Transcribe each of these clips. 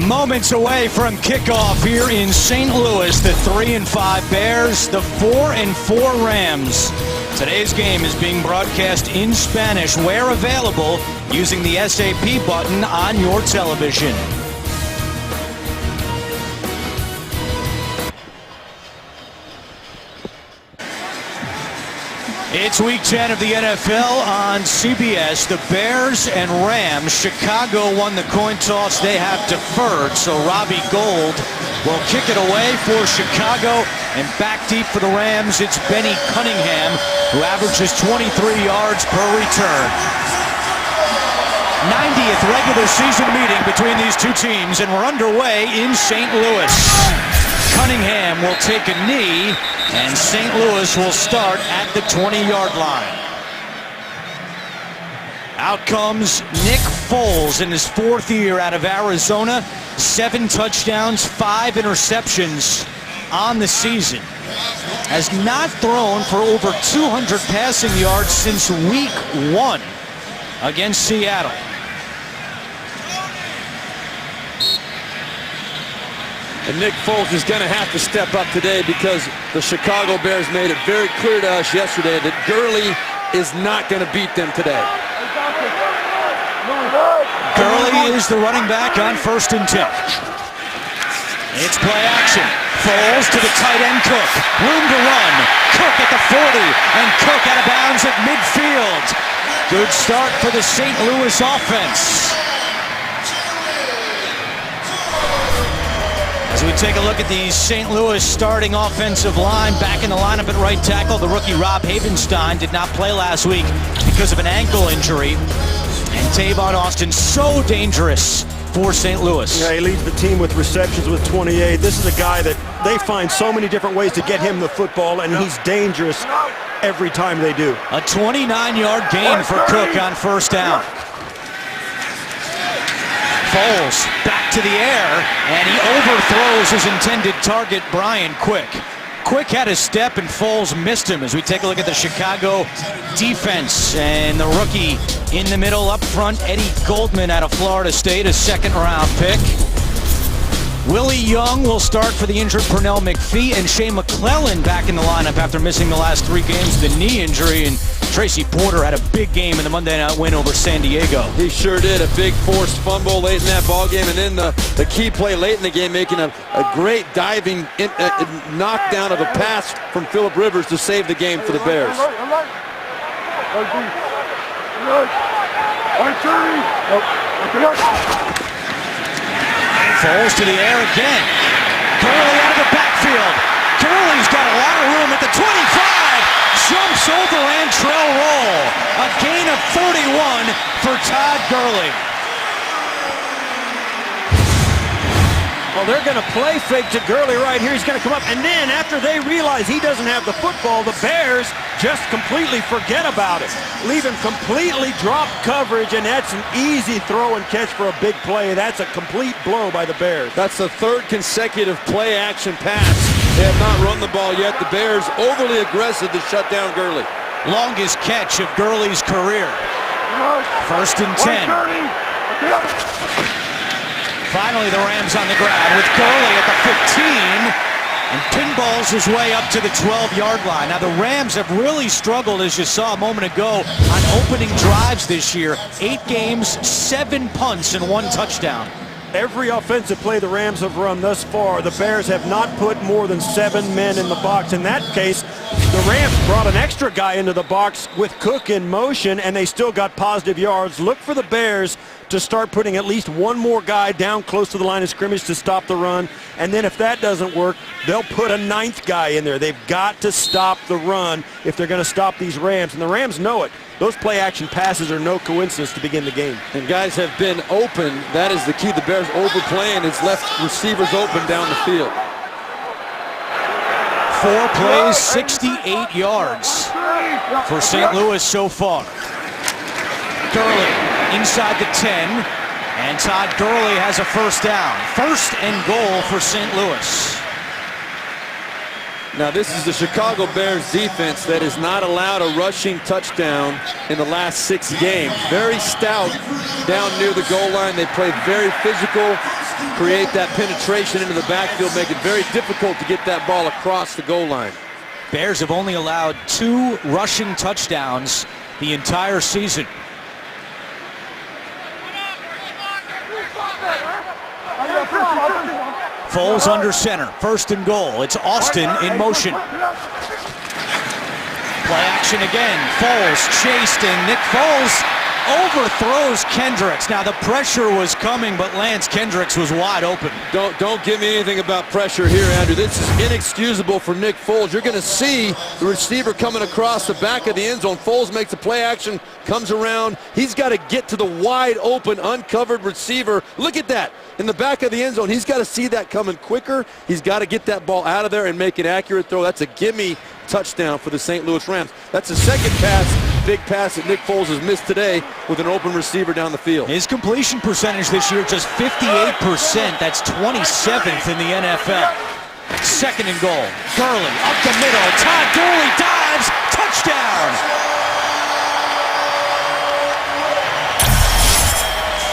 Moments away from kickoff here in St. Louis, the 3-5 Bears, the 4-4 Rams. Today's game is being broadcast in Spanish where available using the SAP button on your television. It's week 10 of the NFL on CBS. The Bears and Rams. Chicago won the coin toss. They have deferred, so Robbie Gould will kick it away for Chicago. And back deep for the Rams, it's Benny Cunningham, who averages 23 yards per return. 90th regular season meeting between these two teams, and we're underway in St. Louis. Cunningham will take a knee, and St. Louis will start at the 20-yard line. Out comes Nick Foles in his fourth year out of Arizona. 7 touchdowns, 5 interceptions on the season. Has not thrown for over 200 passing yards since week 1 against Seattle. And Nick Foles is going to have to step up today because the Chicago Bears made it very clear to us yesterday that Gurley is not going to beat them today. Gurley is the running back on 1st and 10. It's play action. Foles to the tight end Cook. Room to run. Cook at the 40, and Cook out of bounds at midfield. Good start for the St. Louis offense. As we take a look at the St. Louis starting offensive line, back in the lineup at right tackle, the rookie Rob Havenstein did not play last week because of an ankle injury. And Tavon Austin, so dangerous for St. Louis. Yeah, he leads the team with receptions with 28. This is a guy that they find so many different ways to get him the football, and he's dangerous every time they do. A 29-yard gain for Cook on 1st down. Foles back to the air, and he overthrows his intended target, Brian Quick. Quick had his step, and Foles missed him. As we take a look at the Chicago defense, and the rookie in the middle up front, Eddie Goldman out of Florida State, a 2nd-round pick. Willie Young will start for the injured Pernell McPhee, and Shea McClellan back in the lineup after missing the last 3 games with a knee injury. And Tracy Porter had a big game in the Monday night win over San Diego. He sure did. A big forced fumble late in that ball game, and then the key play late in the game, making a great diving knockdown of a pass from Phillip Rivers to save the game for the Bears. Foles to the air again. Gurley out of the backfield. Gurley's got a lot of room at the 25. Jumps over Antrell Roll. A gain of 31 for Todd Gurley. Well, they're going to play fake to Gurley right here. He's going to come up, and then after they realize he doesn't have the football, the Bears just completely forget about it. Leave him completely drop coverage, and that's an easy throw and catch for a big play. That's a complete blow by the Bears. That's the 3rd consecutive play-action pass. They have not run the ball yet. The Bears overly aggressive to shut down Gurley. Longest catch of Gurley's career. 1st and 10. Finally, the Rams on the ground with Gurley at the 15, and pinballs his way up to the 12-yard line. Now, the Rams have really struggled, as you saw a moment ago, on opening drives this year. 8 games, 7 punts, and 1 touchdown. Every offensive play the Rams have run thus far, the Bears have not put more than 7 men in the box. In that case, the Rams brought an extra guy into the box with Cook in motion, and they still got positive yards. Look for the Bears to start putting at least 1 more guy down close to the line of scrimmage to stop the run. And then if that doesn't work, they'll put a 9th guy in there. They've got to stop the run if they're going to stop these Rams. And the Rams know it. Those play-action passes are no coincidence to begin the game. And guys have been open. That is the key. The Bears overplaying. It's left receivers open down the field. 4 plays, 68 yards for St. Louis so far. Gurley inside the 10, and Todd Gurley has a 1st down. 1st and goal for St. Louis. Now this is the Chicago Bears defense that has not allowed a rushing touchdown in the last 6 games. Very stout down near the goal line. They play very physical, create that penetration into the backfield, make it very difficult to get that ball across the goal line. Bears have only allowed 2 rushing touchdowns the entire season. Foles under center, 1st and goal. It's Austin in motion. Play action again. Foles chased, and Nick Foles overthrows Kendricks. Now the pressure was coming, but Lance Kendricks was wide open. Don't give me anything about pressure here, Andrew. This is inexcusable for Nick Foles. You're going to see the receiver coming across the back of the end zone. Foles makes a play action, comes around. He's got to get to the wide open, uncovered receiver. Look at that. In the back of the end zone, he's got to see that coming quicker. He's got to get that ball out of there and make an accurate throw. That's a gimme touchdown for the St. Louis Rams. That's the second big pass that Nick Foles has missed today with an open receiver down the field. His completion percentage this year just 58%. That's 27th in the NFL. 2nd and goal. Gurley up the middle. Todd Gurley dives. Touchdown.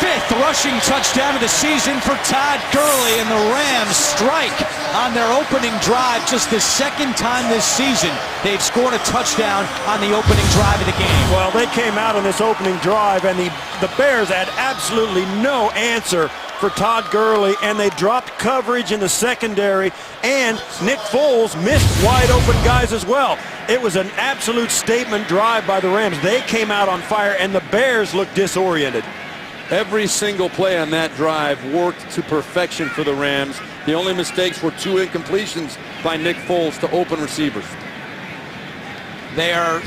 5th rushing touchdown of the season for Todd Gurley, and the Rams strike on their opening drive. Just the 2nd time this season they've scored a touchdown on the opening drive of the game. Well, they came out on this opening drive, and the Bears had absolutely no answer for Todd Gurley, and they dropped coverage in the secondary, and Nick Foles missed wide open guys as well. It was an absolute statement drive by the Rams. They came out on fire, and the Bears looked disoriented. Every single play on that drive worked to perfection for the Rams. The only mistakes were 2 incompletions by Nick Foles to open receivers. They are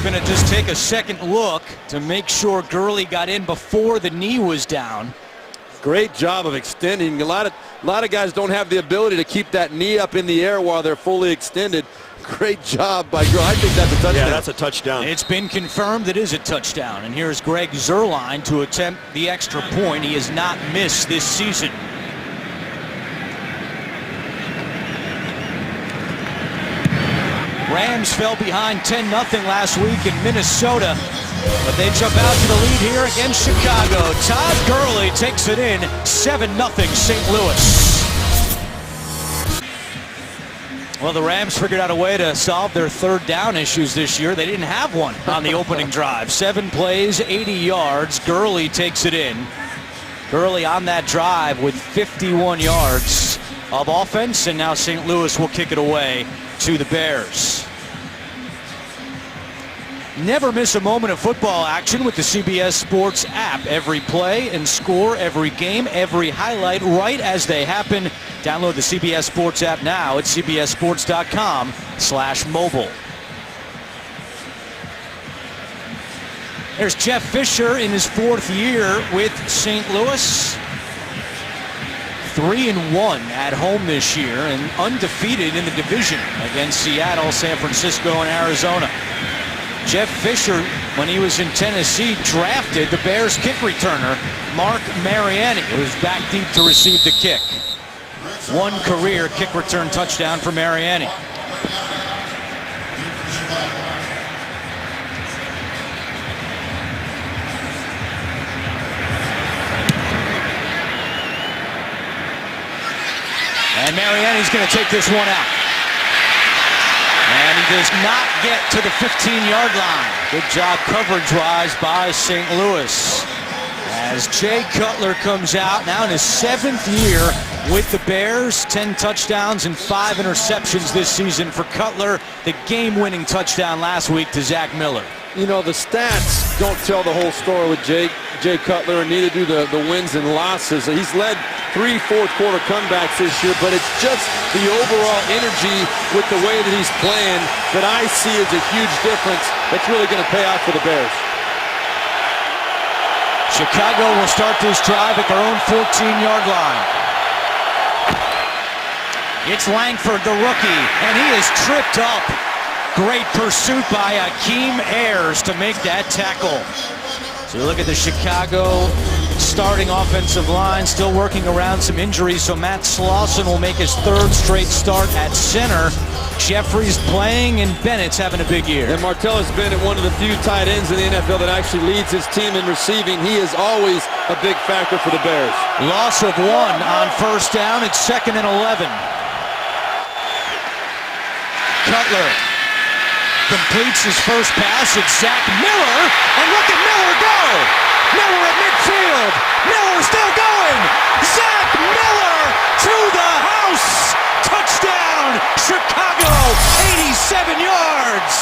going to just take a second look to make sure Gurley got in before the knee was down. Great job of extending. A lot of guys don't have the ability to keep that knee up in the air while they're fully extended. Great job by Gurley. I think that's a touchdown. Yeah, that's a touchdown. It's been confirmed it is a touchdown. And here's Greg Zuerlein to attempt the extra point. He has not missed this season. Rams fell behind 10-0 last week in Minnesota, but they jump out to the lead here against Chicago. Todd Gurley takes it in, 7-0 St. Louis. Well, the Rams figured out a way to solve their 3rd down issues this year. They didn't have one on the opening drive. 7 plays, 80 yards. Gurley takes it in. Gurley on that drive with 51 yards of offense, and now St. Louis will kick it away to the Bears. Never miss a moment of football action with the CBS Sports app. Every play and score, every game, every highlight right as they happen. Download the CBS Sports app now at cbssports.com/mobile. There's Jeff Fisher in his 4th year with St. Louis. 3-1 at home this year and undefeated in the division against Seattle, San Francisco, and Arizona. Jeff Fisher, when he was in Tennessee, drafted the Bears kick returner, Mark Mariani, who was back deep to receive the kick. 1 career kick return touchdown for Mariani. And Mariani's going to take this one out. And he does not get to the 15-yard line. Good job coverage-wise by St. Louis. As Jay Cutler comes out, now in his 7th year with the Bears. 10 touchdowns and 5 interceptions this season for Cutler. The game-winning touchdown last week to Zach Miller. You know, the stats don't tell the whole story with Jay Cutler, and neither do the wins and losses. He's led 3 fourth-quarter comebacks this year, but it's just the overall energy with the way that he's playing that I see as a huge difference that's really going to pay off for the Bears. Chicago will start this drive at their own 14-yard line. It's Langford, the rookie, and he is tripped up. Great pursuit by Akeem Ayers to make that tackle. So you look at the Chicago starting offensive line, still working around some injuries, so Matt Slauson will make his 3rd straight start at center. Jeffries playing, and Bennett's having a big year. And Martellus Bennett, one of the few tight ends in the NFL that actually leads his team in receiving. He is always a big factor for the Bears. Loss of 1 on first down. It's 2nd and 11. Cutler completes his first pass. It's Zach Miller, and look at Miller go! Miller at midfield. Miller still going. Zach Miller to the house. Touchdown, Chicago, 87 yards.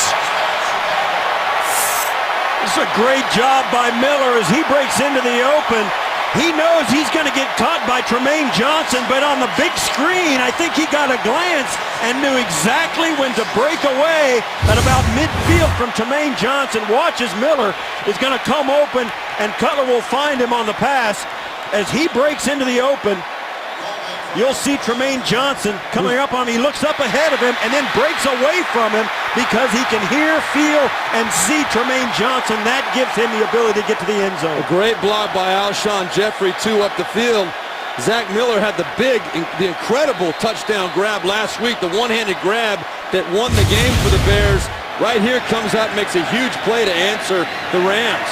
It's a great job by Miller as he breaks into the open. He knows he's going to get caught by Tremaine Johnson, but on the big screen, I think he got a glance and knew exactly when to break away at about midfield from Tremaine Johnson. Watches Miller is going to come open, and Cutler will find him on the pass. As he breaks into the open, you'll see Tremaine Johnson coming up on him. He looks up ahead of him and then breaks away from him because he can hear, feel, and see Tremaine Johnson. That gives him the ability to get to the end zone. A great block by Alshon Jeffrey, 2 up the field. Zach Miller had the incredible touchdown grab last week, the one-handed grab that won the game for the Bears. Right here comes out and makes a huge play to answer the Rams.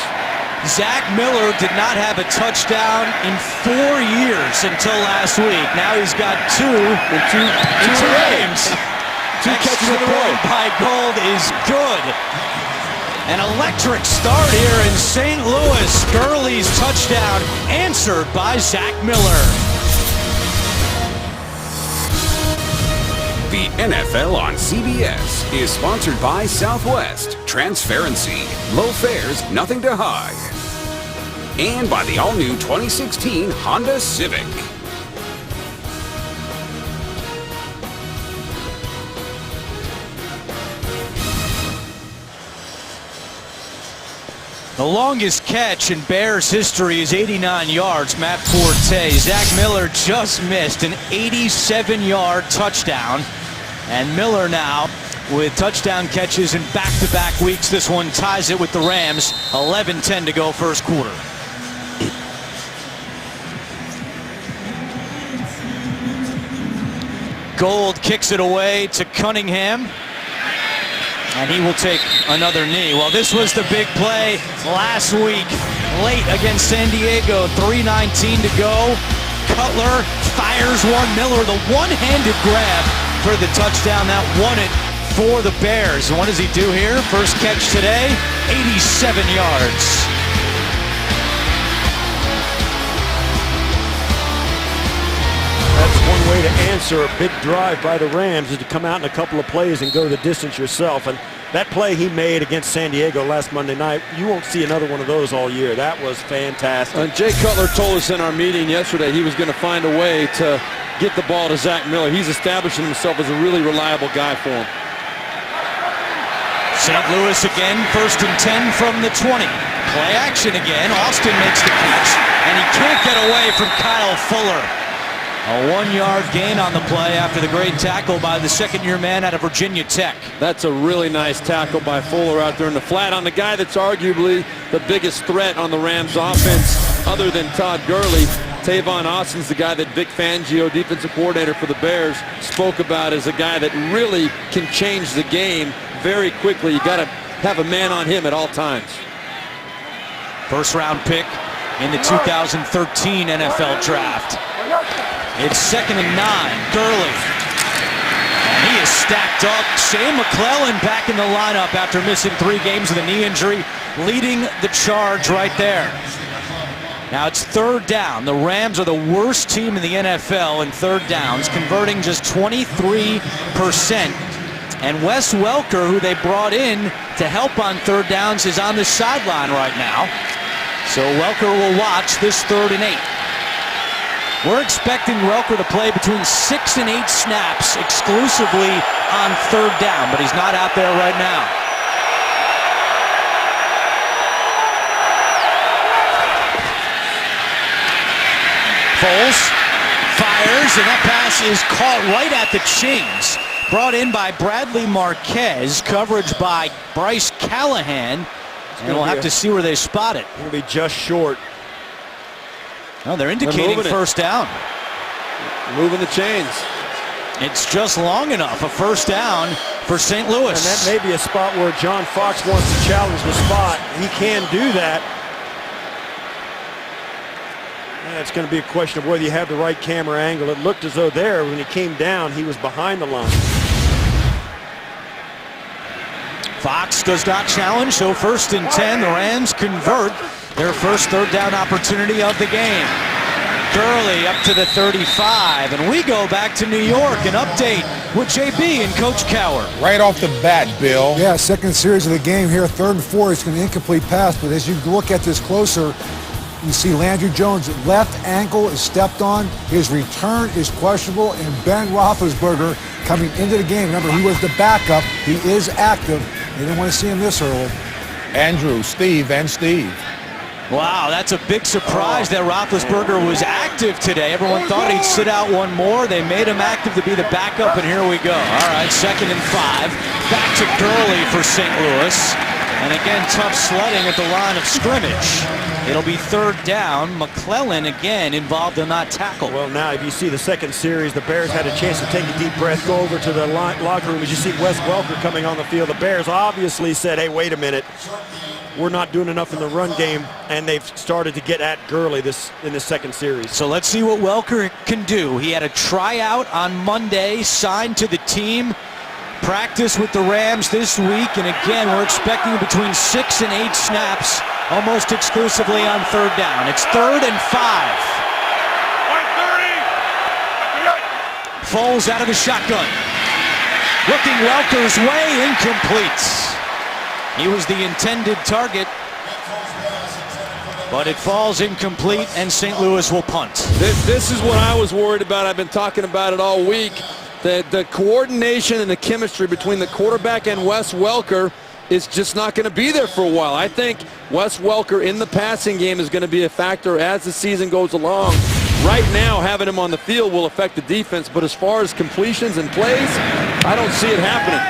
Zach Miller did not have a touchdown in 4 years until last week. Now he's got 2 in two games. 2 catches in a row. By Gold is good. An electric start here in St. Louis. Gurley's touchdown answered by Zach Miller. The NFL on CBS is sponsored by Southwest. Transparency. Low fares, nothing to hide. And by the all-new 2016 Honda Civic. The longest catch in Bears history is 89 yards, Matt Forte. Zach Miller just missed an 87-yard touchdown. And Miller now with touchdown catches in back-to-back weeks. This one ties it with the Rams. 11-10 to go first quarter. Gold kicks it away to Cunningham. And he will take another knee. Well, this was the big play last week, late against San Diego. 3:19 to go. Cutler fires one. Miller, the one-handed grab for the touchdown that won it for the Bears. And what does he do here? First catch today, 87 yards. That's one way to answer a big drive by the Rams, is to come out in a couple of plays and go the distance yourself. And that play he made against San Diego last Monday night, you won't see another one of those all year. That was fantastic. Jay Cutler told us in our meeting yesterday he was going to find a way to get the ball to Zach Miller. He's establishing himself as a really reliable guy for him. St. Louis again, 1st and 10 from the 20. Play action again. Austin makes the catch, and he can't get away from Kyle Fuller. A 1-yard gain on the play after the great tackle by the second-year man out of Virginia Tech. That's a really nice tackle by Fuller out there in the flat on the guy that's arguably the biggest threat on the Rams offense other than Todd Gurley. Tavon Austin's the guy that Vic Fangio, defensive coordinator for the Bears, spoke about as a guy that really can change the game very quickly. You got to have a man on him at all times. First-round pick in the 2013 NFL Draft. It's 2nd and 9. Gurley. And he is stacked up. Shane McClellan back in the lineup after missing 3 games with a knee injury, leading the charge right there. Now it's 3rd down. The Rams are the worst team in the NFL in 3rd downs, converting just 23%. And Wes Welker, who they brought in to help on 3rd downs, is on the sideline right now. So Welker will watch this 3rd and 8. We're expecting Welker to play between 6 and 8 snaps exclusively on 3rd down, but he's not out there right now. Foles fires, and that pass is caught right at the chains. Brought in by Bradley Marquez, coverage by Bryce Callahan, and we'll have to see where they spot it. It'll be just short. Oh, they're indicating first down. Moving the chains. It's just long enough, a first down for St. Louis. And that may be a spot where John Fox wants to challenge the spot. He can do that. It's going to be a question of whether you have the right camera angle. It looked as though there, when he came down, he was behind the line. Fox does not challenge, so 1st and 10. The Rams convert their first third down opportunity of the game. Gurley up to the 35, and we go back to New York. An update with JB and Coach Cowher. Right off the bat, Bill. Yeah, second series of the game here, 3rd and 4. It's going to be an incomplete pass, but as you look at this closer, you see Landry Jones' left ankle is stepped on. His return is questionable, and Ben Roethlisberger coming into the game. Remember, he was the backup. He is active. They didn't want to see him this early. Andrew, Steve, and Steve. Wow, that's a big surprise that Roethlisberger was active today. Everyone thought he'd sit out one more. They made him active to be the backup, and here we go. All right, 2nd and 5. Back to Gurley for St. Louis. And again, tough sledding at the line of scrimmage. It'll be 3rd down. McClellan again involved in that tackle. Well, now if you see the second series, the Bears had a chance to take a deep breath, go over to the locker room. As you see Wes Welker coming on the field, the Bears obviously said, hey, wait a minute. We're not doing enough in the run game, and they've started to get at Gurley in this second series. So let's see what Welker can do. He had a tryout on Monday, signed to the team, practice with the Rams this week, and again, we're expecting between 6 and 8 snaps almost exclusively on 3rd down. It's 3rd and 5. Foles out of the shotgun. Looking Welker's way, incomplete. He was the intended target, but it falls incomplete, and St. Louis will punt. This is what I was worried about. I've been talking about it all week. The coordination and the chemistry between the quarterback and Wes Welker is just not going to be there for a while. I think Wes Welker in the passing game is going to be a factor as the season goes along. Right now, having him on the field will affect the defense, but as far as completions and plays, I don't see it happening.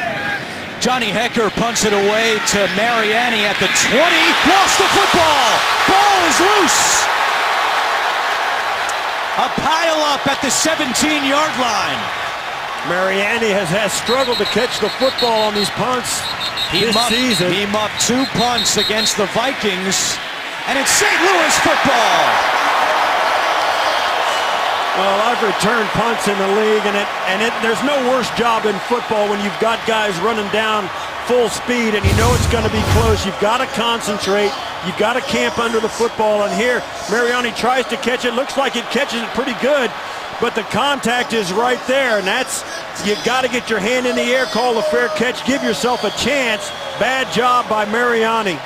Johnny Hekker punts it away to Mariani at the 20. Lost the football. Ball is loose. A pile up at the 17-yard line. Mariani has struggled to catch the football on these punts this season. He muffed 2 punts against the Vikings, and it's St. Louis football. Well, I've returned punts in the league, and there's no worse job in football when you've got guys running down full speed and you know it's going to be close. You've got to concentrate. You've got to camp under the football. And here, Mariani tries to catch it. Looks like it catches it pretty good, but the contact is right there, and you've got to get your hand in the air, call a fair catch, give yourself a chance. Bad job by Mariani.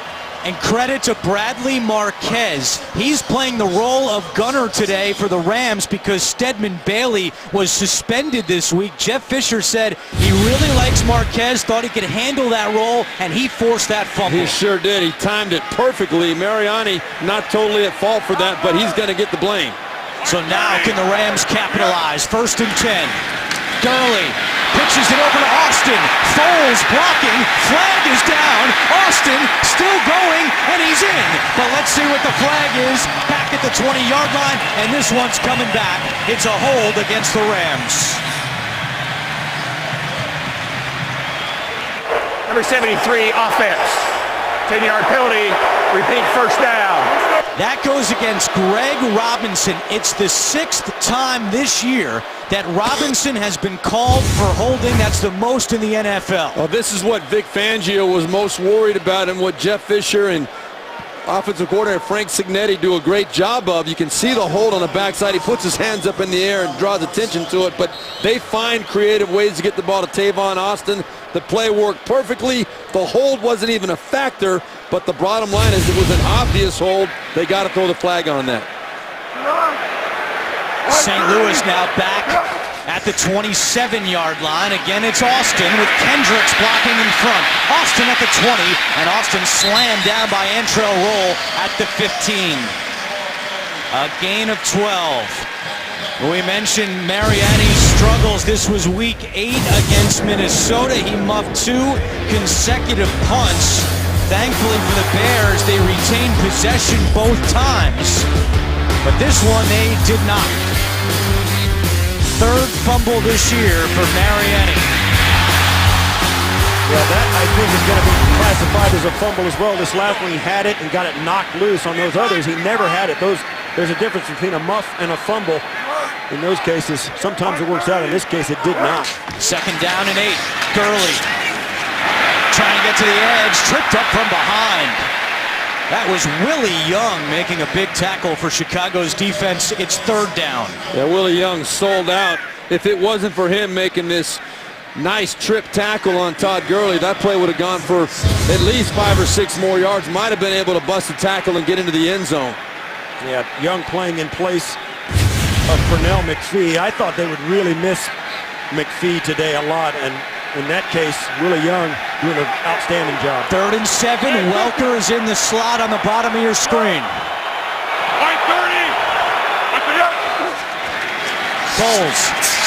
And credit to Bradley Marquez. He's playing the role of gunner today for the Rams because Stedman Bailey was suspended this week. Jeff Fisher said he really likes Marquez, thought he could handle that role, and he forced that fumble. He sure did. He timed it perfectly. Mariani not totally at fault for that, but he's going to get the blame. So now can the Rams capitalize? 1st and 10. Gurley pitches it over to Austin. Foles blocking. Flag is down. Austin still going, and he's in. But let's see what the flag is. Back at the 20-yard line, and this one's coming back. It's a hold against the Rams. Number 73, offense. 10-yard penalty. Repeat, 1st down. That goes against Greg Robinson. It's the 6th time this year that Robinson has been called for holding. That's the most in the NFL. Well, this is what Vic Fangio was most worried about and what Jeff Fisher and offensive coordinator Frank Cignetti do a great job of. You can see the hold on the backside. He puts his hands up in the air and draws attention to it, but they find creative ways to get the ball to Tavon Austin. The play worked perfectly. The hold wasn't even a factor, but the bottom line is it was an obvious hold. They got to throw the flag on that. St. Louis now back at the 27-yard line. Again, it's Austin with Kendricks blocking in front. Austin at the 20, and Austin slammed down by Antrell Roll at the 15. A gain of 12. We mentioned Mariani's struggles. This was week 8 against Minnesota. He muffed 2 consecutive punts. Thankfully for the Bears, they retained possession both times. But this one they did not. 3rd fumble this year for Mariani. Yeah, that I think is going to be classified as a fumble as well. This last one he had it and got it knocked loose. On those others, he never had it. Those There's a difference between a muff and a fumble. In those cases, sometimes it works out. In this case, it did not. Second down and 8. Gurley trying to get to the edge, tripped up from behind. That was Willie Young making a big tackle for Chicago's defense. It's third down. Yeah, Willie Young sold out. If it wasn't for him making this nice trip tackle on Todd Gurley, that play would have gone for at least 5 or 6 more yards. Might have been able to bust a tackle and get into the end zone. Yeah, Young playing in place of Pernell McPhee. I thought they would really miss McPhee today a lot, and in that case, Willie Young doing an outstanding job. 3rd and 7. Welker is in the slot on the bottom of your screen. Foles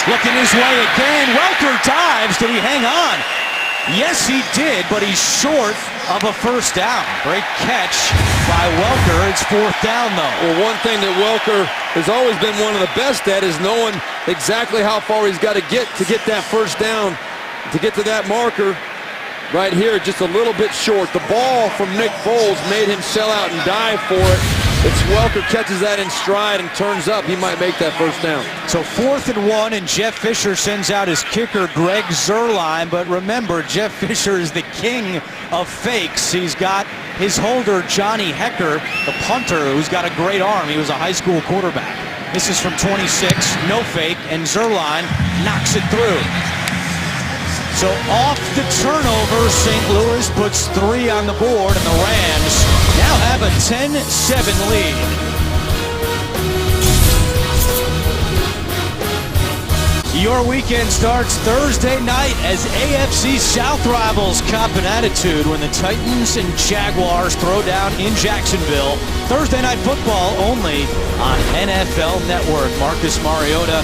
looking his way again. Welker dives. Did he hang on? Yes, he did, but he's short of a first down. Great catch by Welker. It's 4th down, though. Well, one thing that Welker has always been one of the best at is knowing exactly how far he's got to get that first down, to get to that marker. Right here, just a little bit short. The ball from Nick Foles made him sell out and dive for it. It's Welker catches that in stride and turns up. He might make that first down. So 4th and 1, and Jeff Fisher sends out his kicker, Greg Zuerlein. But remember, Jeff Fisher is the king of fakes. He's got his holder, Johnny Hecker, the punter, who's got a great arm. He was a high school quarterback. This is from 26, no fake, and Zuerlein knocks it through. So off the turnover, St. Louis puts 3 on the board, and the Rams now have a 10-7 lead. Your weekend starts Thursday night as AFC South rivals cop an attitude when the Titans and Jaguars throw down in Jacksonville. Thursday night football only on NFL Network. Marcus Mariota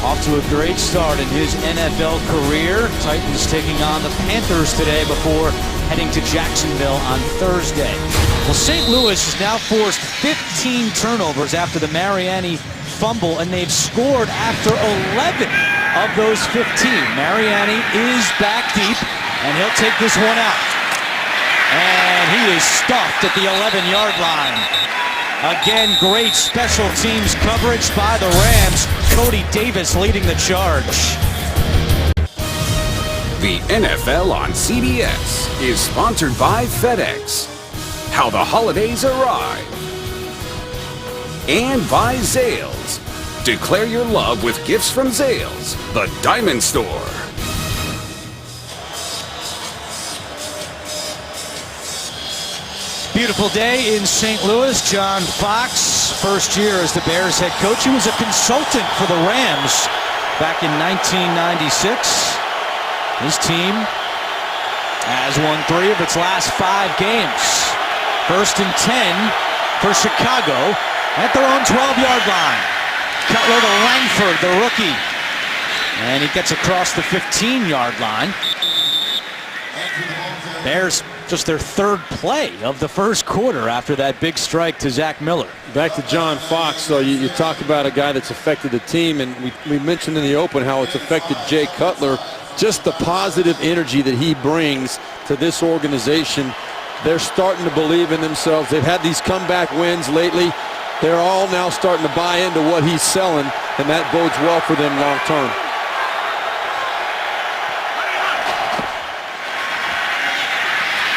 off to a great start in his NFL career. Titans taking on the Panthers today before heading to Jacksonville on Thursday. Well, St. Louis has now forced 15 turnovers after the Mariani fumble, and they've scored after 11 of those 15. Mariani is back deep, and he'll take this one out. And he is stuffed at the 11-yard line. Again, great special teams coverage by the Rams. Cody Davis leading the charge. The NFL on CBS is sponsored by FedEx. How the holidays arrive. And by Zales. Declare your love with gifts from Zales, the Diamond Store. Beautiful day in St. Louis. John Fox, first year as the Bears head coach. He was a consultant for the Rams back in 1996. His team has won 3 of its last 5 games. 1st and 10 for Chicago at their own 12-yard line. Cutler to Langford, the rookie. And he gets across the 15-yard line. Bears just their 3rd play of the first quarter after that big strike to Zach Miller. Back to John Fox, though, you talk about a guy that's affected the team, and we mentioned in the open how it's affected Jay Cutler. Just the positive energy that he brings to this organization. They're starting to believe in themselves. They've had these comeback wins lately. They're all now starting to buy into what he's selling, and that bodes well for them long term.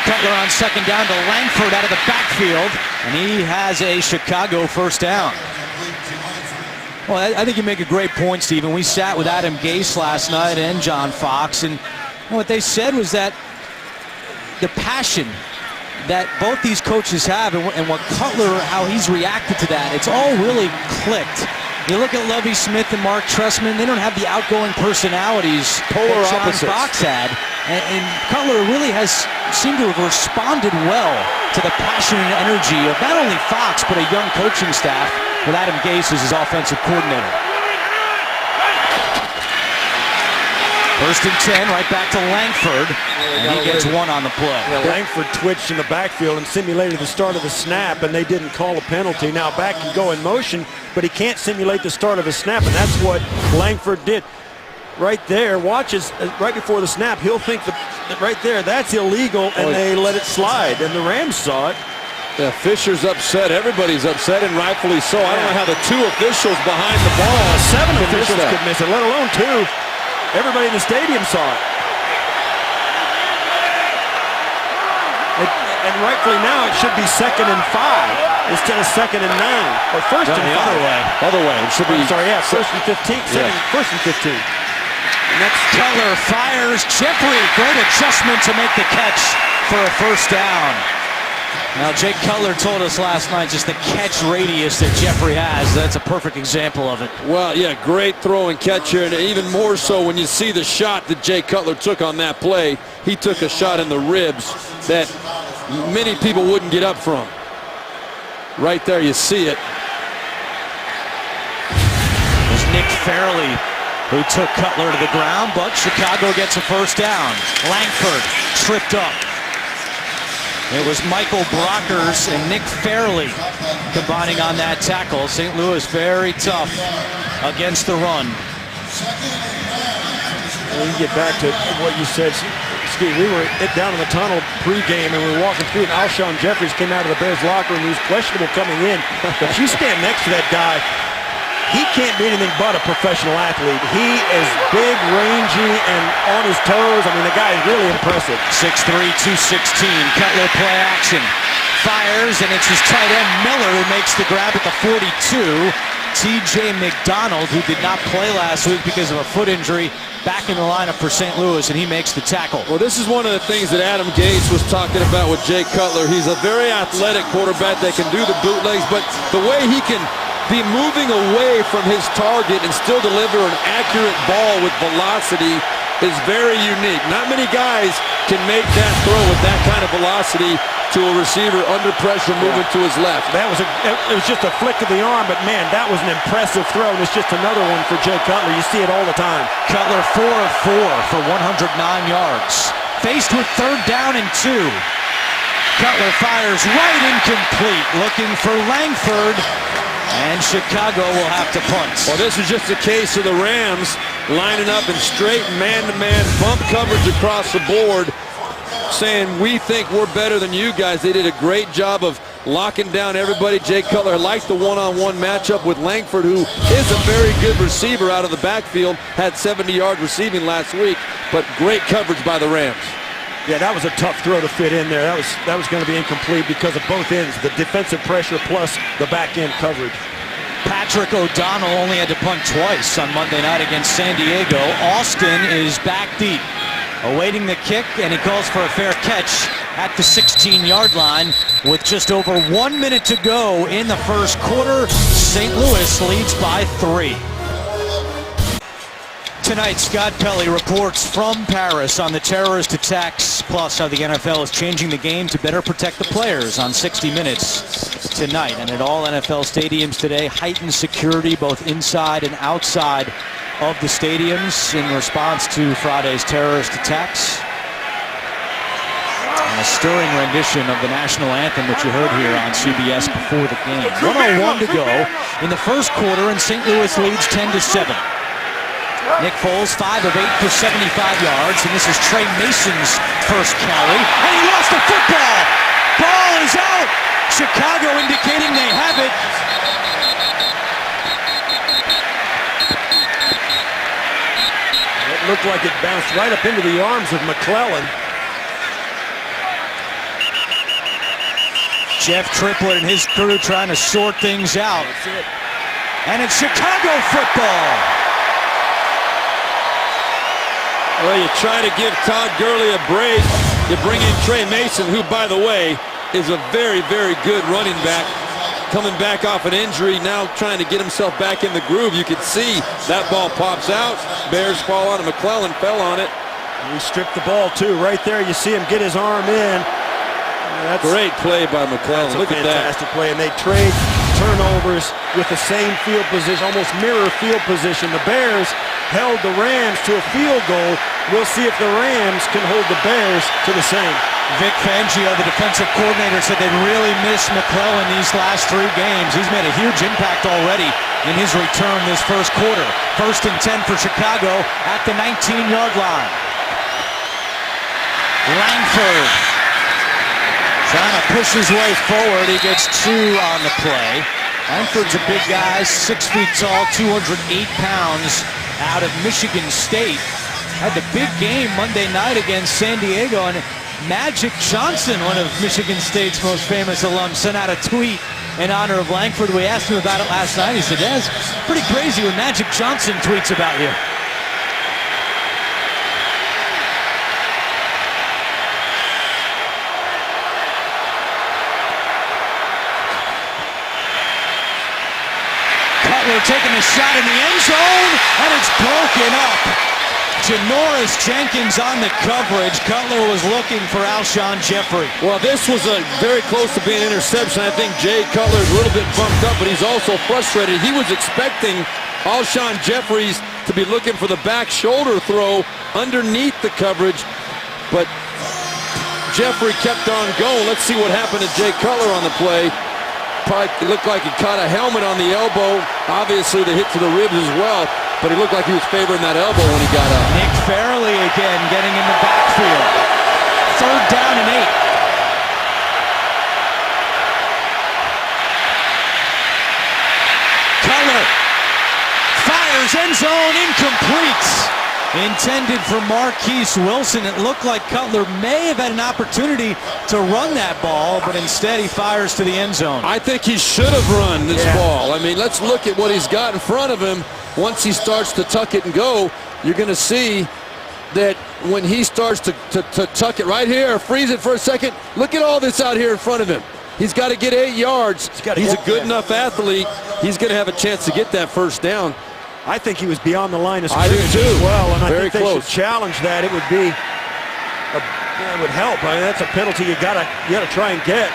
Cutler on 2nd down to Langford out of the backfield, and he has a Chicago first down. Well, I think you make a great point, Stephen. We sat with Adam Gase last night and John Fox, and what they said was that the passion that both these coaches have and what Cutler, how he's reacted to that, it's all really clicked. You look at Lovie Smith and Mark Trestman, they don't have the outgoing personalities Polar that John opposites. Fox had. And Cutler really has seemed to have responded well to the passion and energy of not only Fox, but a young coaching staff with Adam Gase as his offensive coordinator. 1st and 10, right back to Langford, and he gets 1 on the play. Yeah, Langford twitched in the backfield and simulated the start of the snap, and they didn't call a penalty. Now back can go in motion, but he can't simulate the start of a snap, and that's what Langford did. Right there, watches right before the snap, he'll think that right there, that's illegal, and they let it slide. And the Rams saw it, Yeah, Fisher's upset. Everybody's upset, and rightfully so. I don't know how the two officials behind the ball, 7 can miss officials that. could miss it, let alone 2. Everybody in the stadium saw it. And rightfully now, it should be 2nd and 5 instead of 2nd and 9, or 1st and 5. the other way. Other way. It should be. I'm sorry, yeah, 1st and 15. First and 15. Next, Cutler fires. Jeffrey, great adjustment to make the catch for a first down. Now, Jake Cutler told us last night just the catch radius that Jeffrey has. That's a perfect example of it. Well, yeah, great throw and catch here, and even more so when you see the shot that Jake Cutler took on that play. He took a shot in the ribs that many people wouldn't get up from. Right there, you see it. It was Nick Fairley who took Cutler to the ground, but Chicago gets a first down. Langford tripped up. It was Michael Brockers and Nick Fairley combining on that tackle. St. Louis very tough against the run. And you get back to what you said, Steve. We were down in the tunnel pregame, and we were walking through, and Alshon Jeffries came out of the Bears locker room. He was questionable coming in. But you stand next to that guy, he can't be anything but a professional athlete. He is big, rangy, and on his toes. I mean, the guy is really impressive. 6'3", 216. Cutler play action. Fires, and it's his tight end Miller who makes the grab at the 42. T.J. McDonald, who did not play last week because of a foot injury, back in the lineup for St. Louis, and he makes the tackle. Well, this is one of the things that Adam Gase was talking about with Jake Cutler. He's a very athletic quarterback that can do the bootlegs, but the way he can be moving away from his target and still deliver an accurate ball with velocity is very unique. Not many guys can make that throw with that kind of velocity to a receiver under pressure moving to his left. It was just a flick of the arm, but man, that was an impressive throw, and it's just another one for Jay Cutler. You see it all the time. Cutler 4 of 4 for 109 yards. Faced with 3rd down and 2. Cutler fires right incomplete, looking for Langford, and Chicago will have to punt. Well, this is just a case of the Rams lining up in straight man-to-man bump coverage across the board, saying we think we're better than you guys. They did a great job of locking down everybody. Jake Cutler liked the one-on-one matchup with Langford, who is a very good receiver out of the backfield, had 70 yards receiving last week, but great coverage by the Rams. Yeah, that was a tough throw to fit in there. That was going to be incomplete because of both ends, the defensive pressure plus the back end coverage. Patrick O'Donnell only had to punt twice on Monday night against San Diego. Austin is back deep, awaiting the kick, and he calls for a fair catch at the 16-yard line with just over 1 minute to go in the first quarter. St. Louis leads by 3. Tonight, Scott Pelley reports from Paris on the terrorist attacks, plus how the NFL is changing the game to better protect the players on 60 Minutes tonight. And at all NFL stadiums today, heightened security both inside and outside of the stadiums in response to Friday's terrorist attacks. And a stirring rendition of the national anthem, which you heard here on CBS before the game. 1:01 to go in the first quarter, and St. Louis leads 10-7. Nick Foles, 5 of 8 for 75 yards, and this is Trey Mason's first carry, and he lost the football. Ball is out. Chicago indicating they have it. It looked like it bounced right up into the arms of McClellan. Jeff Triplett and his crew trying to sort things out. And it's Chicago football. Well, you try to give Todd Gurley a break. You bring in Trey Mason, who, by the way, is a very, very good running back. Coming back off an injury, now trying to get himself back in the groove. You can see that ball pops out. Bears fall on it. McClellan fell on it. He stripped the ball, too. Right there, you see him get his arm in. That's great play by McClellan. Look at that. Fantastic play, and they trade turnovers with the same field position, almost mirror field position. The Bears held the Rams to a field goal. We'll see if the Rams can hold the Bears to the same. Vic Fangio, the defensive coordinator, said they really missed McClellan these last 3 games. He's made a huge impact already in his return this first quarter. 1st and 10 for Chicago at the 19-yard line. Langford Trying to push his way forward. He gets 2 on the play. Langford's a big guy, 6 feet tall, 208 pounds, out of Michigan State. Had the big game Monday night against San Diego, and Magic Johnson, one of Michigan State's most famous alums, sent out a tweet in honor of Langford. We asked him about it last night. He said, "That's pretty crazy when Magic Johnson tweets about you." Cutler taking a shot in the end zone, and it's broken up. Janoris Jenkins on the coverage. Cutler was looking for Alshon Jeffrey. Well, this was very close to being an interception. I think Jay Cutler is a little bit bumped up, but he's also frustrated. He was expecting Alshon Jeffries to be looking for the back shoulder throw underneath the coverage, but Jeffrey kept on going. Let's see what happened to Jay Cutler on the play. Probably looked like he caught a helmet on the elbow. Obviously, the hit to the ribs as well, but he looked like he was favoring that elbow when he got up. Nick Fairley again getting in the backfield. 3rd down and 8. Cutler fires, end zone, incomplete. Intended for Marquise Wilson. It looked like Cutler may have had an opportunity to run that ball, but instead he fires to the end zone. I think he should have run this ball. I mean, let's look at what he's got in front of him. Once he starts to tuck it and go, you're going to see that when he starts to tuck it right here, freeze it for a second, look at all this out here in front of him. He's got to get 8 yards. He's a good enough athlete. He's going to have a chance to get that first down. I think he was beyond the line of I do scrimmage too. as well, and Very I think they close. should challenge that. It would be, it would help. I mean, that's a penalty you gotta try and get.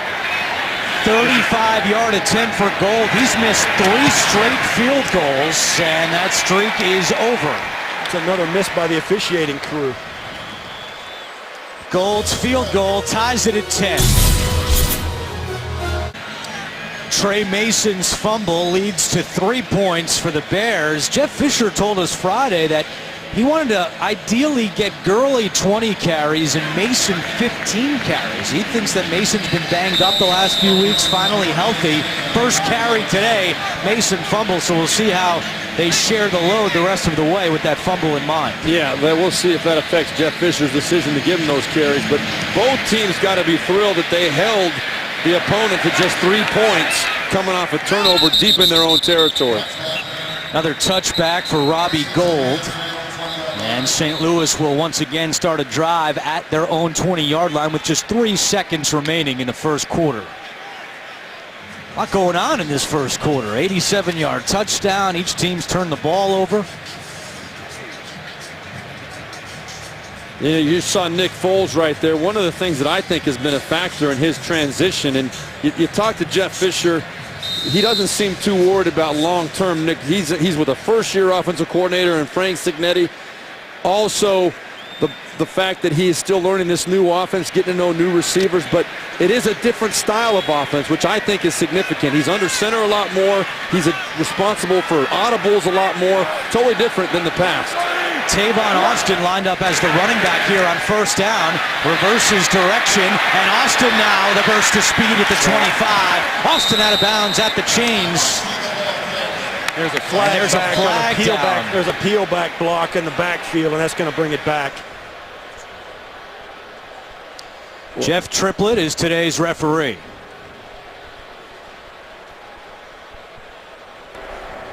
35-yard attempt for Gold. He's missed 3 straight field goals, and that streak is over. It's another miss by the officiating crew. Gold's field goal ties it at 10. Trey Mason's fumble leads to 3 points for the Bears. Jeff Fisher told us Friday that he wanted to ideally get Gurley 20 carries and Mason 15 carries. He thinks that Mason's been banged up the last few weeks, finally healthy. First carry today, Mason fumbles, so we'll see how they share the load the rest of the way with that fumble in mind. Yeah, we'll see if that affects Jeff Fisher's decision to give him those carries, but both teams got to be thrilled that they held the opponent to just 3 points coming off a turnover deep in their own territory. Another touchback for Robbie Gould. And St. Louis will once again start a drive at their own 20-yard line with just 3 seconds remaining in the first quarter. A lot going on in this first quarter. 87-yard touchdown. Each team's turned the ball over. You know, you saw Nick Foles right there. One of the things that I think has been a factor in his transition, and you talk to Jeff Fisher, he doesn't seem too worried about long-term. Nick, he's with a first-year offensive coordinator and Frank Cignetti. Also, the fact that he is still learning this new offense, getting to know new receivers, but it is a different style of offense, which I think is significant. He's under center a lot more. He's responsible for audibles a lot more. Totally different than the past. Tavon Austin lined up as the running back here on first down. Reverses direction, and Austin now the burst of speed at the 25. Austin out of bounds at the chains. There's a flag. There's a flag down. There's a peel back block in the backfield, and that's going to bring it back. Jeff Triplett is today's referee.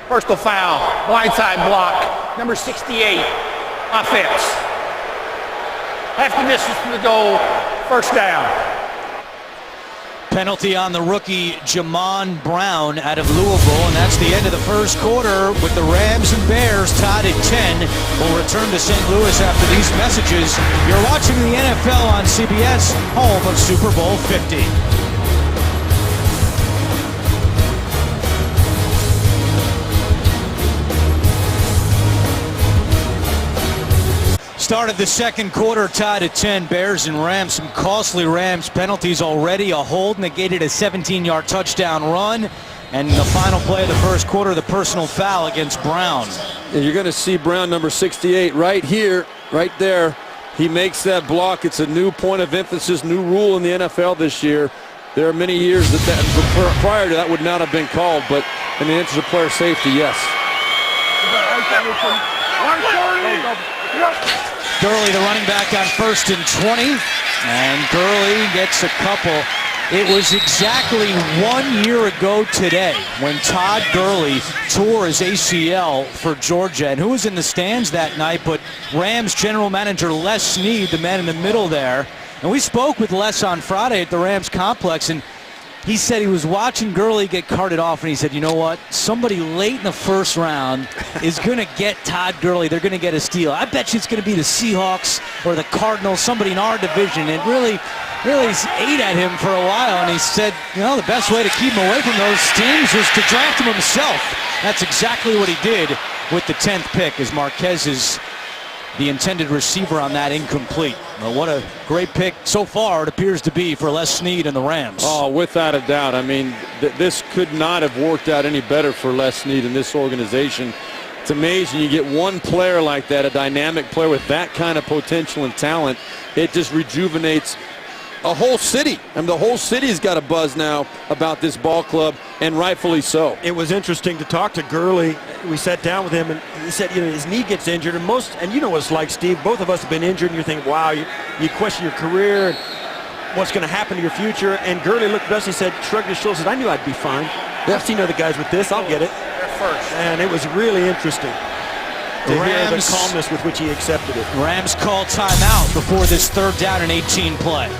Personal foul, blindside block, number 68, offense. Half the distance from the goal, first down. Penalty on the rookie Jamon Brown out of Louisville, and that's the end of the first quarter with the Rams and Bears tied at 10. We'll return to St. Louis after these messages. You're watching the NFL on CBS, home of Super Bowl 50. Started the second quarter tied at 10. Bears and Rams, some costly Rams penalties already. A hold negated a 17-yard touchdown run. And the final play of the first quarter, the personal foul against Brown. And you're going to see Brown, number 68, right here, right there. He makes that block. It's a new point of emphasis, new rule in the NFL this year. There are many years that prior to that would not have been called, but in the interest of player safety, yes. Gurley, the running back, on 1st and 20, and Gurley gets a couple. It was exactly 1 year ago today when Todd Gurley tore his ACL for Georgia. And who was in the stands that night but Rams general manager Les Snead, the man in the middle there. And we spoke with Les on Friday at the Rams complex, and he said he was watching Gurley get carted off, and he said, you know what? Somebody late in the first round is going to get Todd Gurley. They're going to get a steal. I bet you it's going to be the Seahawks or the Cardinals, somebody in our division. It really ate at him for a while, and he said, you know, the best way to keep him away from those teams was to draft him himself. That's exactly what he did with the 10th pick, as Marquez is the intended receiver on that, incomplete. Well, what a great pick so far it appears to be for Les Snead and the Rams. Oh, without a doubt. I mean, this could not have worked out any better for Les Snead and this organization. It's amazing you get one player like that, a dynamic player with that kind of potential and talent. It just rejuvenates a whole city. I mean, the whole city's got a buzz now about this ball club, and rightfully so. It was interesting to talk to Gurley. We sat down with him, and he said, you know, his knee gets injured, and you know what it's like, Steve. Both of us have been injured, and you're thinking, wow, you question your career and what's going to happen to your future. And Gurley looked at us, he said, shrugged his shoulders, said, I knew I'd be fine. I've seen other guys with this. I'll get it. First. And it was really interesting to hear the calmness with which he accepted it. Rams call timeout before this 3rd down and 18 play.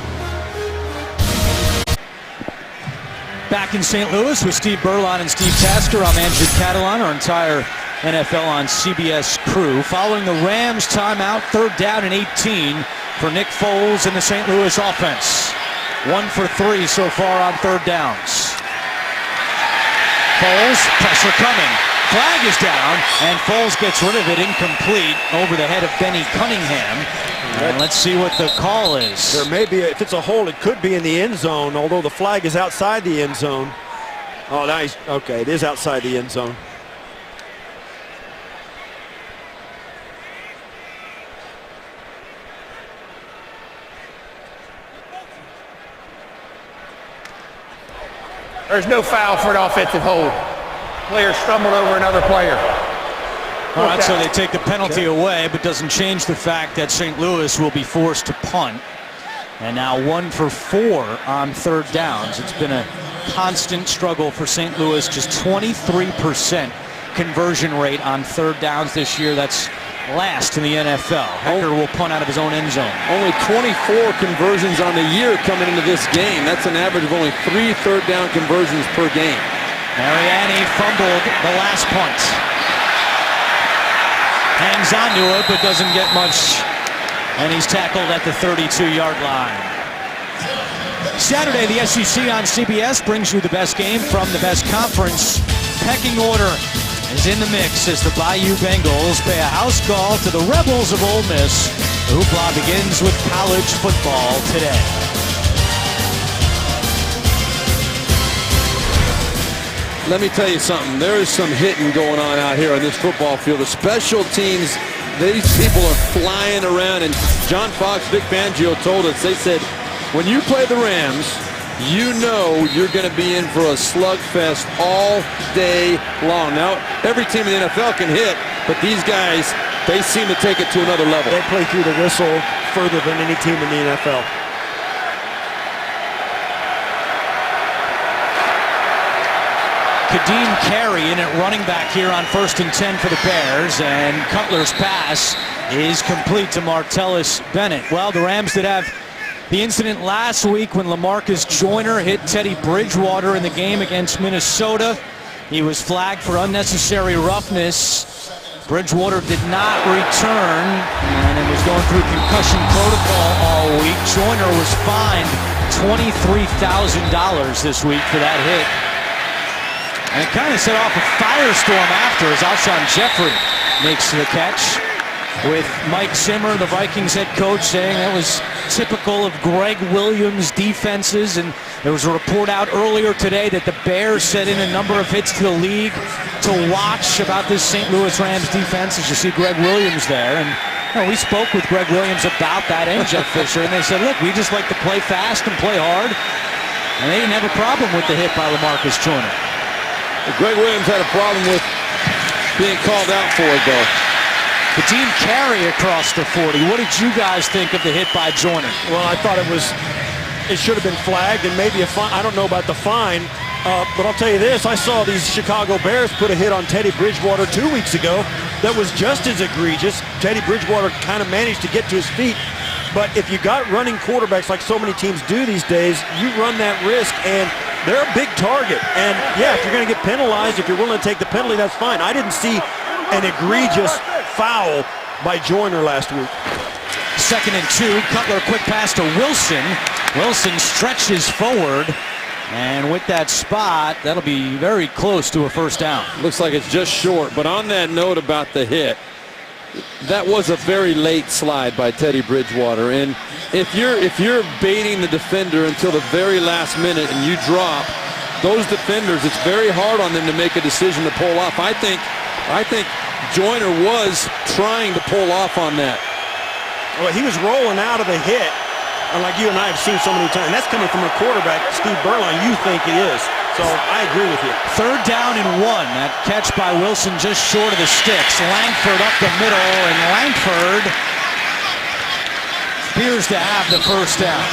Back in St. Louis with Steve Berlon and Steve Tasker. I'm Andrew Catalan, our entire NFL on CBS crew. Following the Rams timeout, 3rd down and 18 for Nick Foles and the St. Louis offense. 1 for 3 so far on 3rd downs. Foles, pressure coming. Flag is down, and Foles gets rid of it, incomplete, over the head of Benny Cunningham. And let's see what the call is. There may be, if it's a hold, it could be in the end zone, although the flag is outside the end zone. Oh, nice. Okay, it is outside the end zone. There's no foul for an offensive hold. Player stumbled over another player. All right, so they take the penalty away, but doesn't change the fact that St. Louis will be forced to punt. And now 1 for 4 on 3rd downs. It's been a constant struggle for St. Louis, just 23% conversion rate on 3rd downs this year. That's last in the NFL. Hecker will punt out of his own end zone. Only 24 conversions on the year coming into this game. That's an average of only 3 3rd down conversions per game. Mariani fumbled the last punt. Hangs onto it, but doesn't get much. And he's tackled at the 32-yard line. Saturday, the SEC on CBS brings you the best game from the best conference. Pecking order is in the mix as the Bayou Bengals pay a house call to the Rebels of Ole Miss. The hoopla begins with college football today. Let me tell you something. There is some hitting going on out here on this football field. The special teams, these people are flying around. And John Fox, Vic Fangio told us, they said, when you play the Rams, you know you're going to be in for a slugfest all day long. Now, every team in the NFL can hit, but these guys, they seem to take it to another level. They play through the whistle further than any team in the NFL. Kadeem Carey in at running back here on 1st and 10 for the Bears, and Cutler's pass is complete to Martellus Bennett. Well, the Rams did have the incident last week when LaMarcus Joyner hit Teddy Bridgewater in the game against Minnesota. He was flagged for unnecessary roughness. Bridgewater did not return, and it was going through concussion protocol all week. Joyner was fined $23,000 this week for that hit. And it kind of set off a firestorm after as Alshon Jeffrey makes the catch, with Mike Zimmer, the Vikings head coach, saying that was typical of Greg Williams' defenses. And there was a report out earlier today that the Bears set in a number of hits to the league to watch about this St. Louis Rams defense, as you see Greg Williams there. And No, we spoke with Greg Williams about that and Jeff Fisher, and they said, look, we just like to play fast and play hard. And they didn't have a problem with the hit by LaMarcus Joyner. Greg Williams had a problem with being called out for it, though. Kadeem Carey across the 40. What did you guys think of the hit by Joyner? Well, I thought it should have been flagged and maybe a fine. I don't know about the fine, but I'll tell you this. I saw these Chicago Bears put a hit on Teddy Bridgewater 2 weeks ago that was just as egregious. Teddy Bridgewater kind of managed to get to his feet. But if you got running quarterbacks like so many teams do these days, you run that risk, and they're a big target. And, yeah, if you're going to get penalized, if you're willing to take the penalty, that's fine. I didn't see an egregious foul by Joyner last week. 2nd and 2. Cutler quick pass to Wilson. Wilson stretches forward. And with that spot, that'll be very close to a first down. Looks like it's just short. But on that note about the hit, that was a very late slide by Teddy Bridgewater. And if you're baiting the defender until the very last minute and you drop, those defenders, it's very hard on them to make a decision to pull off. I think Joyner was trying to pull off on that. Well, he was rolling out of the hit, like you and I have seen so many times. And that's coming from a quarterback, Steve Beuerlein. You think it is. So I agree with you. 3rd down and 1. That catch by Wilson just short of the sticks. Langford up the middle, and Langford appears to have the first down.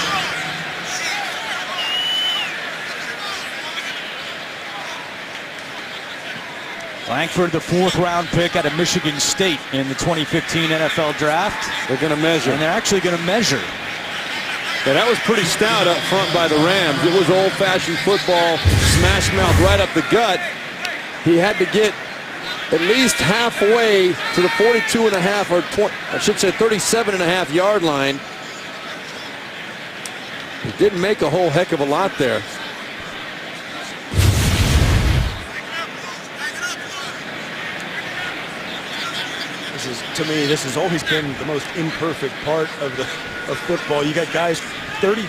Langford, the 4th round pick out of Michigan State in the 2015 NFL Draft. They're going to measure. And they're actually going to measure. Yeah, that was pretty stout up front by the Rams. It was old-fashioned football, smash mouth right up the gut. He had to get at least halfway to the 42.5, or I should say 37.5 yard line. He didn't make a whole heck of a lot there. To me, this has always been the most imperfect part of football. You got guys 30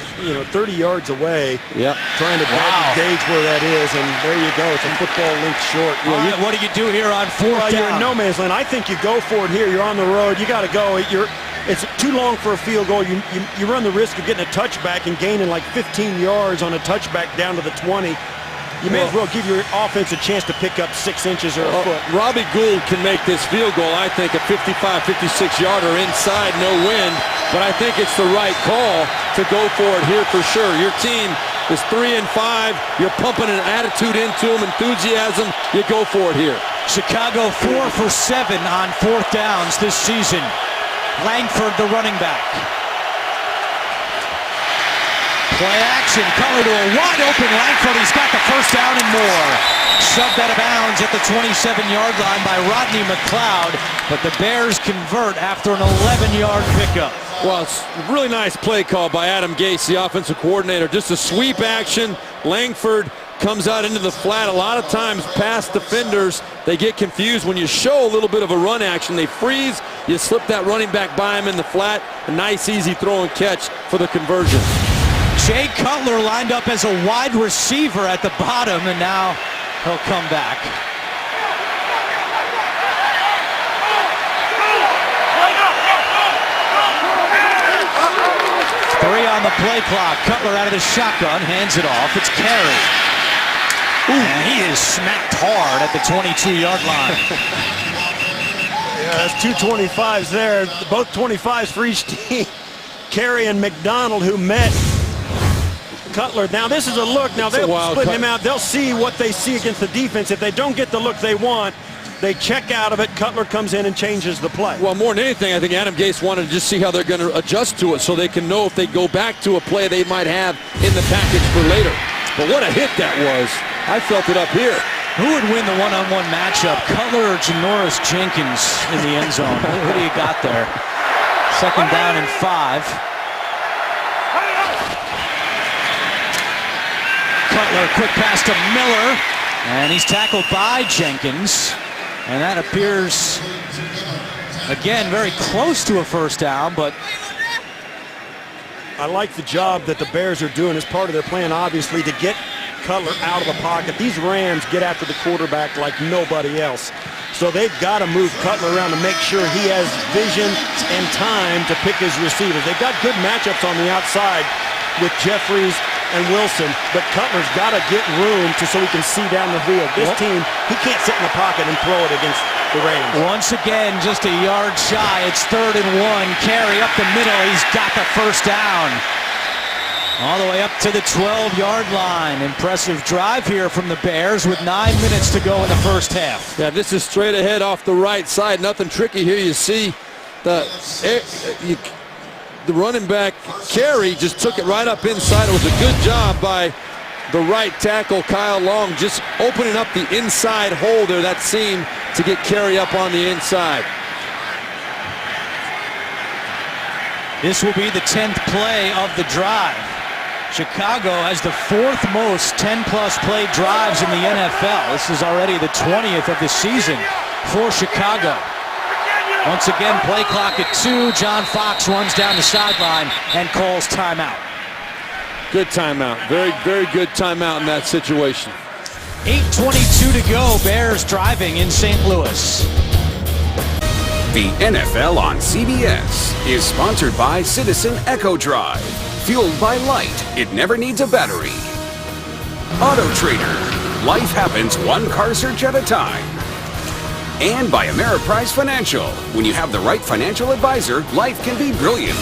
yards away, trying to gauge where that is, and there you go. It's a football length short. What do you do here on 4th down? You're in no man's land. I think you go for it here. You're on the road. You got to go. It's too long for a field goal. You run the risk of getting a touchback and gaining like 15 yards on a touchback down to the 20. You may as well give your offense a chance to pick up 6 inches or a foot. Robbie Gould can make this field goal, I think, a 55, 56-yarder inside, no wind. But I think it's the right call to go for it here for sure. Your team is 3-5. You're pumping an attitude into them, enthusiasm. You go for it here. Chicago 4 for 7 on 4th downs this season. Langford, the running back. Play action, Cutler to a wide-open Langford. He's got the first down and more. Shoved out of bounds at the 27-yard line by Rodney McLeod, but the Bears convert after an 11-yard pickup. Well, it's a really nice play call by Adam Gase, the offensive coordinator. Just a sweep action. Langford comes out into the flat. A lot of times past defenders, they get confused. When you show a little bit of a run action, they freeze. You slip that running back by him in the flat. A nice, easy throw and catch for the conversion. Jay Cutler lined up as a wide receiver at the bottom, and now he'll come back. Three on the play clock. Cutler out of the shotgun, hands it off. It's Carey. And he is smacked hard at the 22-yard line. Yeah, that's two 25s there. Both 25s for each team. Carey and McDonald, who met Cutler. Now this is a look. Now they'll split him out. They'll see what they see against the defense. If they don't get the look they want, they check out of it. Cutler comes in and changes the play. Well, more than anything, I think Adam Gase wanted to just see how they're going to adjust to it so they can know if they go back to a play they might have in the package for later. But what a hit that was. I felt it up here. Who would win the one-on-one matchup, Cutler or Janoris Jenkins in the end zone? Who do you got there? 2nd down and 5. Cutler, quick pass to Miller, and he's tackled by Jenkins, and that appears, again, very close to a first down, but I like the job that the Bears are doing as part of their plan, obviously, to get Cutler out of the pocket. These Rams get after the quarterback like nobody else. So they've got to move Cutler around to make sure he has vision and time to pick his receivers. They've got good matchups on the outside with Jeffries and Wilson, but Cutler's got to get room so he can see down the field. This team, he can't sit in the pocket and throw it against the Rams. Once again, just a yard shy. It's 3rd and 1. Carey up the middle. He's got the first down. All the way up to the 12-yard line. Impressive drive here from the Bears with 9 minutes to go in the first half. Yeah, this is straight ahead off the right side. Nothing tricky here. You see the running back, Carey, just took it right up inside. It was a good job by the right tackle, Kyle Long, just opening up the inside hole there, that seam, to get Carey up on the inside. This will be the 10th play of the drive. Chicago has the 4th most 10-plus play drives in the NFL. This is already the 20th of the season for Chicago. Once again, play clock at 2. John Fox runs down the sideline and calls timeout. Good timeout. Very, very good timeout in that situation. 8:22 to go. Bears driving in St. Louis. The NFL on CBS is sponsored by Citizen Echo Drive. Fueled by light, it never needs a battery. Auto Trader. Life happens one car search at a time. And by Ameriprise Financial. When you have the right financial advisor, life can be brilliant.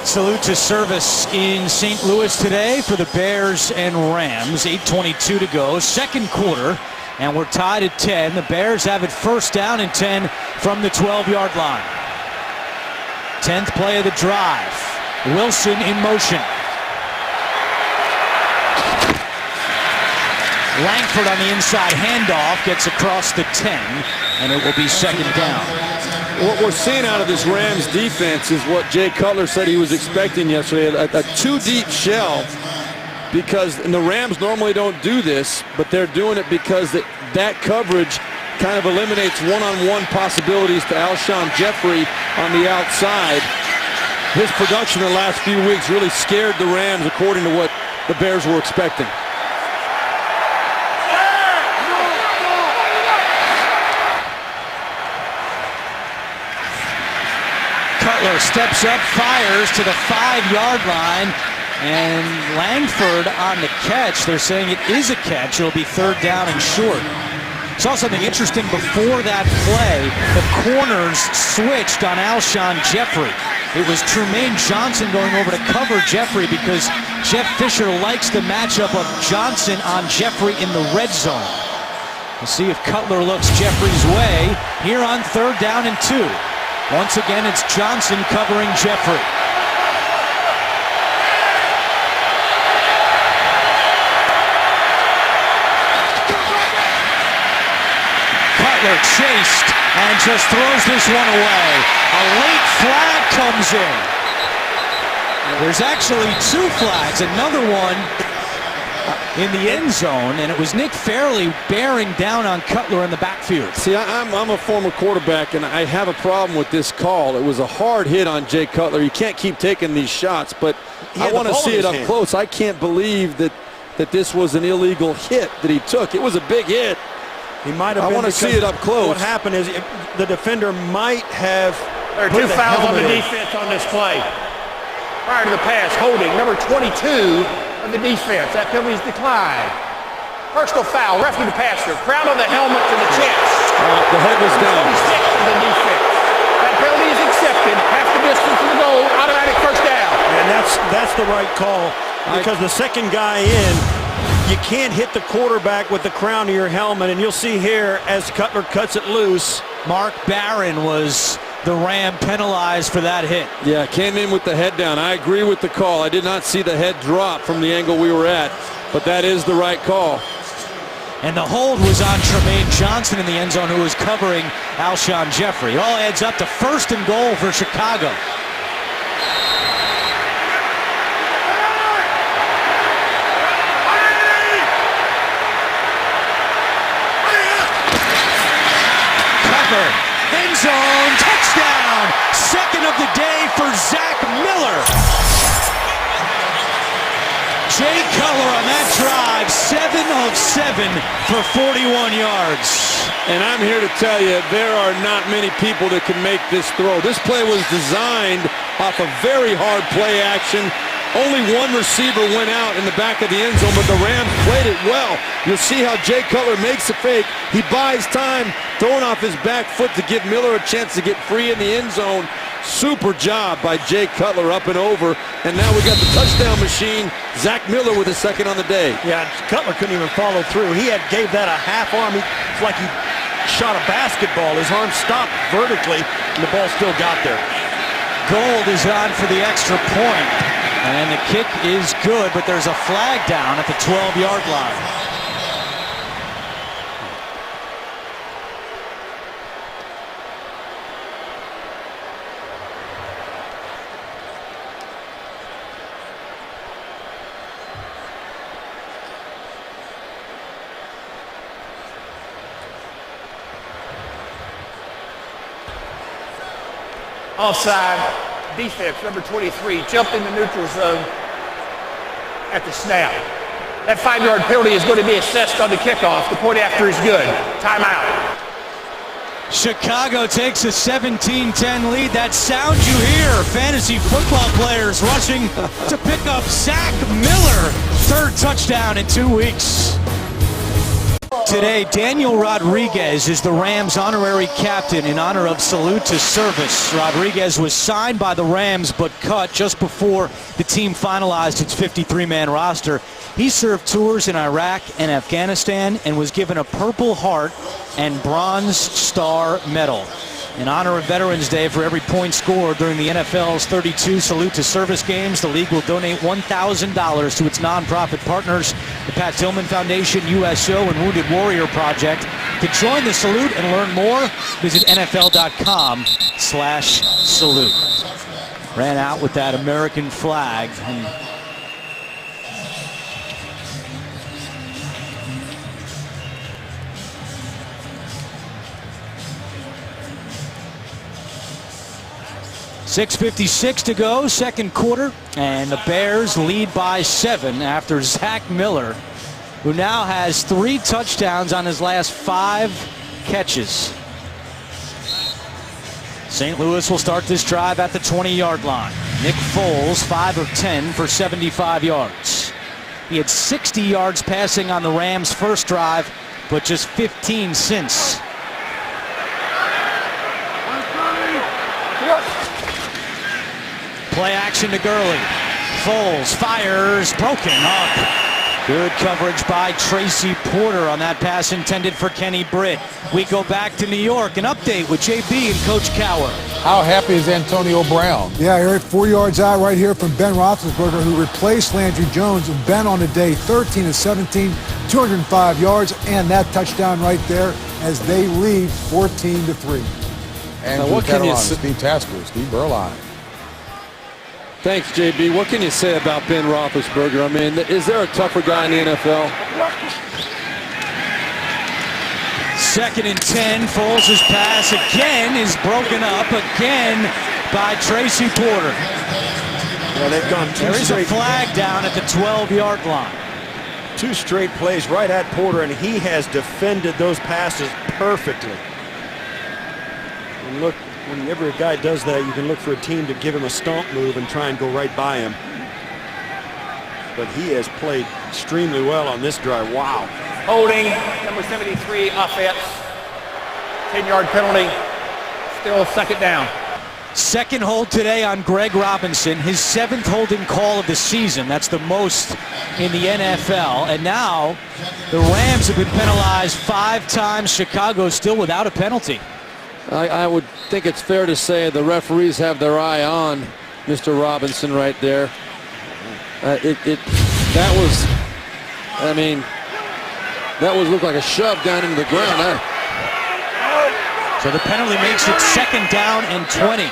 Salute to service in St. Louis today for the Bears and Rams. 8:22 to go, second quarter, and we're tied at 10. The Bears have it first down and 10 from the 12-yard line. 10th play of the drive. Wilson in motion. Langford on the inside handoff, gets across the 10, and it will be second down. What we're seeing out of this Rams defense is what Jay Cutler said he was expecting yesterday, a two-deep shell, because the Rams normally don't do this, but they're doing it because that coverage kind of eliminates one-on-one possibilities to Alshon Jeffrey on the outside. His production in the last few weeks really scared the Rams according to what the Bears were expecting. Cutler steps up, fires to the 5-yard line, and Langford on the catch. They're saying it is a catch. It'll be third down and short. Saw something interesting before that play. The corners switched on Alshon Jeffrey. It was Trumaine Johnson going over to cover Jeffrey because Jeff Fisher likes the matchup of Johnson on Jeffrey in the red zone. We'll see if Cutler looks Jeffrey's way here on third down and 2. Once again, it's Johnson covering Jeffrey. Cutler chased and just throws this one away. A late flag comes in. There's actually 2 flags, another one in the end zone, and it was Nick Fairley bearing down on Cutler in the backfield. See, I'm a former quarterback, and I have a problem with this call. It was a hard hit on Jay Cutler. You can't keep taking these shots, but I want to see it up close. I can't believe that this was an illegal hit that he took. It was a big hit. He might have. I want to see it up close. What happened is the defender might have. There are 2 fouls on the defense on this play. Prior to the pass, holding number 22 of the defense. That penalty is declined. Personal foul, roughing the passer, crown on the helmet to the chest. The head was down. 26 of the defense. That penalty is accepted. Half the distance to the goal, automatic first down. And that's the right call, because the second guy in, you can't hit the quarterback with the crown of your helmet, and you'll see here as Cutler cuts it loose. Mark Barron was the Ram penalized for that hit. Yeah, came in with the head down. I agree with the call. I did not see the head drop from the angle we were at, but that is the right call. And the hold was on Trumaine Johnson in the end zone, who was covering Alshon Jeffrey. It all adds up to first and goal for Chicago. End zone, touchdown, Second of the day for Zach Miller. Jay Cutler on that drive, 7 of 7 for 41 yards. And I'm here to tell you, there are not many people that can make this throw. This play was designed off a very hard play action. Only one receiver went out in the back of the end zone, but the Rams played it well. You'll see how Jay Cutler makes a fake. He buys time, throwing off his back foot to give Miller a chance to get free in the end zone. Super job by Jay Cutler up and over. And now we got the touchdown machine. Zach Miller with a second on the day. Yeah, Cutler couldn't even follow through. He gave that a half arm. It's like he shot a basketball. His arm stopped vertically, and the ball still got there. Gold is on for the extra point. And the kick is good, but there's a flag down at the 12-yard line. Offside. Defense, number 23, jumped in the neutral zone at the snap. That 5-yard penalty is going to be assessed on the kickoff. The point after is good. Timeout. Chicago takes a 17-10 lead. That sound you hear, fantasy football players rushing to pick up Zach Miller. Third touchdown in 2 weeks. Today, Daniel Rodriguez is the Rams' honorary captain in honor of Salute to Service. Rodriguez was signed by the Rams but cut just before the team finalized its 53-man roster. He served tours in Iraq and Afghanistan and was given a Purple Heart and Bronze Star Medal. In honor of Veterans Day, for every point scored during the NFL's 32 Salute to Service games, the league will donate $1,000 to its nonprofit partners, the Pat Tillman Foundation, USO, and Wounded Warrior Project. To join the salute and learn more, visit NFL.com/salute. Ran out with that American flag. And 6:56 to go, second quarter, and the Bears lead by 7 after Zach Miller, who now has 3 touchdowns on his last 5 catches. St. Louis will start this drive at the 20-yard line. Nick Foles, 5 of 10 for 75 yards. He had 60 yards passing on the Rams' first drive, but just 15 since. Play action to Gurley. Foles fires, broken up. Good coverage by Tracy Porter on that pass intended for Kenny Britt. We go back to New York. An update with JB and Coach Cowher. How happy is Antonio Brown? Yeah, Eric, 4 yards out right here from Ben Roethlisberger, who replaced Landry Jones. And Ben on the day, 13 of 17, 205 yards, and that touchdown right there as they lead 14-3. And what can you say? Steve Tasker, Steve Berline. Thanks, JB. What can you say about Ben Roethlisberger? I mean, is there a tougher guy in the NFL? 2nd and 10. Foles' pass again is broken up again by Tracy Porter. Well, they've gone There is a flag down at the 12-yard line. 2 straight plays right at Porter, and he has defended those passes perfectly. And look, whenever a guy does that, you can look for a team to give him a stomp move and try and go right by him. But he has played extremely well on this drive. Wow. Holding, number 73, offense. 10-yard penalty. Still second down. Second hold today on Greg Robinson, his 7th holding call of the season. That's the most in the NFL. And now the Rams have been penalized 5 times. Chicago still without a penalty. I would think it's fair to say the referees have their eye on Mr. Robinson right there. That looked like a shove down into the ground. So the penalty makes it 2nd down and 20.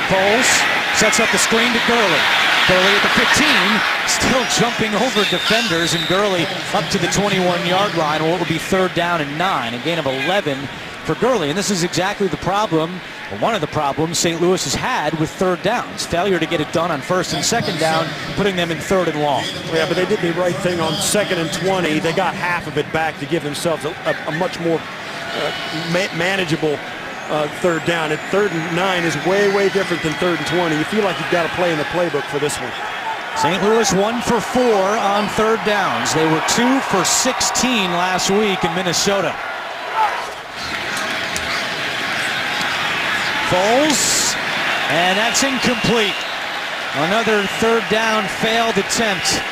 Foles sets up the screen to Gurley. Gurley at the 15, still jumping over defenders, and Gurley up to the 21-yard line, or what will be 3rd down and 9, a gain of 11 for Gurley. And this is exactly the problem Well, one of the problems St. Louis has had with third downs, failure to get it done on first and second down, putting them in third and long. Yeah, but they did the right thing on 2nd and 20. They got half of it back to give themselves a much more manageable third down. At 3rd and 9 is way, way different than 3rd and 20. You feel like you've got to play in the playbook for this one. St. Louis 1 for 4 on third downs. They were 2 for 16 last week in Minnesota. Foles, and that's incomplete. Another third down failed attempt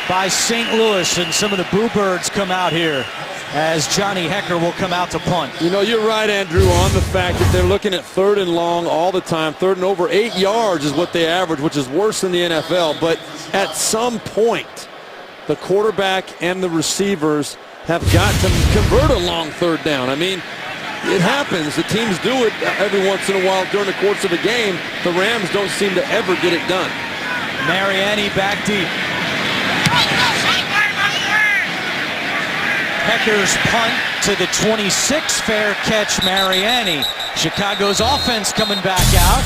by St. Louis, and some of the Boo Birds come out here as Johnny Hecker will come out to punt. You know, you're right, Andrew, on the fact that they're looking at 3rd and long all the time. 3rd and over 8 yards is what they average, which is worse than the NFL. But at some point, the quarterback and the receivers have got to convert a long third down. I mean, it happens. The teams do it every once in a while during the course of a game. The Rams don't seem to ever get it done. Mariani back deep. Hecker's punt to the 26, fair catch Mariani. Chicago's offense coming back out,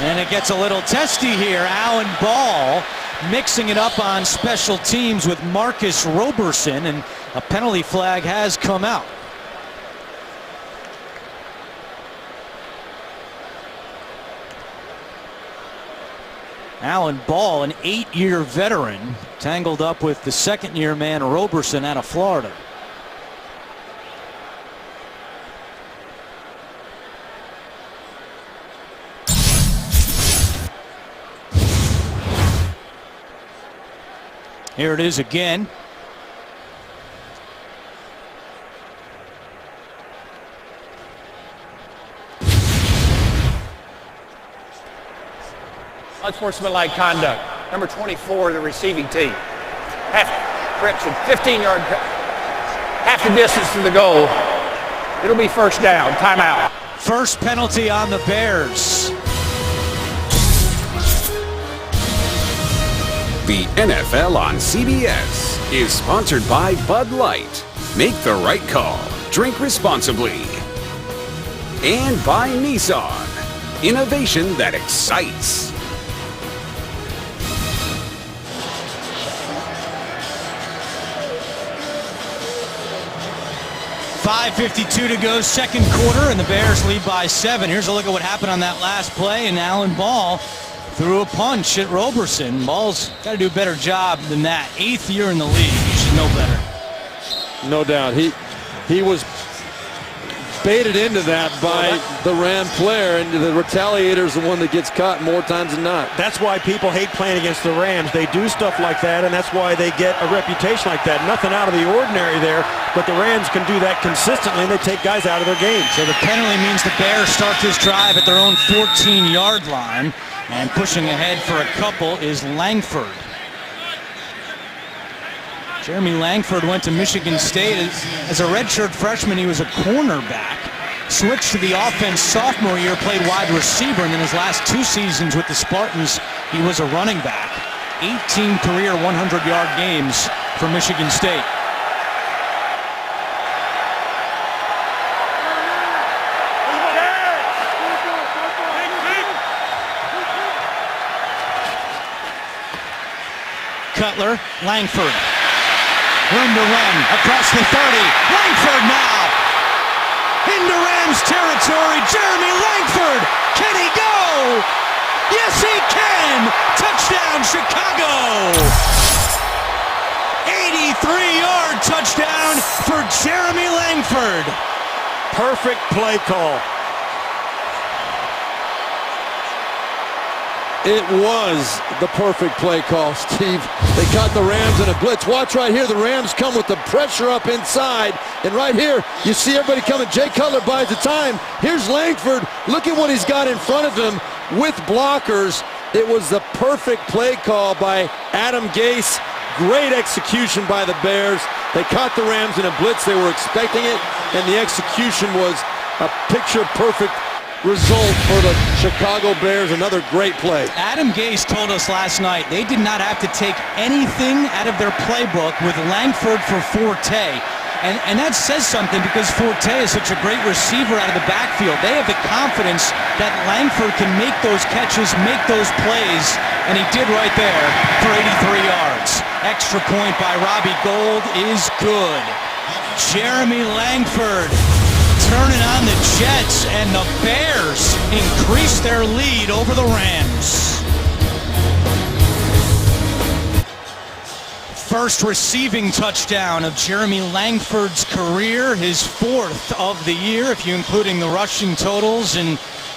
and it gets a little testy here. Alan Ball mixing it up on special teams with Marcus Roberson, and a penalty flag has come out. Alan Ball, an 8-year veteran, tangled up with the second-year man Roberson out of Florida. Here it is again. Unsportsmanlike conduct. Number 24, the receiving team. Correction, 15-yard, half the distance to the goal. It'll be first down. Timeout. First penalty on the Bears. The NFL on CBS is sponsored by Bud Light. Make the right call. Drink responsibly. And by Nissan. Innovation that excites. .5:52 to go, second quarter, and the Bears lead by 7. Here's a look at what happened on that last play, and Alan Ball threw a punch at Roberson. Ball's got to do a better job than that. 8th year in the league. He should know better. No doubt. He was baited into that by the Ram player, and the retaliator is the one that gets caught more times than not. That's why people hate playing against the Rams. They do stuff like that, and that's why they get a reputation like that. Nothing out of the ordinary there, but the Rams can do that consistently, and they take guys out of their game. So the penalty means the Bears start this drive at their own 14-yard line, and pushing ahead for a couple is Langford. Jeremy Langford went to Michigan State as a redshirt freshman. He was a cornerback. Switched to the offense sophomore year, played wide receiver, and in his last 2 seasons with the Spartans, he was a running back. 18 career 100-yard games for Michigan State. Cutler, Langford. Room to run across the 30. Langford now into Rams territory. Jeremy Langford. Can he go? Yes, he can. Touchdown, Chicago. 83-yard touchdown for Jeremy Langford. Perfect play call. It was the perfect play call, Steve. They caught the Rams in a blitz. Watch right here. The Rams come with the pressure up inside. And right here, you see everybody coming. Jay Cutler buys the time. Here's Langford. Look at what he's got in front of him with blockers. It was the perfect play call by Adam Gase. Great execution by the Bears. They caught the Rams in a blitz. They were expecting it, and the execution was a picture-perfect result for the Chicago Bears. Another great play. Adam Gase told us last night they did not have to take anything out of their playbook with Langford for forte. And that says something because Forte is such a great receiver out of the backfield. They have the confidence that Langford can make those catches, make those plays, and he did right there for 83 yards. Extra point by Robbie Gould is good. Jeremy Langford turning on the Jets, and the Bears increase their lead over the Rams. First receiving touchdown of Jeremy Langford's career, his 4th of the year, if you're including the rushing totals, and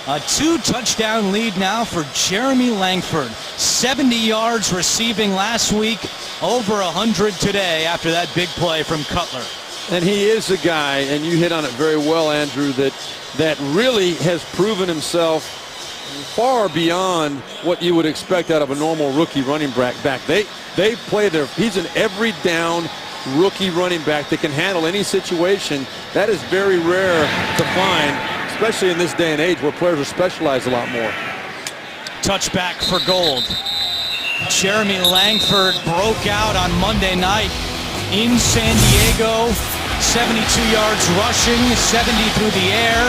a 2-touchdown lead now for Jeremy Langford. 70 yards receiving last week, over 100 today after that big play from Cutler. And he is a guy, and you hit on it very well, Andrew, that really has proven himself far beyond what you would expect out of a normal rookie running back. They play he's an every down rookie running back that can handle any situation. That is very rare to find, especially in this day and age where players are specialized a lot more. Touchback for Gould. Jeremy Langford broke out on Monday night in San Diego. 72 yards rushing, 70 through the air.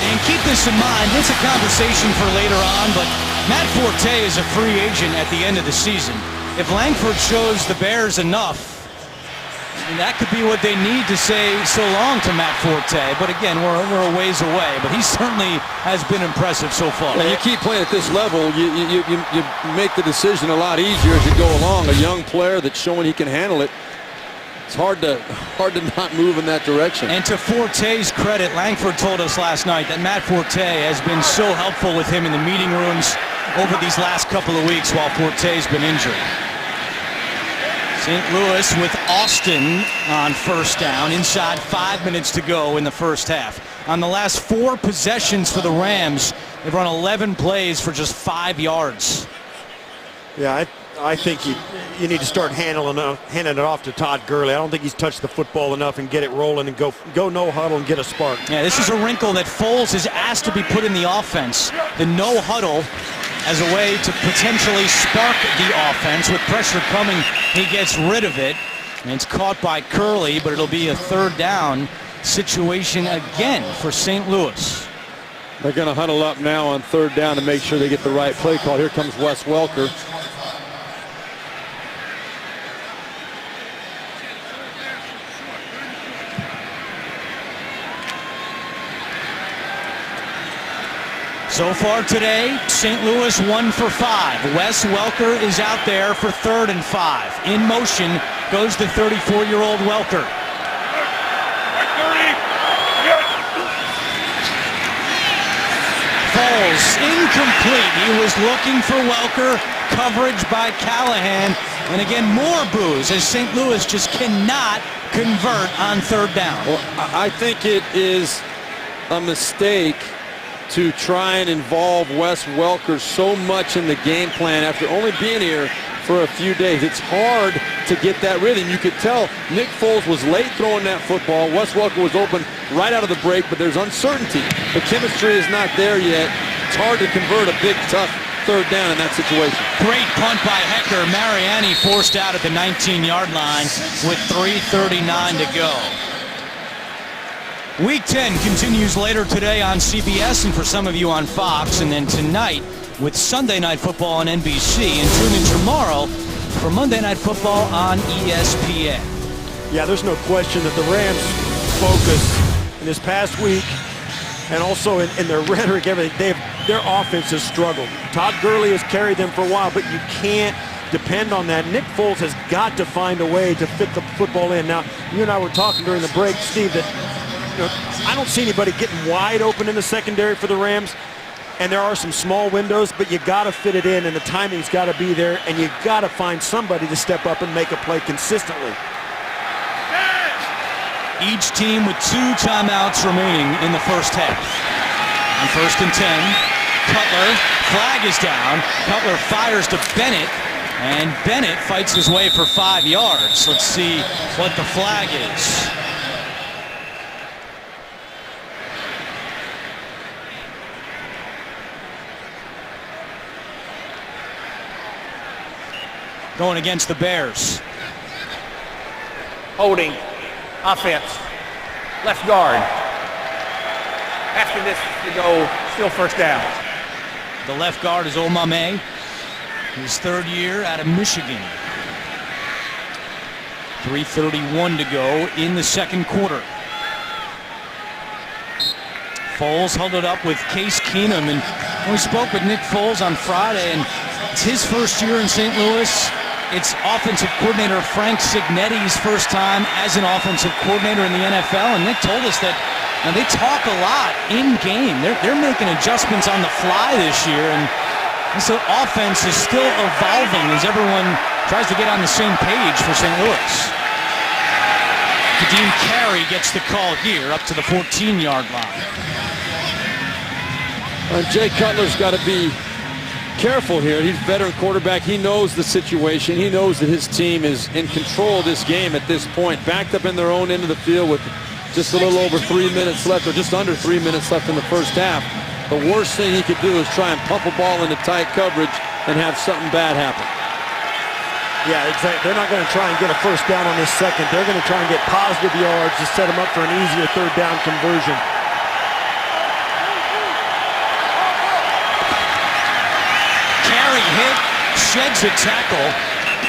And keep this in mind, it's a conversation for later on, but Matt Forte is a free agent at the end of the season. If Langford shows the Bears enough, that could be what they need to say so long to Matt Forte. But again, we're a ways away, but he certainly has been impressive so far. When you keep playing at this level, you make the decision a lot easier as you go along. A young player that's showing he can handle it, it's hard to not move in that direction. And to Forte's credit, Langford told us last night that Matt Forte has been so helpful with him in the meeting rooms over these last couple of weeks while Forte's been injured. St. Louis with Austin on first down, inside 5 minutes to go in the first half. On the last 4 possessions for the Rams, they've run 11 plays for just 5 yards. Yeah, I think you need to start handing it off to Todd Gurley. I don't think he's touched the football enough and get it rolling and go no huddle and get a spark. Yeah, this is a wrinkle that Foles has asked to be put in the offense. The no huddle as a way to potentially spark the offense. With pressure coming, he gets rid of it. And it's caught by Curley, but it'll be a 3rd down situation again for St. Louis. They're going to huddle up now on 3rd down to make sure they get the right play call. Here comes Wes Welker. So far today, St. Louis 1 for 5. Wes Welker is out there for 3rd and 5. In motion goes the 34-year-old Welker. Foles incomplete. He was looking for Welker. Coverage by Callahan. And again, more boos as St. Louis just cannot convert on 3rd down. Well, I think it is a mistake to try and involve Wes Welker so much in the game plan after only being here for a few days. It's hard to get that rhythm. You could tell Nick Foles was late throwing that football. Wes Welker was open right out of the break, but there's uncertainty. The chemistry is not there yet. It's hard to convert a big, tough 3rd down in that situation. Great punt by Hecker. Mariani forced out at the 19-yard line with 3:39 to go. Week 10 continues later today on CBS and for some of you on Fox, and then tonight with Sunday Night Football on NBC, and tune in tomorrow for Monday Night Football on ESPN. Yeah, there's no question that the Rams' focus in this past week and also in their rhetoric, everything, their offense has struggled. Todd Gurley has carried them for a while, but you can't depend on that. Nick Foles has got to find a way to fit the football in. Now, you and I were talking during the break, Steve, that I don't see anybody getting wide open in the secondary for the Rams, and there are some small windows, but you got to fit it in, and the timing's got to be there, and you got to find somebody to step up and make a play consistently. Each team with 2 timeouts remaining in the first half. On 1st and 10, Cutler, flag is down. Cutler fires to Bennett, and Bennett fights his way for 5 yards. Let's see what the flag is. Going against the Bears. Holding. Offense. Left guard. After this to go, still first down. The left guard is Omame, his third year out of Michigan. 3:31 to go in the second quarter. Foles held it up with Case Keenum, and we spoke with Nick Foles on Friday, and it's his first year in St. Louis. It's offensive coordinator Frank Cignetti's first time as an offensive coordinator in the NFL, and Nick told us that now they talk a lot in game. They're making adjustments on the fly this year, and this offense is still evolving as everyone tries to get on the same page for St. Louis. Kadeem Carey gets the call here up to the 14-yard line. Jay Cutler's got to be careful here. He's a veteran quarterback. He knows the situation. He knows that his team is in control of this game at this point. Backed up in their own end of the field with just a little over 3 minutes left, or just under 3 minutes left in the first half. The worst thing he could do is try and pump a ball into tight coverage and have something bad happen. Yeah, exactly. They're not going to try and get a first down on this second. They're going to try and get positive yards to set them up for an easier third down conversion. Carey hit, sheds a tackle,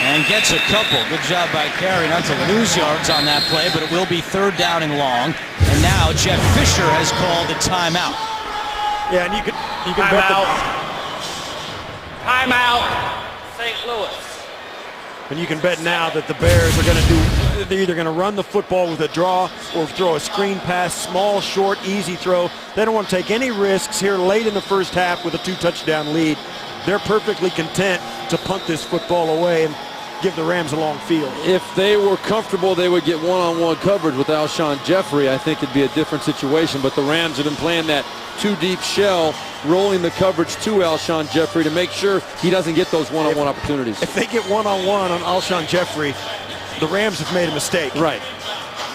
and gets a couple. Good job by Carey not to lose yards on that play, but it will be third down and long. And now Jeff Fisher has called a timeout. Yeah, and you can bet Timeout, St. Louis. And you can bet now that the Bears are going to they're either going to run the football with a draw or throw a screen pass, small, short, easy throw. They don't want to take any risks here late in the first half with a 2-touchdown lead. They're perfectly content to punt this football away and give the Rams a long field. If they were comfortable, they would get one-on-one coverage with Alshon Jeffrey. I think it'd be a different situation, but the Rams have been playing that two-deep shell, rolling the coverage to Alshon Jeffrey to make sure he doesn't get those one-on-one opportunities. If they get one-on-one on Alshon Jeffrey, the Rams have made a mistake. Right.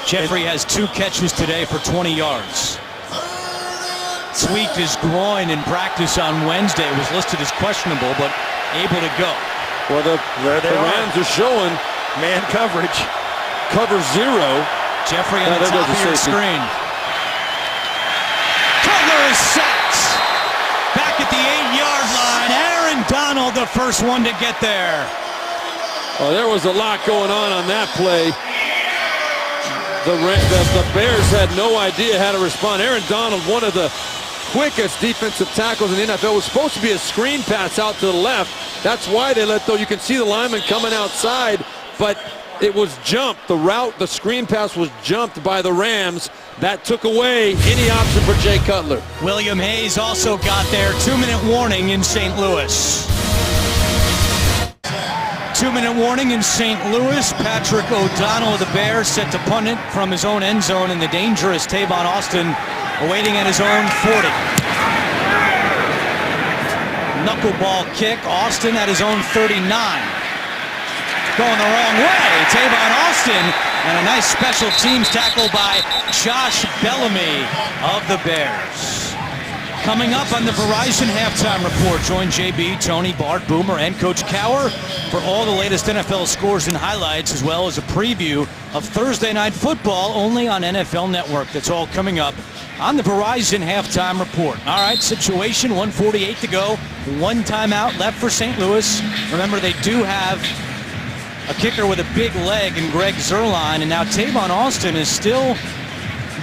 Jeffrey has 2 catches today for 20 yards. Tweaked his groin in practice on Wednesday, was listed as questionable, but able to go. Well, the Rams are showing man coverage. Cover 0. Jeffrey on the top of your screen. Cutler is sacked. Back at the 8-yard line. Aaron Donald, the first one to get there. Oh, there was a lot going on that play. The Bears had no idea how to respond. Aaron Donald, one of the quickest defensive tackles in the NFL, was supposed to be a screen pass out to the left. That's why they let, though. You can see the lineman coming outside, but it was jumped. The screen pass was jumped by the Rams. That took away any option for Jay Cutler. William Hayes also got there. 2-minute warning in St. Louis. 2-minute warning in St. Louis. Patrick O'Donnell of the Bears set to punt it from his own end zone, and the dangerous Tavon Austin awaiting at his own 40. Knuckleball kick. Austin at his own 39. Going the wrong way. Tavon Austin, and a nice special teams tackle by Josh Bellamy of the Bears. Coming up on the Verizon Halftime Report, join JB, Tony, Bart, Boomer, and Coach Cower for all the latest NFL scores and highlights, as well as a preview of Thursday Night Football only on NFL Network. That's all coming up on the Verizon Halftime Report. All right, situation, 1:48 to go. 1 timeout left for St. Louis. Remember, they do have a kicker with a big leg in Greg Zuerlein, and now Tavon Austin is still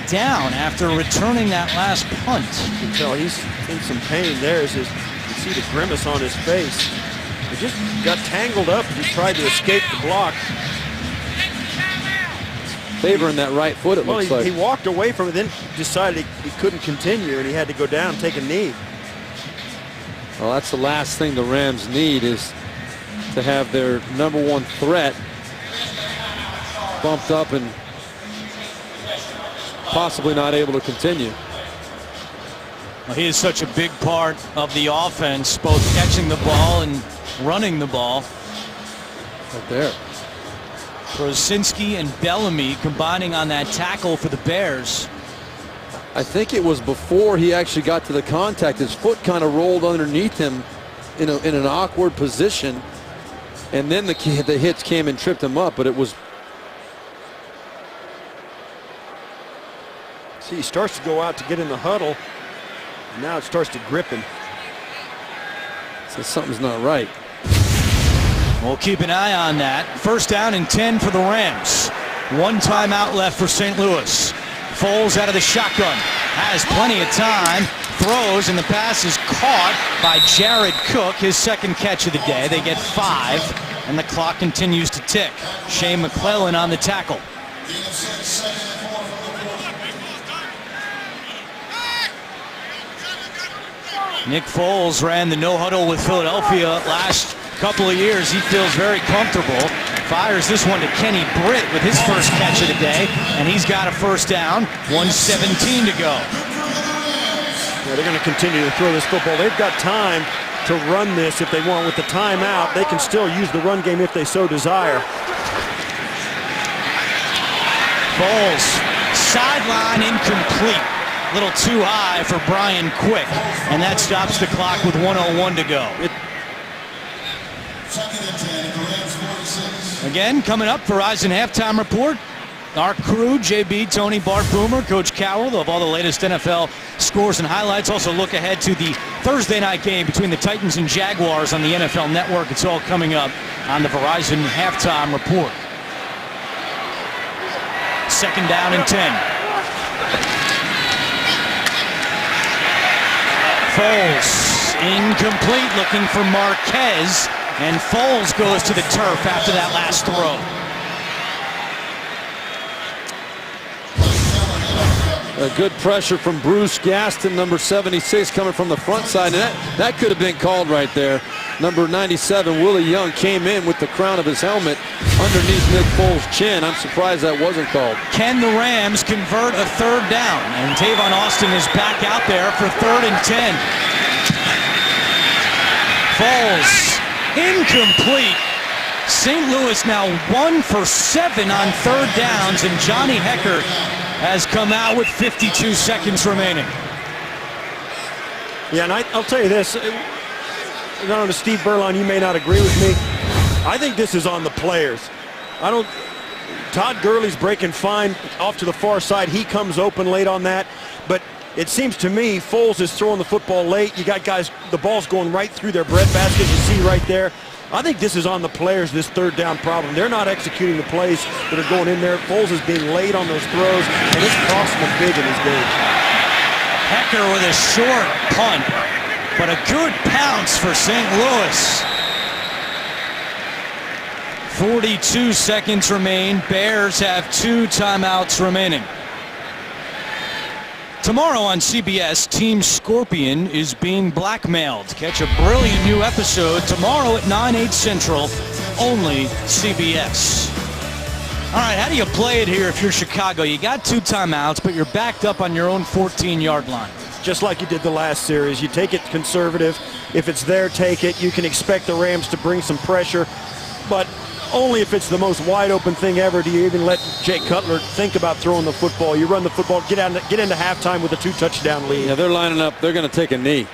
down after returning that last punt. You can tell he's in some pain there. You see the grimace on his face. He just got tangled up as he tried to escape the block. Favoring that right foot, it looks like. He walked away from it, then decided he couldn't continue, and he had to go down and take a knee. Well, that's the last thing the Rams need, is to have their #1 threat bumped up and possibly not able to continue. Well, he is such a big part of the offense, both catching the ball and running the ball. Right there. Krosinski and Bellamy combining on that tackle for the Bears. I think it was before he actually got to the contact. His foot kind of rolled underneath him in an awkward position, and then the hits came and tripped him up, but it was See, he starts to go out to get in the huddle. And now it starts to grip him. So something's not right. We'll keep an eye on that. First down and 10 for the Rams. One timeout left for St. Louis. Foles out of the shotgun. Has plenty of time. Throws, and the pass is caught by Jared Cook, his second catch of the day. They get 5, and the clock continues to tick. Shane McClellan on the tackle. Nick Foles ran the no huddle with Philadelphia last couple of years. He feels very comfortable. Fires this one to Kenny Britt with his first catch of the day, and he's got a first down. 1:17 to go. Yeah, they're going to continue to throw this football. They've got time to run this if they want. With the timeout, they can still use the run game if they so desire. Foles, sideline incomplete. A little too high for Brian Quick, and that stops the clock with 1:01 to go. Again, coming up, Verizon Halftime Report. Our crew, JB, Tony, Bart Boomer, Coach Cowell. They'll have all the latest NFL scores and highlights. Also look ahead to the Thursday night game between the Titans and Jaguars on the NFL Network. It's all coming up on the Verizon Halftime Report. Second down and 10. Foles, incomplete, looking for Marquez, and Foles goes to the turf after that last throw. A good pressure from Bruce Gaston, number 76, coming from the front side. And that could have been called right there. Number 97, Willie Young, came in with the crown of his helmet underneath Nick Foles' chin. I'm surprised that wasn't called. Can the Rams convert a third down? And Tavon Austin is back out there for 3rd and 10. Foles, incomplete. St. Louis now 1 for 7 on third downs, and Johnny Hekker has come out with 52 seconds remaining. Yeah, and I'll tell you this. I don't know, Steve Berlon, you may not agree with me. I think this is on the players. Todd Gurley's breaking fine off to the far side. He comes open late on that. But it seems to me Foles is throwing the football late. You got guys, the ball's going right through their breadbasket, you see right there. I think this is on the players, this third down problem. They're not executing the plays that are going in there. Foles is being late on those throws, and it's costing them big in his game. Hekker with a short punt, but a good pounce for St. Louis. 42 seconds remain. Bears have 2 timeouts remaining. Tomorrow on CBS, Team Scorpion is being blackmailed. Catch a brilliant new episode tomorrow at 9/8 Central, only CBS. All right, how do you play it here if you're Chicago? You got 2 timeouts, but you're backed up on your own 14-yard line. Just like you did the last series. You take it conservative. If it's there, take it. You can expect the Rams to bring some pressure, but only if it's the most wide open thing ever do you even let Jay Cutler think about throwing the football. You run the football, get into halftime with a 2-touchdown lead. Yeah, they're lining up. They're going to take a knee.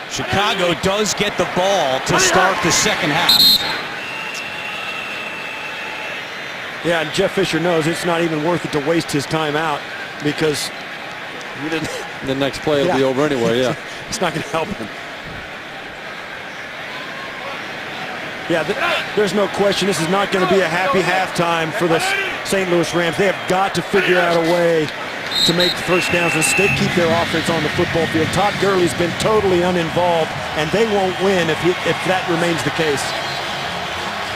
Chicago does get the ball to start the second half. Yeah, and Jeff Fisher knows it's not even worth it to waste his time out because the next play will be over anyway, yeah. It's not going to help him. Yeah, there's no question this is not going to be a happy halftime for the St. Louis Rams. They have got to figure out a way to make first downs and keep their offense on the football field. Todd Gurley's been totally uninvolved, and they won't win if that remains the case.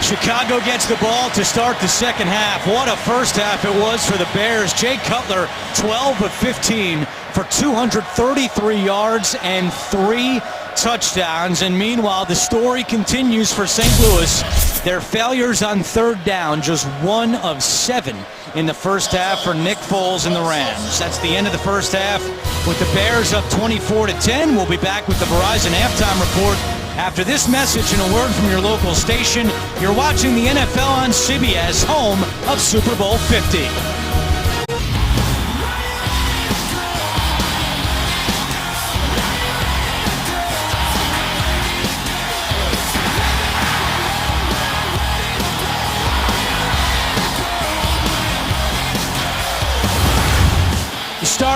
Chicago gets the ball to start the second half. What a first half it was for the Bears. Jay Cutler, 12 of 15 for 233 yards and 3 touchdowns. And meanwhile, the story continues for St. Louis. Their failures on third down, just 1 of 7 in the first half for Nick Foles and the Rams. That's the end of the first half with the Bears up 24-10. We'll be back with the Verizon Halftime Report after this message and a word from your local station. You're watching the NFL on CBS, home of Super Bowl 50.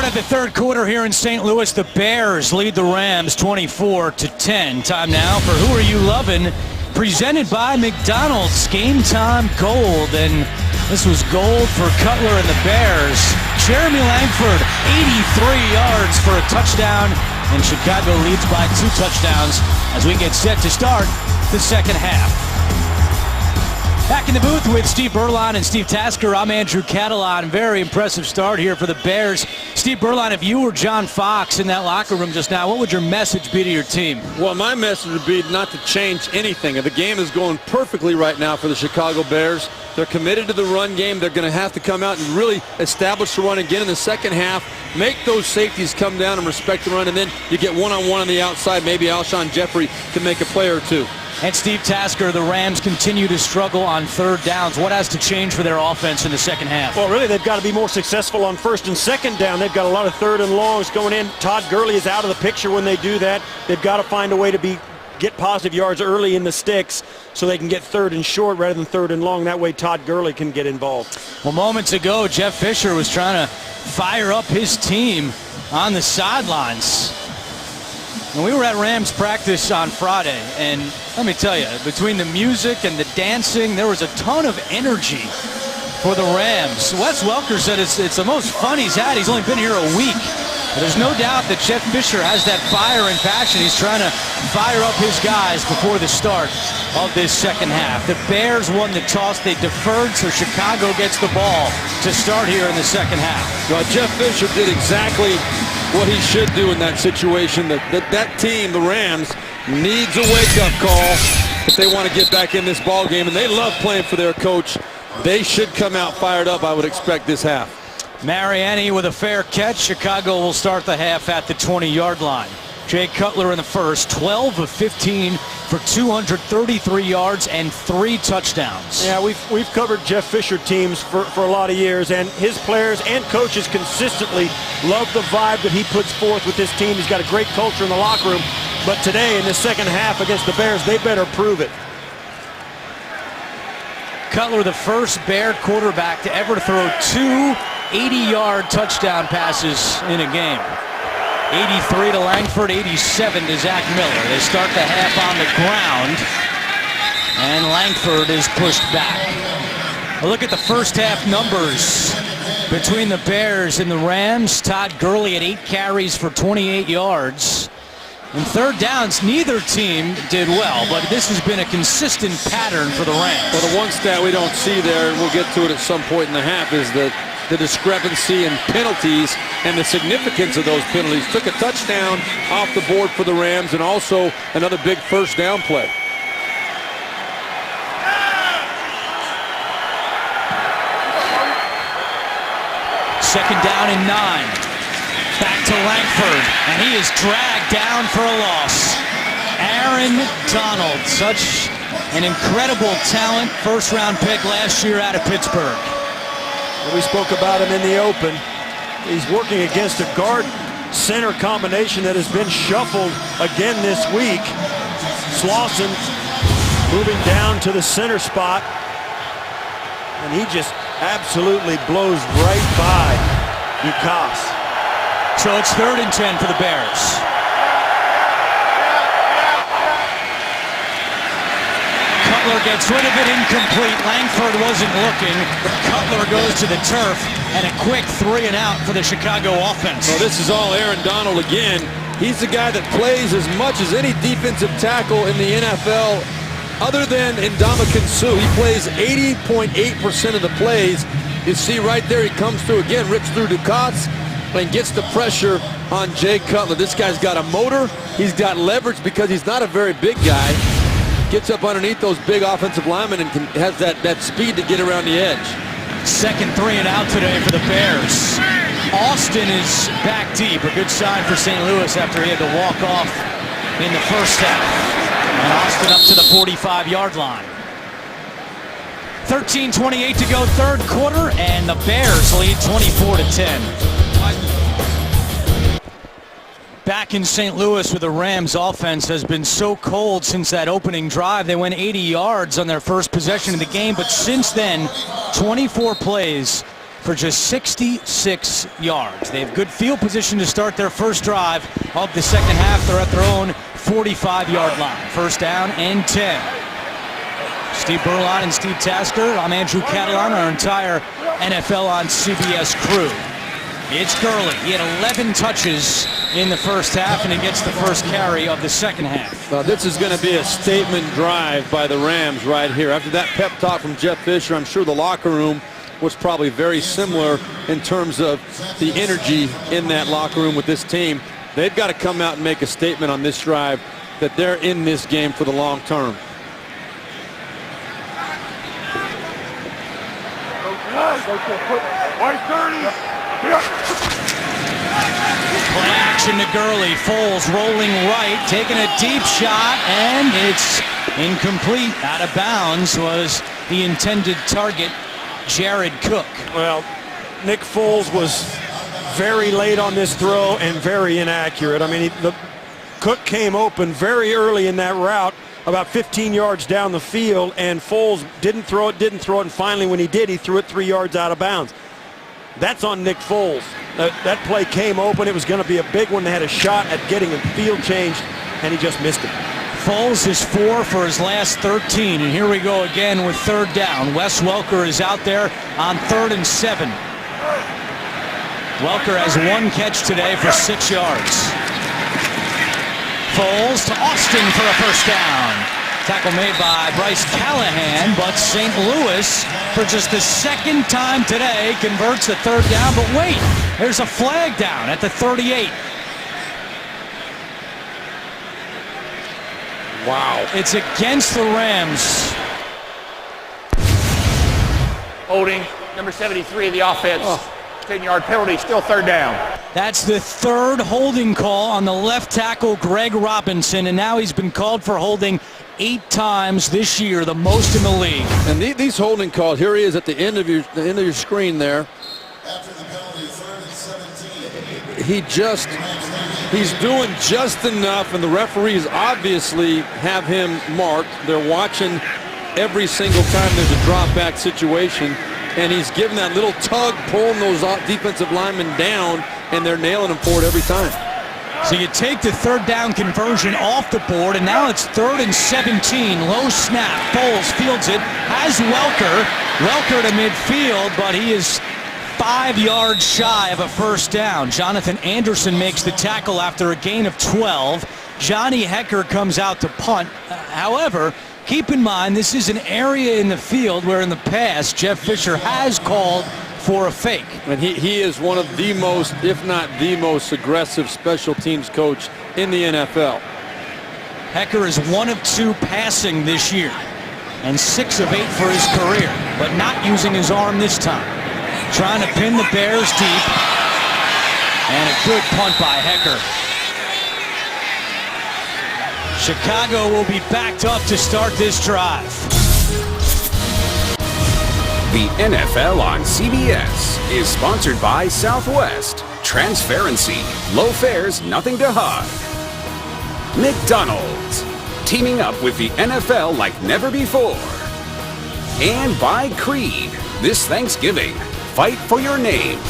Start of the third quarter here in St. Louis. The Bears lead the Rams 24-10. Time now for Who Are You Lovin'? Presented by McDonald's. Game time gold. And this was gold for Cutler and the Bears. Jeremy Langford, 83 yards for a touchdown. And Chicago leads by 2 touchdowns as we get set to start the second half. Back in the booth with Steve Berline and Steve Tasker. I'm Andrew Catalon. Very impressive start here for the Bears. Steve Berline, if you were John Fox in that locker room just now, what would your message be to your team? Well, my message would be not to change anything. The game is going perfectly right now for the Chicago Bears. They're committed to the run game. They're going to have to come out and really establish the run again in the second half. Make those safeties come down and respect the run, and then you get one-on-one on the outside. Maybe Alshon Jeffrey can make a play or two. And Steve Tasker, the Rams continue to struggle on third downs. What has to change for their offense in the second half? Well, really, they've got to be more successful on first and second down. They've got a lot of third and longs going in. Todd Gurley is out of the picture when they do that. They've got to find a way to get positive yards early in the sticks so they can get third and short rather than third and long. That way Todd Gurley can get involved. Well, moments ago, Jeff Fisher was trying to fire up his team on the sidelines. And we were at Rams practice on Friday, and let me tell you, between the music and the dancing, there was a ton of energy for the Rams. Wes Welker said it's the most fun he's had. He's only been here a week. But there's no doubt that Jeff Fisher has that fire and passion. He's trying to fire up his guys before the start of this second half. The Bears won the toss. They deferred, so Chicago gets the ball to start here in the second half. Well, Jeff Fisher did exactly what he should do in that situation. That team, the Rams, needs a wake-up call if they want to get back in this ball game, and they love playing for their coach. They should come out fired up, I would expect, this half. Mariani with a fair catch. Chicago will start the half at the 20-yard line. Jay Cutler in the first, 12 of 15 for 233 yards and 3 touchdowns. Yeah, we've covered Jeff Fisher teams for a lot of years, and his players and coaches consistently love the vibe that he puts forth with this team. He's got a great culture in the locker room, but today in the second half against the Bears, they better prove it. Cutler, the first Bear quarterback to ever throw 2 80-yard touchdown passes in a game. 83 to Langford, 87 to Zach Miller. They start the half on the ground, and Langford is pushed back. A look at the first half numbers between the Bears and the Rams. Todd Gurley at 8 carries for 28 yards. In third downs, neither team did well, but this has been a consistent pattern for the Rams. Well, the one stat we don't see there, and we'll get to it at some point in the half, is that the discrepancy in penalties and the significance of those penalties. Took a touchdown off the board for the Rams and also another big first down play. Second down and 9. Back to Langford, and he is dragged down for a loss. Aaron Donald, such an incredible talent, first-round pick last year out of Pittsburgh. We spoke about him in the open. He's working against a guard-center combination that has been shuffled again this week. Slauson moving down to the center spot, and he just absolutely blows right by Dukas. So it's 3rd and 10 for the Bears. Cutler gets rid of it, incomplete. Langford wasn't looking. Cutler goes to the turf, and a quick 3 and out for the Chicago offense. Well, this is all Aaron Donald again. He's the guy that plays as much as any defensive tackle in the NFL other than Ndamukong Suh. He plays 80.8% of the plays. You see right there, he comes through again, rips through Dukas, and gets the pressure on Jay Cutler. This guy's got a motor. He's got leverage because he's not a very big guy. Gets up underneath those big offensive linemen and has that speed to get around the edge. Second 3 and out today for the Bears. Austin is back deep. A good sign for St. Louis after he had to walk off in the first half. And Austin up to the 45-yard line. 13:28 to go, third quarter, and the Bears lead 24-10. Back in St. Louis, where the Rams offense has been so cold since that opening drive. They went 80 yards on their first possession of the game, but since then, 24 plays, for just 66 yards. They have good field position to start their first drive of the second half. They're at their own 45-yard line. First down and 10. Steve Berlot and Steve Tasker. I'm Andrew Catalon, our entire NFL on CBS crew. It's Gurley. He had 11 touches in the first half, and he gets the first carry of the second half. This is going to be a statement drive by the Rams right here. After that pep talk from Jeff Fisher, I'm sure the locker room was probably very similar in terms of the energy in that locker room with this team. They've got to come out and make a statement on this drive that they're in this game for the long term. Play action to Gurley. Foles rolling right, taking a deep shot, and it's incomplete. Out of bounds was the intended target, Jared Cook. Well, Nick Foles was very late on this throw and very inaccurate. I mean, Cook came open very early in that route, about 15 yards down the field, and Foles didn't throw it, and finally when he did, he threw it 3 yards out of bounds. That's on Nick Foles. That play came open. It was going to be a big one. They had a shot at getting the field changed, and he just missed it. Foles is 4 for his last 13, and here we go again with third down. Wes Welker is out there on 3rd and 7. Welker has 1 catch today for 6 yards. Foles to Austin for a first down. Tackle made by Bryce Callahan, but St. Louis, for just the second time today, converts a third down. But wait, there's a flag down at the 38. Wow. It's against the Rams. Holding, number 73 of the offense. 10-yard penalty, still third down. That's the third holding call on the left tackle, Greg Robinson, and now he's been called for holding 8 times this year, the most in the league. And these holding calls, here he is at the end of your screen there. After the penalty, 3rd and 17. He's doing just enough, and the referees obviously have him marked. They're watching every single time there's a drop back situation, and he's giving that little tug, pulling those defensive linemen down, and they're nailing him for it every time. So you take the third down conversion off the board, and now it's 3rd and 17. Low snap. Foles fields it. Has Welker. Welker to midfield, but he is 5 yards shy of a first down. Jonathan Anderson makes the tackle after a gain of 12. Johnny Hekker comes out to punt. However, keep in mind, this is an area in the field where in the past Jeff Fisher has called for a fake. And he is one of the most, if not the most aggressive special teams coach in the NFL. Hekker is 1 of 2 passing this year and 6 of 8 for his career, but not using his arm this time. Trying to pin the Bears deep, and a good punt by Hekker. Chicago will be backed up to start this drive. The NFL on CBS is sponsored by Southwest. Transparency. Low fares, nothing to hide. McDonald's. Teaming up with the NFL like never before. And by Creed. This Thanksgiving, fight for your name.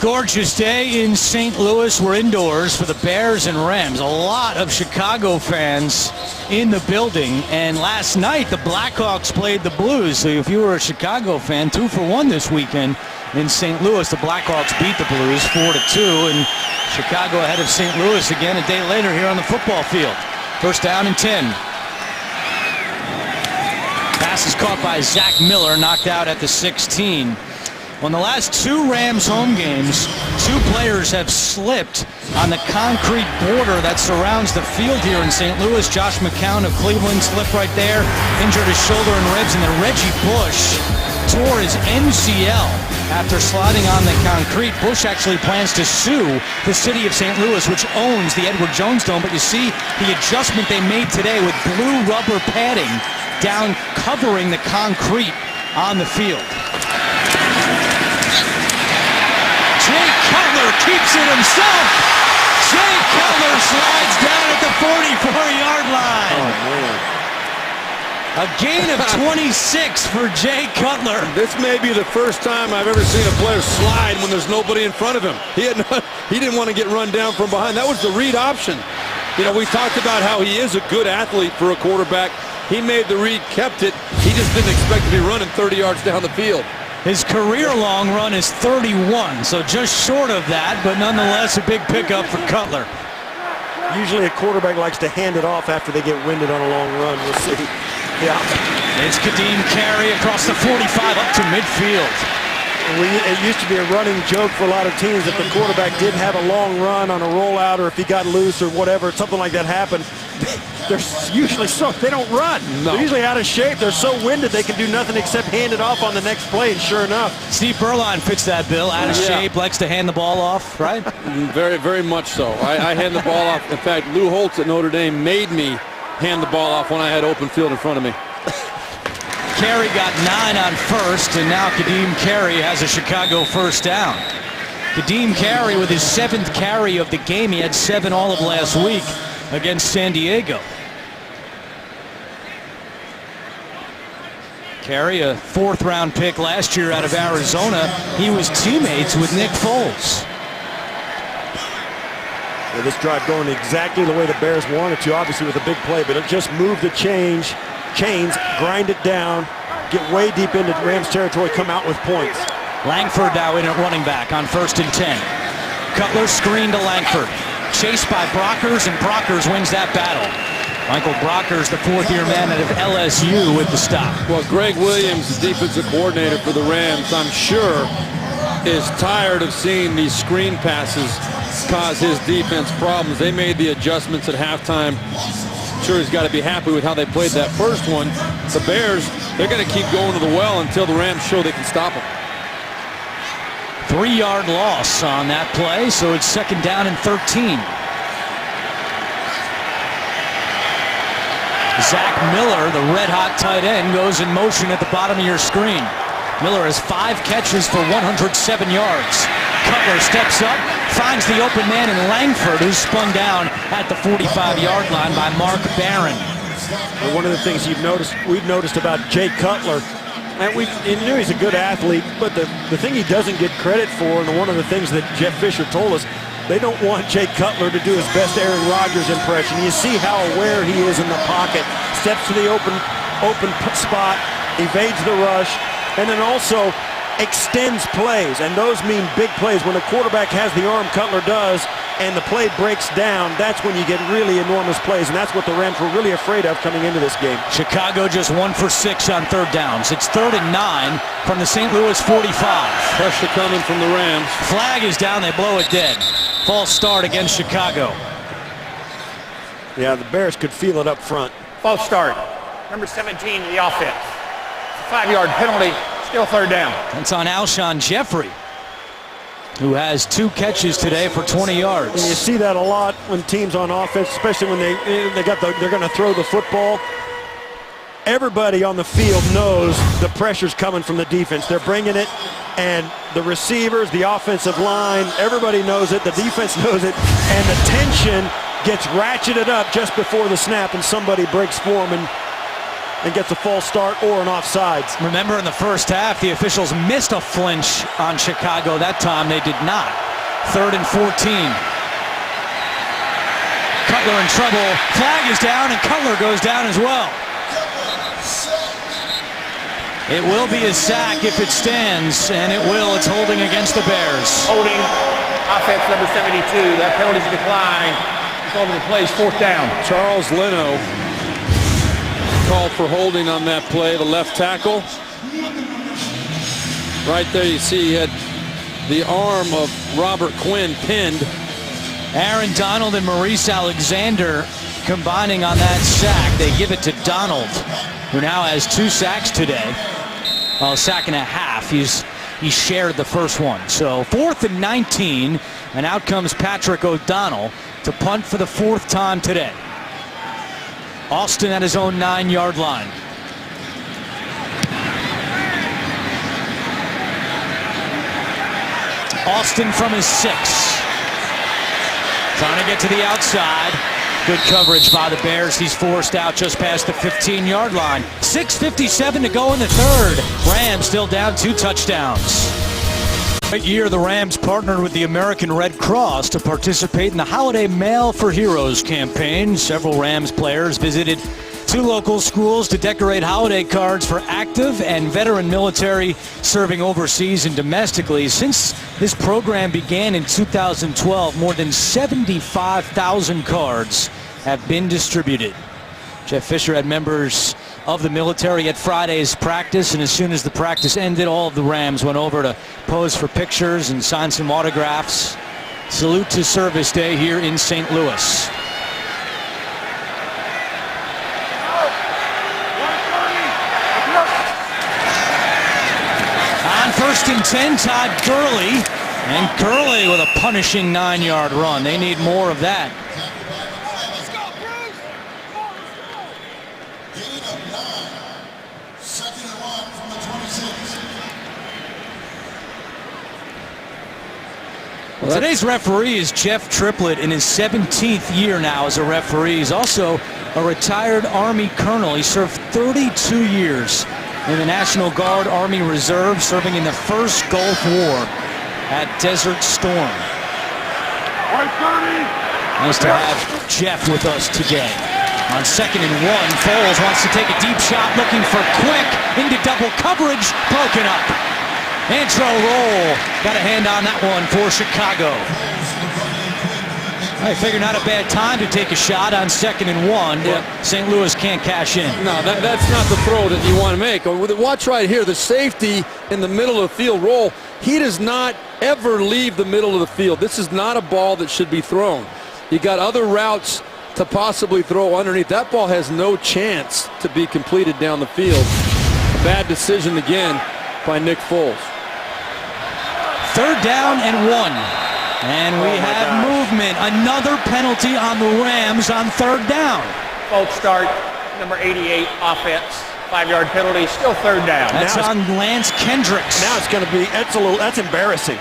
Gorgeous day in St. Louis. We're indoors for the Bears and Rams. A lot of Chicago fans in the building. And last night, the Blackhawks played the Blues. So if you were a Chicago fan, 2 for 1 this weekend in St. Louis. The Blackhawks beat the Blues 4-2. And Chicago ahead of St. Louis again a day later here on the football field. First down and 10. Pass is caught by Zach Miller, knocked out at the 16. On the last 2 Rams home games, 2 players have slipped on the concrete border that surrounds the field here in St. Louis. Josh McCown of Cleveland slipped right there, injured his shoulder and ribs, and then Reggie Bush tore his MCL after sliding on the concrete. Bush actually plans to sue the city of St. Louis, which owns the Edward Jones Dome. But you see the adjustment they made today with blue rubber padding down covering the concrete on the field. Jay Cutler keeps it himself. Jay Cutler slides down at the 44-yard line. Oh, man. A gain of 26 for Jay Cutler. This may be the first time I've ever seen a player slide when there's nobody in front of him. He didn't want to get run down from behind. That was the read option. You know, we talked about how he is a good athlete for a quarterback. He made the read, kept it. He just didn't expect to be running 30 yards down the field. His career long run is 31, so just short of that, but nonetheless a big pickup for Cutler. Usually a quarterback likes to hand it off after they get winded on a long run. We'll see. Yeah. It's Kadeem Carey across the 45 up to midfield. It used to be a running joke for a lot of teams if the quarterback didn't have a long run on a rollout or if he got loose or whatever, something like that happened. They're usually they don't run. No. They're usually out of shape. They're so winded they can do nothing except hand it off on the next play, and sure enough. Steve Berline fits that bill. Out of shape, likes to hand the ball off, right? Very, very much so. I hand the ball off. In fact, Lou Holtz at Notre Dame made me hand the ball off when I had open field in front of me. Carey got 9 on first, and now Kadeem Carey has a Chicago first down. Kadeem Carey with his 7th carry of the game. He had 7 all of last week against San Diego. Carey, a 4th-round pick last year out of Arizona. He was teammates with Nick Foles. Well, this drive going exactly the way the Bears wanted to, obviously with a big play, but it just moved the chains, grind it down, get way deep into Rams territory, come out with points. Langford now in at running back on 1st and 10. Cutler screen to Langford. Chased by Brockers, and Brockers wins that battle. Michael Brockers, the 4th-year man out of LSU, with the stop. Well, Greg Williams, the defensive coordinator for the Rams, I'm sure is tired of seeing these screen passes cause his defense problems. They made the adjustments at halftime. I'm sure he's got to be happy with how they played that first one. The Bears, they're going to keep going to the well until the Rams show they can stop them. 3-yard loss on that play, so it's 2nd down and 13. Zach Miller, the red-hot tight end, goes in motion at the bottom of your screen. Miller has 5 catches for 107 yards. Cutler steps up, finds the open man in Langford, who's spun down at the 45-yard line by Mark Barron. And one of the things we've noticed about Jay Cutler, and we knew he's a good athlete, but the thing he doesn't get credit for, and one of the things that Jeff Fisher told us, they don't want Jay Cutler to do his best Aaron Rodgers impression. You see how aware he is in the pocket, steps to the open spot, evades the rush, and then also extends plays, and those mean big plays. When a quarterback has the arm Cutler does and the play breaks down, that's when you get really enormous plays, and that's what the Rams were really afraid of coming into this game. Chicago just 1 for 6 on 3rd downs. It's 3rd and 9 from the St. Louis 45. Pressure coming from the Rams. Flag is down, they blow it dead. False start against Chicago. Yeah, the Bears could feel it up front. False start. Number 17 to the offense. 5-yard penalty, still 3rd down. That's on Alshon Jeffrey, who has 2 catches today for 20 yards. And you see that a lot when teams on offense, especially when they're going to throw the football. Everybody on the field knows the pressure's coming from the defense. They're bringing it, and the receivers, the offensive line, everybody knows it. The defense knows it, and the tension gets ratcheted up just before the snap, and somebody breaks form and gets a false start or an offsides. Remember, in the first half, the officials missed a flinch on Chicago. That time they did not. 3rd and 14. Cutler in trouble. Flag is down, and Cutler goes down as well. It will be a sack if it stands, and it will. It's holding against the Bears. Holding, offense number 72. That penalty's declined. It's over the plays, 4th down. Charles Leno called for holding on that play, the left tackle. Right there you see he had the arm of Robert Quinn pinned. Aaron Donald and Maurice Alexander combining on that sack. They give it to Donald, who now has 2 sacks today. Well, a sack and a half. He shared the first one. So 4th and 19, and out comes Patrick O'Donnell to punt for the 4th time today. Austin at his own 9-yard line. Austin from his 6. Trying to get to the outside. Good coverage by the Bears. He's forced out just past the 15-yard line. 6:57 to go in the third. Rams still down 2 touchdowns. That year, the Rams partnered with the American Red Cross to participate in the Holiday Mail for Heroes campaign. Several Rams players visited 2 local schools to decorate holiday cards for active and veteran military serving overseas and domestically. Since this program began in 2012, more than 75,000 cards have been distributed. Jeff Fisher had members of the military at Friday's practice, and as soon as the practice ended, all of the Rams went over to pose for pictures and sign some autographs. Salute to Service Day here in St. Louis. On 1st and 10, Todd Gurley. And Gurley with a punishing 9-yard run. They need more of that. Well, today's referee is Jeff Triplett in his 17th year now as a referee. He's also a retired Army colonel. He served 32 years in the National Guard Army Reserve, serving in the first Gulf War at Desert Storm. Nice to have Jeff with us today. On 2nd and 1, Foles wants to take a deep shot, looking for Quick into double coverage, broken up. Antro roll, got a hand on that one for Chicago. I figure not a bad time to take a shot on 2nd and 1, but St. Louis can't cash in. No, that's not the throw that you want to make. Watch right here, the safety in the middle of the field roll. He does not ever leave the middle of the field. This is not a ball that should be thrown. You got other routes to possibly throw underneath. That ball has no chance to be completed down the field. A bad decision again by Nick Foles. 3rd down and 1. And we have movement. Another penalty on the Rams on 3rd down. False start, number 88, offense. 5-yard penalty, still 3rd down. That's on Lance Kendricks. Now it's going to be, that's embarrassing.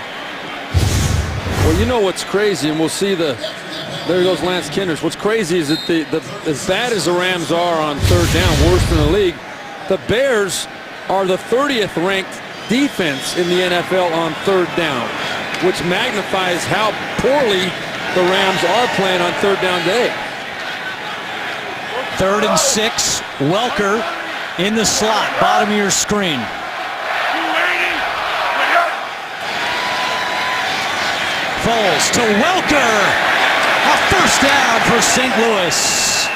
Well, you know what's crazy, and we'll see there goes Lance Kendricks. What's crazy is that as bad as the Rams are on 3rd down, worst in the league, the Bears are the 30th ranked defense in the NFL on 3rd down, which magnifies how poorly the Rams are playing on 3rd down day. 3rd and 6, Welker in the slot, bottom of your screen. Foles to Welker. A 1st down for St. Louis.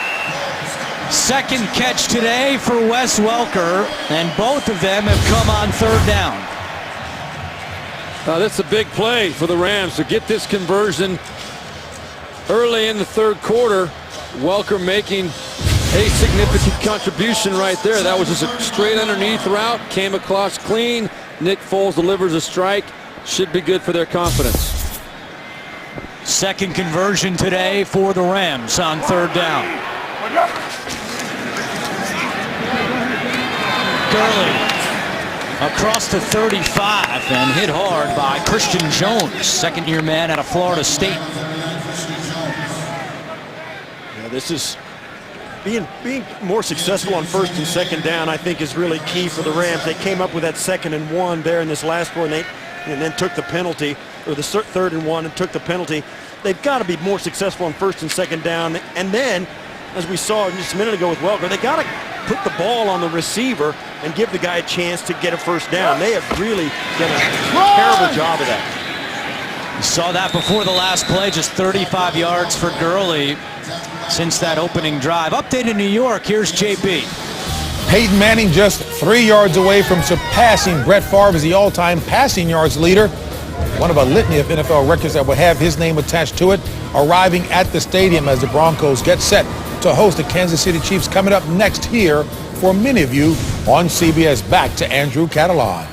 2nd catch today for Wes Welker, and both of them have come on 3rd down. That's a big play for the Rams to get this conversion early in the 3rd quarter. Welker making a significant contribution right there. That was just a straight underneath route, came across clean. Nick Foles delivers a strike. Should be good for their confidence. 2nd conversion today for the Rams on 3rd down. Gurley across the 35 and hit hard by Christian Jones, 2nd-year man out of Florida State. Yeah, this is being more successful on 1st and 2nd down, I think, is really key for the Rams. They came up with that 2nd and 1 there in this last one, and then took the penalty, or the 3rd and 1 and took the penalty. They've got to be more successful on 1st and 2nd down. And then, as we saw just a minute ago with Welker, they got to put the ball on the receiver and give the guy a chance to get a 1st down. They have really done a terrible job of that. You saw that before the last play, just 35 yards for Gurley since that opening drive. Update in New York, here's JB. Peyton Manning just 3 yards away from surpassing Brett Favre as the all-time passing yards leader. One of a litany of NFL records that will have his name attached to it, arriving at the stadium as the Broncos get set to host the Kansas City Chiefs coming up next here for many of you on CBS. Back to Andrew Catalan.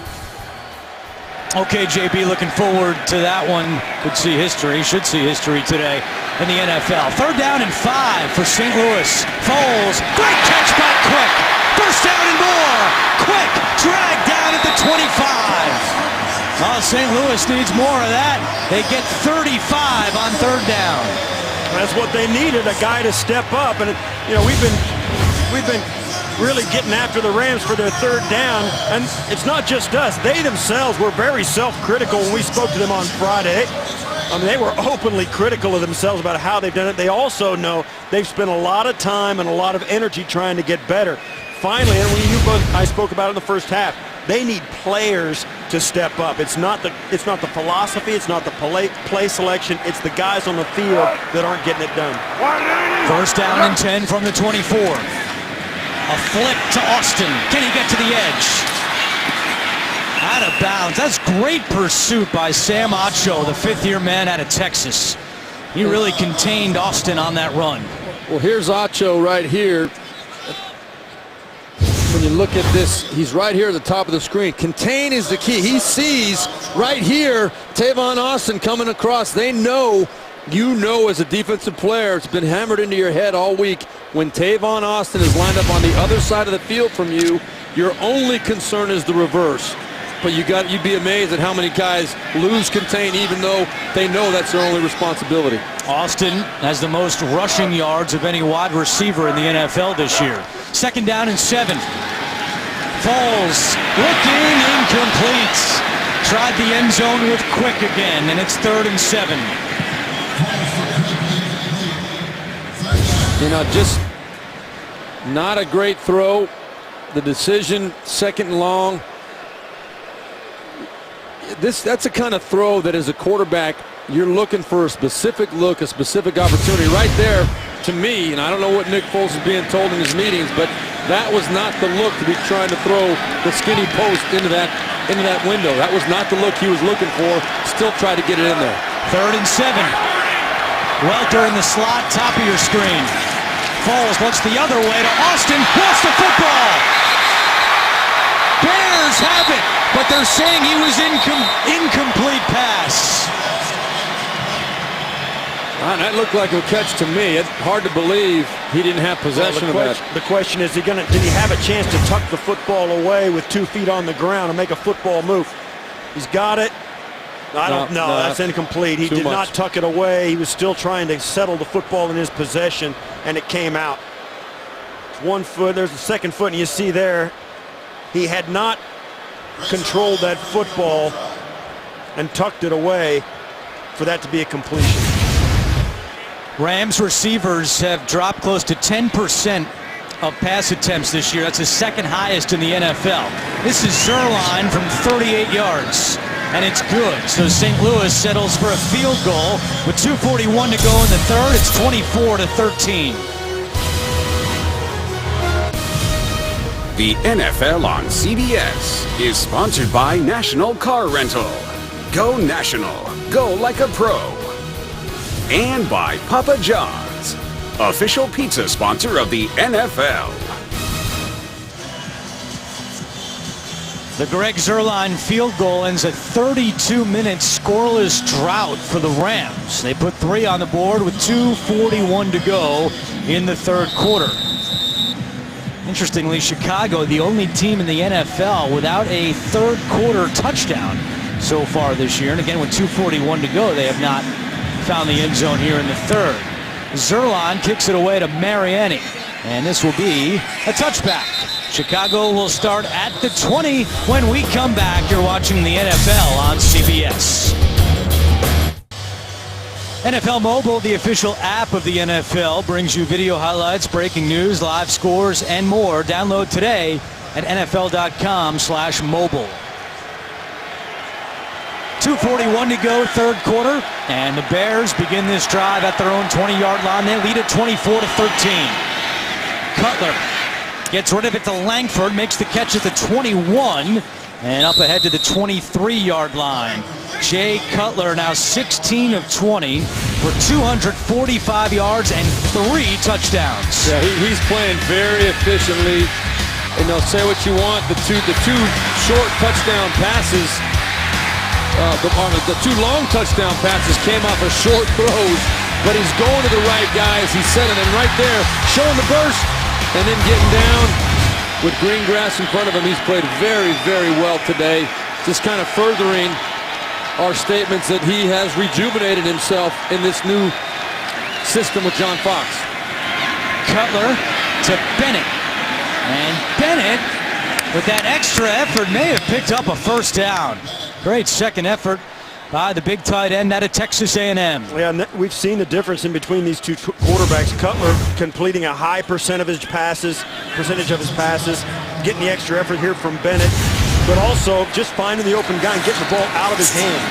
Okay, JB, looking forward to that one. Could see history, should see history today in the NFL. 3rd down and 5 for St. Louis. Foles, great catch by Quick. 1st down and more. Quick, dragged down at the 25. Oh, St. Louis needs more of that. They get 35 on 3rd down. That's what they needed, a guy to step up. And, you know, we've been really getting after the Rams for their third down. And it's not just us. They themselves were very self-critical when we spoke to them on Friday. I mean, they were openly critical of themselves about how they've done it. They also know they've spent a lot of time and a lot of energy trying to get better. Finally, and I spoke about it in the first half, they need players to step up. It's not the philosophy, it's not the play selection, it's the guys on the field that aren't getting it done. First down and 10 from the 24. A flick to Austin. Can he get to the edge? Out of bounds. That's great pursuit by Sam Acho, the fifth-year man out of Texas. He really contained Austin on that run. Well, here's Acho right here. When you look at this, he's right here at the top of the screen. Contain is the key. He sees right here Tavon Austin coming across. They know, you know as a defensive player, it's been hammered into your head all week. When Tavon Austin is lined up on the other side of the field from you, your only concern is the reverse. But you'd be amazed at how many guys lose contain even though they know that's their only responsibility. Austin has the most rushing yards of any wide receiver in the NFL this year. Second down and 7. Foles looking incomplete. Tried the end zone with Quick again, and it's 3rd and 7. You know, just not a great throw. The decision, 2nd and long. That's a kind of throw that as a quarterback, you're looking for a specific look, a specific opportunity. Right there, to me, and I don't know what Nick Foles is being told in his meetings, but that was not the look to be trying to throw the skinny post into that window. That was not the look he was looking for. Still tried to get it in there. 3rd and 7. Welker in the slot, top of your screen. Foles looks the other way to Austin. Lost the football. Bears have it, but they're saying he was incomplete pass. That looked like a catch to me. It's hard to believe he didn't have possession of that. The question is, did he have a chance to tuck the football away with 2 feet on the ground and make a football move? He's got it. I don't know. No, that's incomplete. He did not tuck it away. He was still trying to settle the football in his possession, and it came out. It's 1 foot. There's the 2nd foot, and you see there, he had not controlled that football and tucked it away for that to be a completion. Rams receivers have dropped close to 10% of pass attempts this year. That's the 2nd highest in the NFL. This is Zuerlein from 38 yards, and it's good. So St. Louis settles for a field goal with 2:41 to go in the 3rd. It's 24-13. The NFL on CBS is sponsored by National Car Rental. Go National. Go like a pro. And by Papa John's, official pizza sponsor of the NFL. The Greg Zuerlein field goal ends a 32-minute scoreless drought for the Rams. They put 3 on the board with 2:41 to go in the 3rd quarter. Interestingly, Chicago, the only team in the NFL without a 3rd quarter touchdown so far this year. And again, with 2:41 to go, they have not found the end zone here in the 3rd. Zuerlein kicks it away to Mariani, and this will be a touchback. Chicago will start at the 20 when we come back. You're watching the NFL on CBS. NFL Mobile, the official app of the NFL, brings you video highlights, breaking news, live scores, and more. Download today at NFL.com/mobile. 2:41 to go, 3rd quarter, and the Bears begin this drive at their own 20-yard line. They lead at 24-13. Cutler gets rid of it to Langford, makes the catch at the 21, and up ahead to the 23-yard line. Jay Cutler now 16 of 20 for 245 yards and 3 touchdowns. Yeah, he's playing very efficiently. And they'll say what you want. The two short touchdown passes, the 2 long touchdown passes came off of short throws, but he's going to the right guys. He's setting them right there, showing the burst, and then getting down with green grass in front of him. He's played very, very well today. Just kind of furthering our statements that he has rejuvenated himself in this new system with John Fox. Cutler to Bennett. And Bennett, with that extra effort, may have picked up a first down. Great second effort by the big tight end out of Texas A&M. Yeah, and we've seen the difference in between these two quarterbacks. Cutler completing a high percentage of his passes, getting the extra effort here from Bennett, but also just finding the open guy and getting the ball out of his hand.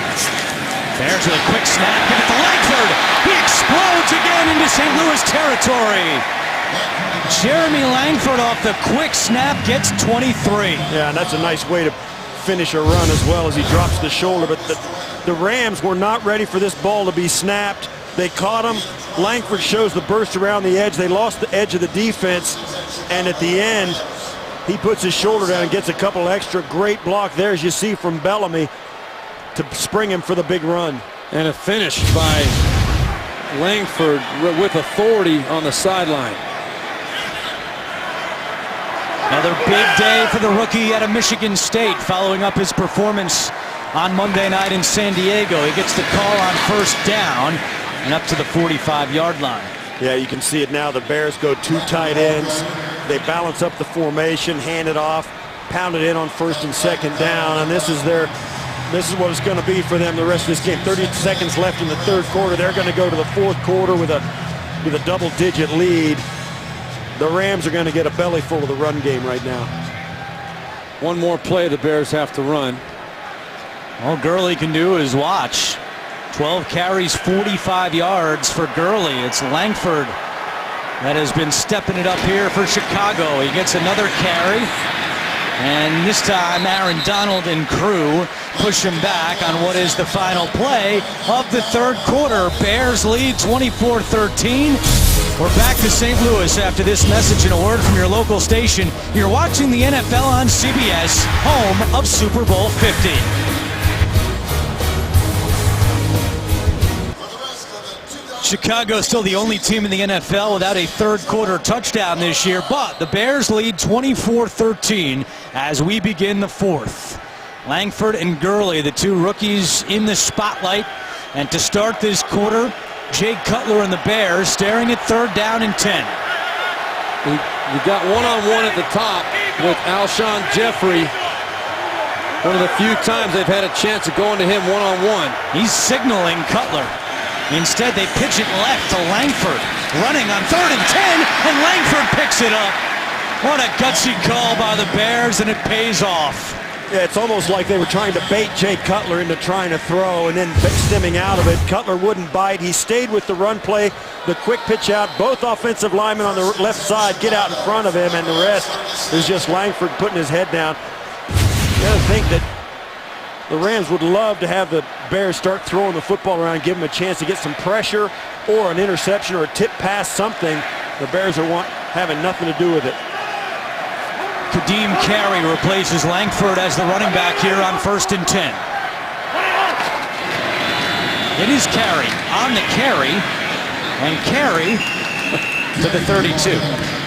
There's a quick snap, give it to Langford. He explodes again into St. Louis territory. Jeremy Langford off the quick snap gets 23. Yeah, and that's a nice way to finish a run as well as he drops the shoulder, but the Rams were not ready for this ball to be snapped. They caught him. Langford shows the burst around the edge. They lost the edge of the defense, and at the end, he puts his shoulder down and gets a couple extra. Great block there, as you see, from Bellamy to spring him for the big run. And a finish by Langford with authority on the sideline. Another big day for the rookie out of Michigan State, following up his performance on Monday night in San Diego. He gets the call on first down and up to the 45-yard line. Yeah, you can see it now. The Bears go two tight ends. They balance up the formation, hand it off, pound it in on first and second down, and this is what it's going to be for them the rest of this game. 30 seconds left in the third quarter. They're going to go to the fourth quarter with a double-digit lead. The Rams are going to get a belly full of the run game right now. One more play the Bears have to run. All Gurley can do is watch. 12 carries, 45 yards for Gurley. It's Langford that has been stepping it up here for Chicago. He gets another carry. And this time, Aaron Donald and crew push him back on what is the final play of the third quarter. Bears lead 24-13. We're back to St. Louis after this message and a word from your local station. You're watching the NFL on CBS, home of Super Bowl 50. Chicago is still the only team in the NFL without a third quarter touchdown this year, but the Bears lead 24-13 as we begin the fourth. Langford and Gurley, the two rookies in the spotlight. And to start this quarter, Jay Cutler and the Bears staring at third down and 10. You got one-on-one at the top with Alshon Jeffrey. One of the few times they've had a chance of going to him one-on-one. He's signaling Cutler. Instead, they pitch it left to Langford. Running on third and 10, and Langford picks it up. What a gutsy call by the Bears, and it pays off. Yeah, it's almost like they were trying to bait Jay Cutler into trying to throw and then stemming out of it. Cutler wouldn't bite. He stayed with the run play, the quick pitch out. Both offensive linemen on the left side get out in front of him, and the rest is just Langford putting his head down. You gotta think that the Rams would love to have the Bears start throwing the football around, give them a chance to get some pressure or an interception or a tip pass, something. The Bears are having nothing to do with it. Kadeem Carey replaces Langford as the running back here on first and 10. It is Carey on the carry, and Carey to the 32.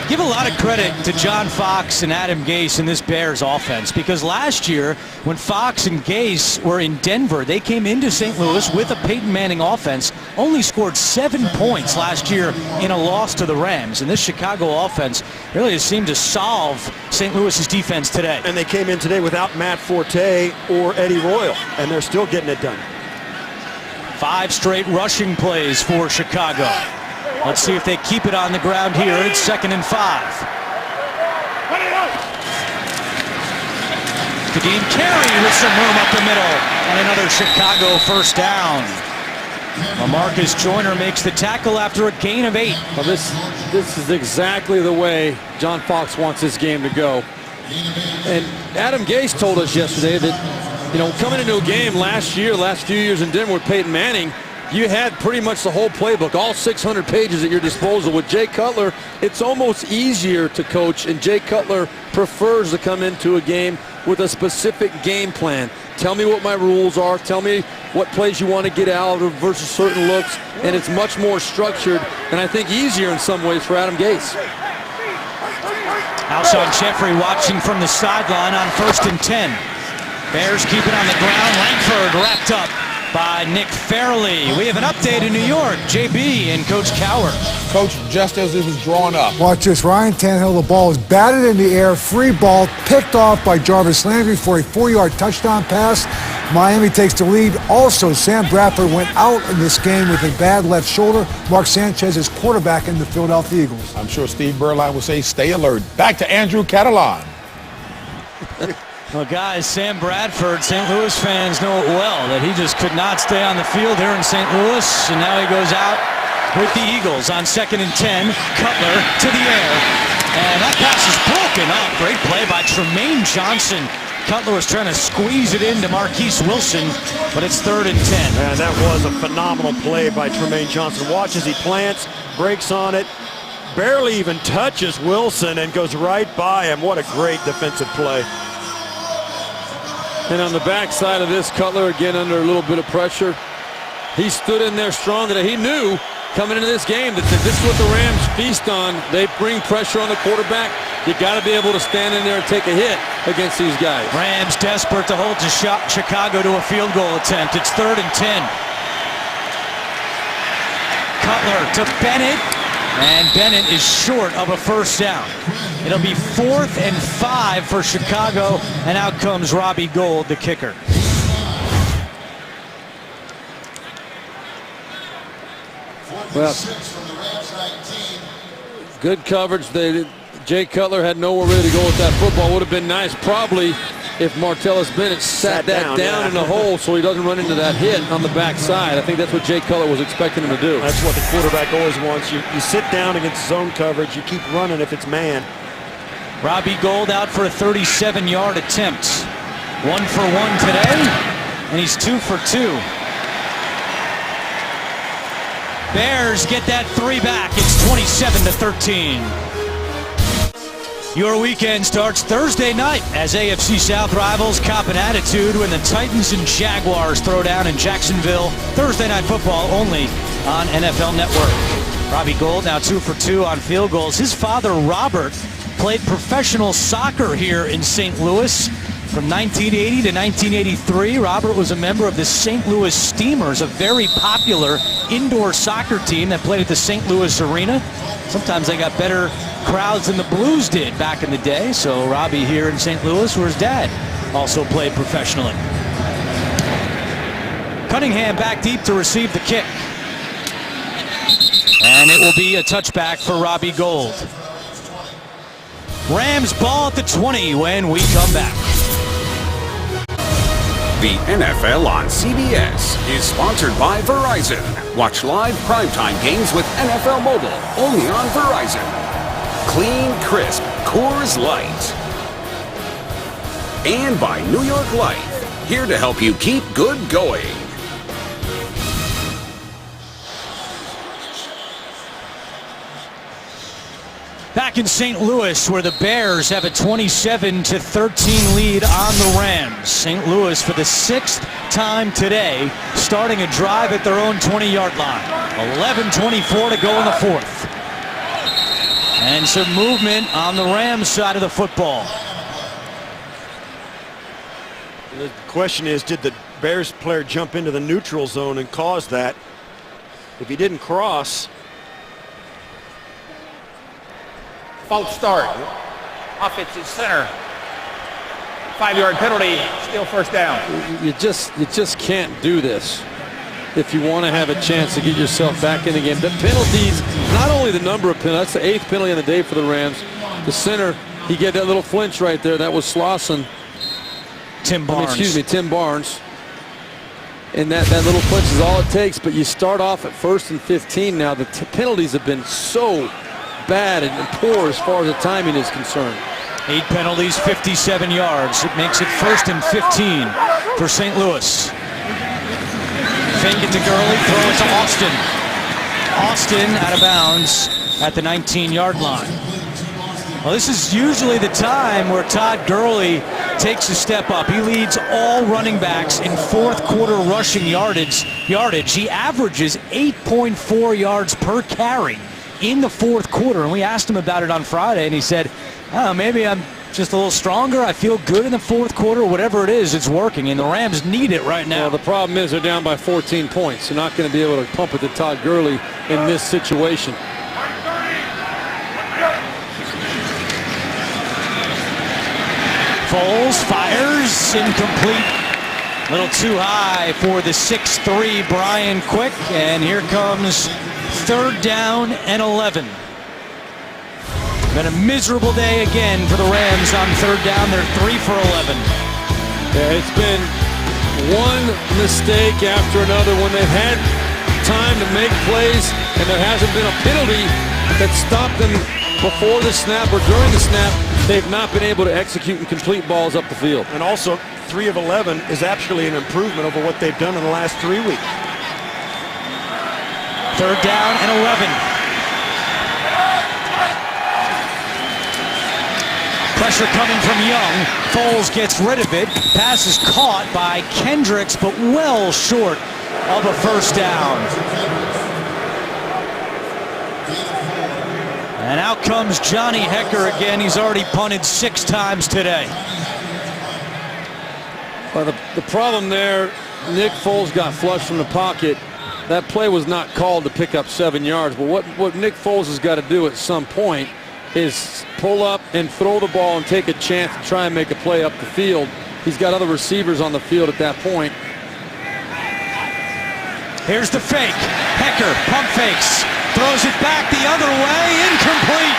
Give a lot of credit to John Fox and Adam Gase in this Bears offense, because last year when Fox and Gase were in Denver, they came into St. Louis with a Peyton Manning offense, only scored 7 points last year in a loss to the Rams. And this Chicago offense really has seemed to solve St. Louis's defense today. And they came in today without Matt Forte or Eddie Royal, and they're still getting it done. 5 straight rushing plays for Chicago. Let's see if they keep it on the ground here. It's 2nd and 5. Kadeem Carey with some room up the middle, and another Chicago first down. Lamarcus Joyner makes the tackle after a gain of 8. Well, this is exactly the way John Fox wants this game to go. And Adam Gase told us yesterday that, you know, coming into a game last few years in Denver with Peyton Manning, you had pretty much the whole playbook, all 600 pages at your disposal. With Jay Cutler, it's almost easier to coach, and Jay Cutler prefers to come into a game with a specific game plan. Tell me what my rules are. Tell me what plays you want to get out of versus certain looks, and it's much more structured and I think easier in some ways for Adam Gase. Alshon Jeffrey watching from the sideline on first and 10. Bears keep it on the ground. Langford wrapped up by Nick Fairley. We have an update in New York. JB and Coach Cowher. Coach, just as it was drawn up. Watch this. Ryan Tannehill, the ball is batted in the air, free ball, picked off by Jarvis Landry for a 4-yard touchdown pass. Miami takes the lead. Also, Sam Bradford went out in this game with a bad left shoulder. Mark Sanchez is quarterback in the Philadelphia Eagles. I'm sure Steve Berline will say, stay alert. Back to Andrew Catalan. Well, guys, Sam Bradford, St. Louis fans know it well that he just could not stay on the field here in St. Louis, and now he goes out with the Eagles on 2nd and 10. Cutler to the air, and that pass is broken up. Great play by Tremaine Johnson. Cutler was trying to squeeze it into Marquise Wilson, but it's 3rd and 10. And that was a phenomenal play by Tremaine Johnson. Watch as he plants, breaks on it, barely even touches Wilson and goes right by him. What a great defensive play. And on the backside of this, Cutler again under a little bit of pressure. He stood in there strong, and he knew coming into this game that this is what the Rams feast on. They bring pressure on the quarterback. You got to be able to stand in there and take a hit against these guys. Rams desperate to hold Chicago to a field goal attempt. It's 3rd and 10. Cutler to Bennett, and Bennett is short of a first down. It'll be 4th and 5 for Chicago, and out comes Robbie Gould, the kicker. Well, good coverage. Jay Cutler had nowhere really to go with that football. Would have been nice probably if Martellus Bennett sat that down in the hole so he doesn't run into that hit on the backside. I think that's what Jay Cutler was expecting him to do. That's what the quarterback always wants. You sit down against zone coverage. You keep running if it's man. Robbie Gould out for a 37-yard attempt. 1 for 1 today, and he's 2 for 2. Bears get that 3 back. It's 27-13. Your weekend starts Thursday night as AFC South rivals cop an attitude when the Titans and Jaguars throw down in Jacksonville. Thursday night football only on NFL Network. Robbie Gould now 2 for 2 on field goals. His father, Robert, played professional soccer here in St. Louis from 1980 to 1983. Robert was a member of the St. Louis Steamers, a very popular indoor soccer team that played at the St. Louis Arena. Sometimes they got better crowds than the Blues did back in the day. So Robbie here in St. Louis, where his dad also played professionally. Cunningham back deep to receive the kick. And it will be a touchback for Robbie Gould. Rams ball at the 20 when we come back. The NFL on CBS is sponsored by Verizon. Watch live primetime games with NFL Mobile, only on Verizon. Clean, crisp Coors Light. And by New York Life, here to help you keep good going. Back in St. Louis, where the Bears have a 27-13 lead on the Rams. St. Louis, for the 6th time today, starting a drive at their own 20-yard line. 11:24 to go in the 4th. And some movement on the Rams side of the football. The question is, did the Bears player jump into the neutral zone and cause that? If he didn't cross. False start. Offensive center. 5-yard penalty. Still first down. You just can't do this if you want to have a chance to get yourself back in the game. The penalties, not only the number of penalties, that's the 8th penalty of the day for the Rams. The center, he get that little flinch right there. That was Slauson. Tim Barnes. Tim Barnes. And that little flinch is all it takes, but you start off at 1st and 15 now. The penalties have been so bad and poor as far as the timing is concerned. 8 penalties, 57 yards. It makes it 1st and 15 for St. Louis. Fake it to Gurley, throw it to Austin. Austin out of bounds at the 19-yard line. Well, this is usually the time where Todd Gurley takes a step up. He leads all running backs in 4th quarter rushing yardage. He averages 8.4 yards per carry in the 4th quarter. And we asked him about it on Friday, and he said, oh, maybe I'm just a little stronger. I feel good in the fourth quarter. Whatever it is, it's working, and the Rams need it right now. Well, the problem is they're down by 14 points. They're not going to be able to pump it to Todd Gurley in this situation. Foles fires, incomplete. A little too high for the 6'3" Brian Quick, and here comes 3rd down and 11. Been a miserable day again for the Rams on 3rd down. They're 3 for 11. Yeah, it's been one mistake after another when they've had time to make plays and there hasn't been a penalty that stopped them before the snap or during the snap. They've not been able to execute and complete balls up the field. And also, 3 of 11 is actually an improvement over what they've done in the last 3 weeks. 3rd down and 11. Pressure coming from Young. Foles gets rid of it. Pass is caught by Kendricks, but well short of a 1st down. And out comes Johnny Hekker again. He's already punted 6 times today. Well, the problem there, Nick Foles got flushed from the pocket. That play was not called to pick up 7 yards. But what Nick Foles has got to do at some point is pull up and throw the ball and take a chance to try and make a play up the field. He's got other receivers on the field at that point. Here's the fake. Hekker pump fakes. Throws it back the other way. Incomplete.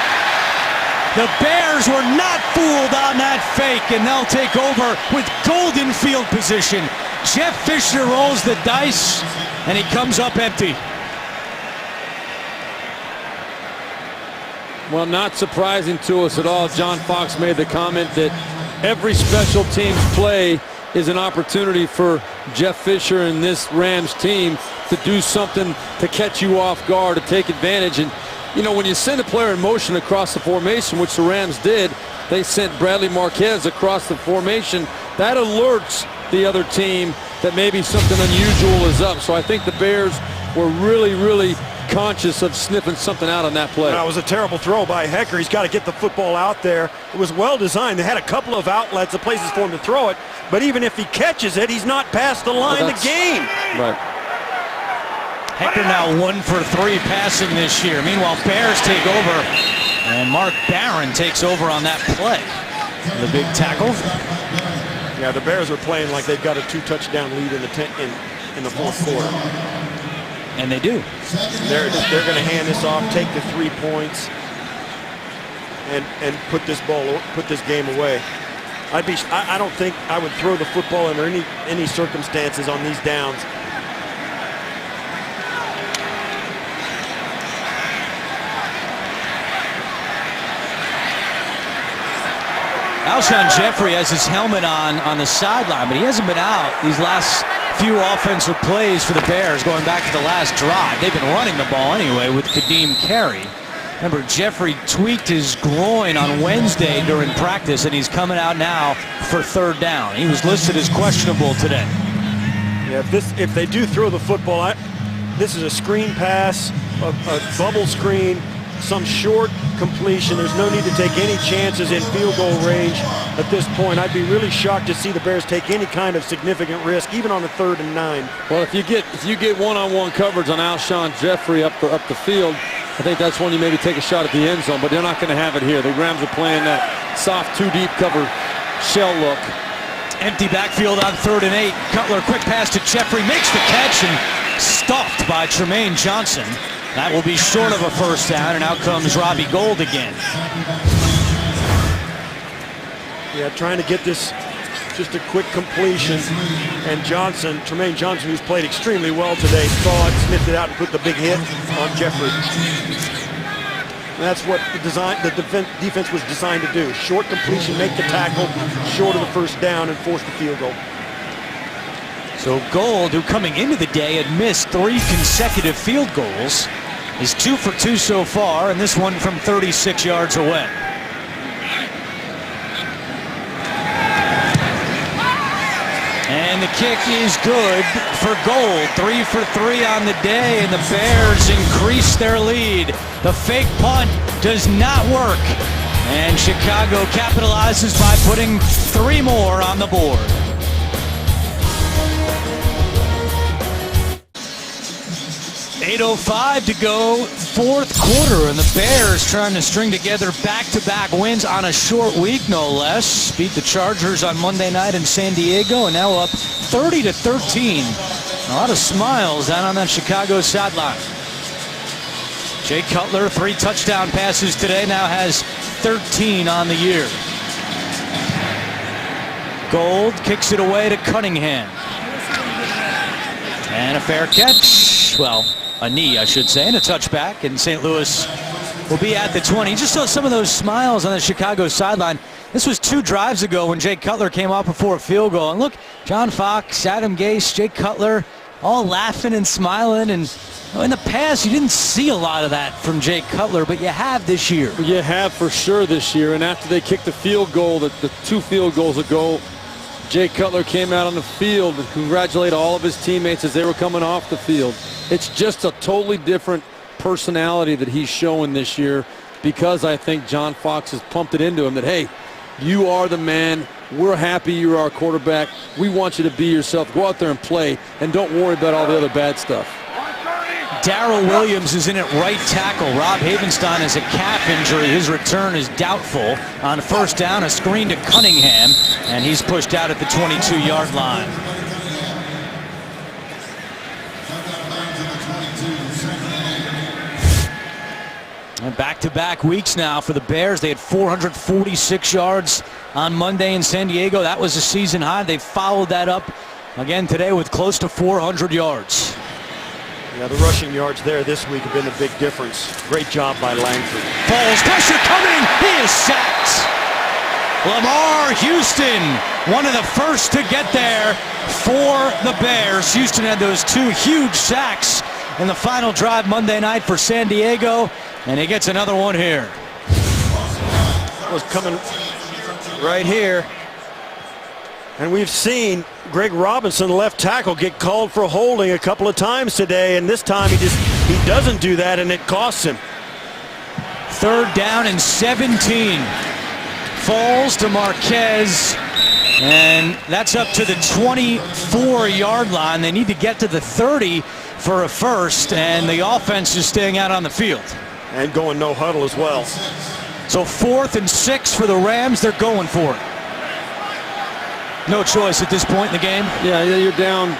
The Bears were not fooled on that fake, and they'll take over with golden field position. Jeff Fisher rolls the dice, and he comes up empty. Well, not surprising to us at all. John Fox made the comment that every special teams play is an opportunity for Jeff Fisher and this Rams team to do something to catch you off guard, to take advantage. And, you know, when you send a player in motion across the formation, which the Rams did, they sent Bradley Marquez across the formation. That alerts the other team that maybe something unusual is up. So I think the Bears were really conscious of sniffing something out on that play. That was a terrible throw by Hekker. He's got to get the football out there. It was well designed. They had a couple of outlets, of places for him to throw it. But even if he catches it, he's not past the line of the game. Right. Hekker now 1 for 3 passing this year. Meanwhile, Bears take over, and Mark Barron takes over on that play. The big tackle. Yeah, the Bears are playing like they've got a 2-touchdown lead in the fourth quarter. And they do. They're going to hand this off, take the 3 points, and put this game away. I don't think I would throw the football under any circumstances on these downs. Alshon Jeffrey has his helmet on the sideline, but he hasn't been out these last few offensive plays for the Bears going back to the last drive. They've been running the ball anyway with Kadeem Carey. Remember, Jeffrey tweaked his groin on Wednesday during practice, and he's coming out now for 3rd down. He was listed as questionable today. Yeah, if they do throw the football, this is a screen pass, a bubble screen, some short completion. There's no need to take any chances in field goal range at this point. I'd be really shocked to see the Bears take any kind of significant risk, even on a 3rd and 9. Well, if you get one-on-one coverage on Alshon Jeffrey up the field, I think that's when you maybe take a shot at the end zone, but they're not going to have it here. The Rams are playing that soft 2-deep cover shell look. Empty backfield on 3rd and 8. Cutler, quick pass to Jeffrey, makes the catch and stuffed by Tremaine Johnson. That will be short of a 1st down, and out comes Robbie Gould again. Yeah, trying to get this just a quick completion. And Tremaine Johnson, who's played extremely well today, saw it, sniffed it out, and put the big hit on Jeffrey. And that's what the defense was designed to do. Short completion, make the tackle, short of the 1st down, and force the field goal. So Gould, who coming into the day had missed 3 consecutive field goals, is 2 for 2 so far, and this one from 36 yards away. And the kick is good for Gould. 3 for 3 on the day, and the Bears increase their lead. The fake punt does not work. And Chicago capitalizes by putting 3 more on the board. .805 to go, 4th quarter, and the Bears trying to string together back-to-back wins on a short week, no less. Beat the Chargers on Monday night in San Diego, and now up 30-13. A lot of smiles down on that Chicago sideline. Jay Cutler, 3 touchdown passes today, now has 13 on the year. Gold kicks it away to Cunningham. And a fair catch. Well, a knee, I should say, and a touchback. And St. Louis will be at the 20. Just saw some of those smiles on the Chicago sideline. This was 2 drives ago when Jay Cutler came off before a field goal. And look, John Fox, Adam Gase, Jay Cutler, all laughing and smiling. And in the past, you didn't see a lot of that from Jay Cutler, but you have this year. You have for sure this year. And after they kicked the field goal, the 2 field goals ago, Jay Cutler came out on the field and congratulated all of his teammates as they were coming off the field. It's just a totally different personality that he's showing this year, because I think John Fox has pumped it into him that, hey, you are the man. We're happy you're our quarterback. We want you to be yourself. Go out there and play, and don't worry about all the other bad stuff. Darrell Williams is in at right tackle. Rob Havenstein has a calf injury. His return is doubtful. On 1st down, a screen to Cunningham, and he's pushed out at the 22-yard line. And back-to-back weeks now for the Bears. They had 446 yards on Monday in San Diego. That was a season high. They followed that up again today with close to 400 yards. Yeah, the rushing yards there this week have been a big difference. Great job by Langford. Foles, pressure coming. He is sacked. Lamar Houston, one of the first to get there for the Bears. Houston had those 2 huge sacks in the final drive Monday night for San Diego, and he gets another one here. Was coming right here. And we've seen Greg Robinson, left tackle, get called for holding a couple of times today, and this time he doesn't do that, and it costs him. 3rd down and 17. Falls to Marquez, and that's up to the 24-yard line. They need to get to the 30 for a first, and the offense is staying out on the field. And going no huddle as well. So 4th and 6 for the Rams. They're going for it. No choice at this point in the game. Yeah, you're down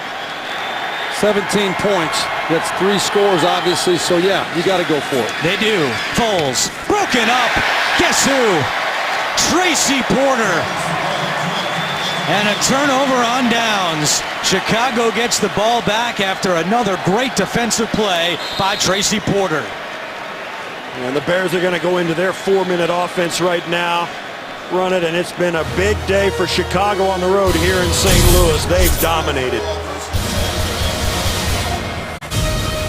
17 points. That's 3 scores, obviously, so yeah, you got to go for it. They do. Foles, broken up. Guess who? Tracy Porter. And a turnover on downs. Chicago gets the ball back after another great defensive play by Tracy Porter. And the Bears are going to go into their 4-minute offense right now. Run it, and it's been a big day for Chicago on the road here in St. Louis. They've dominated.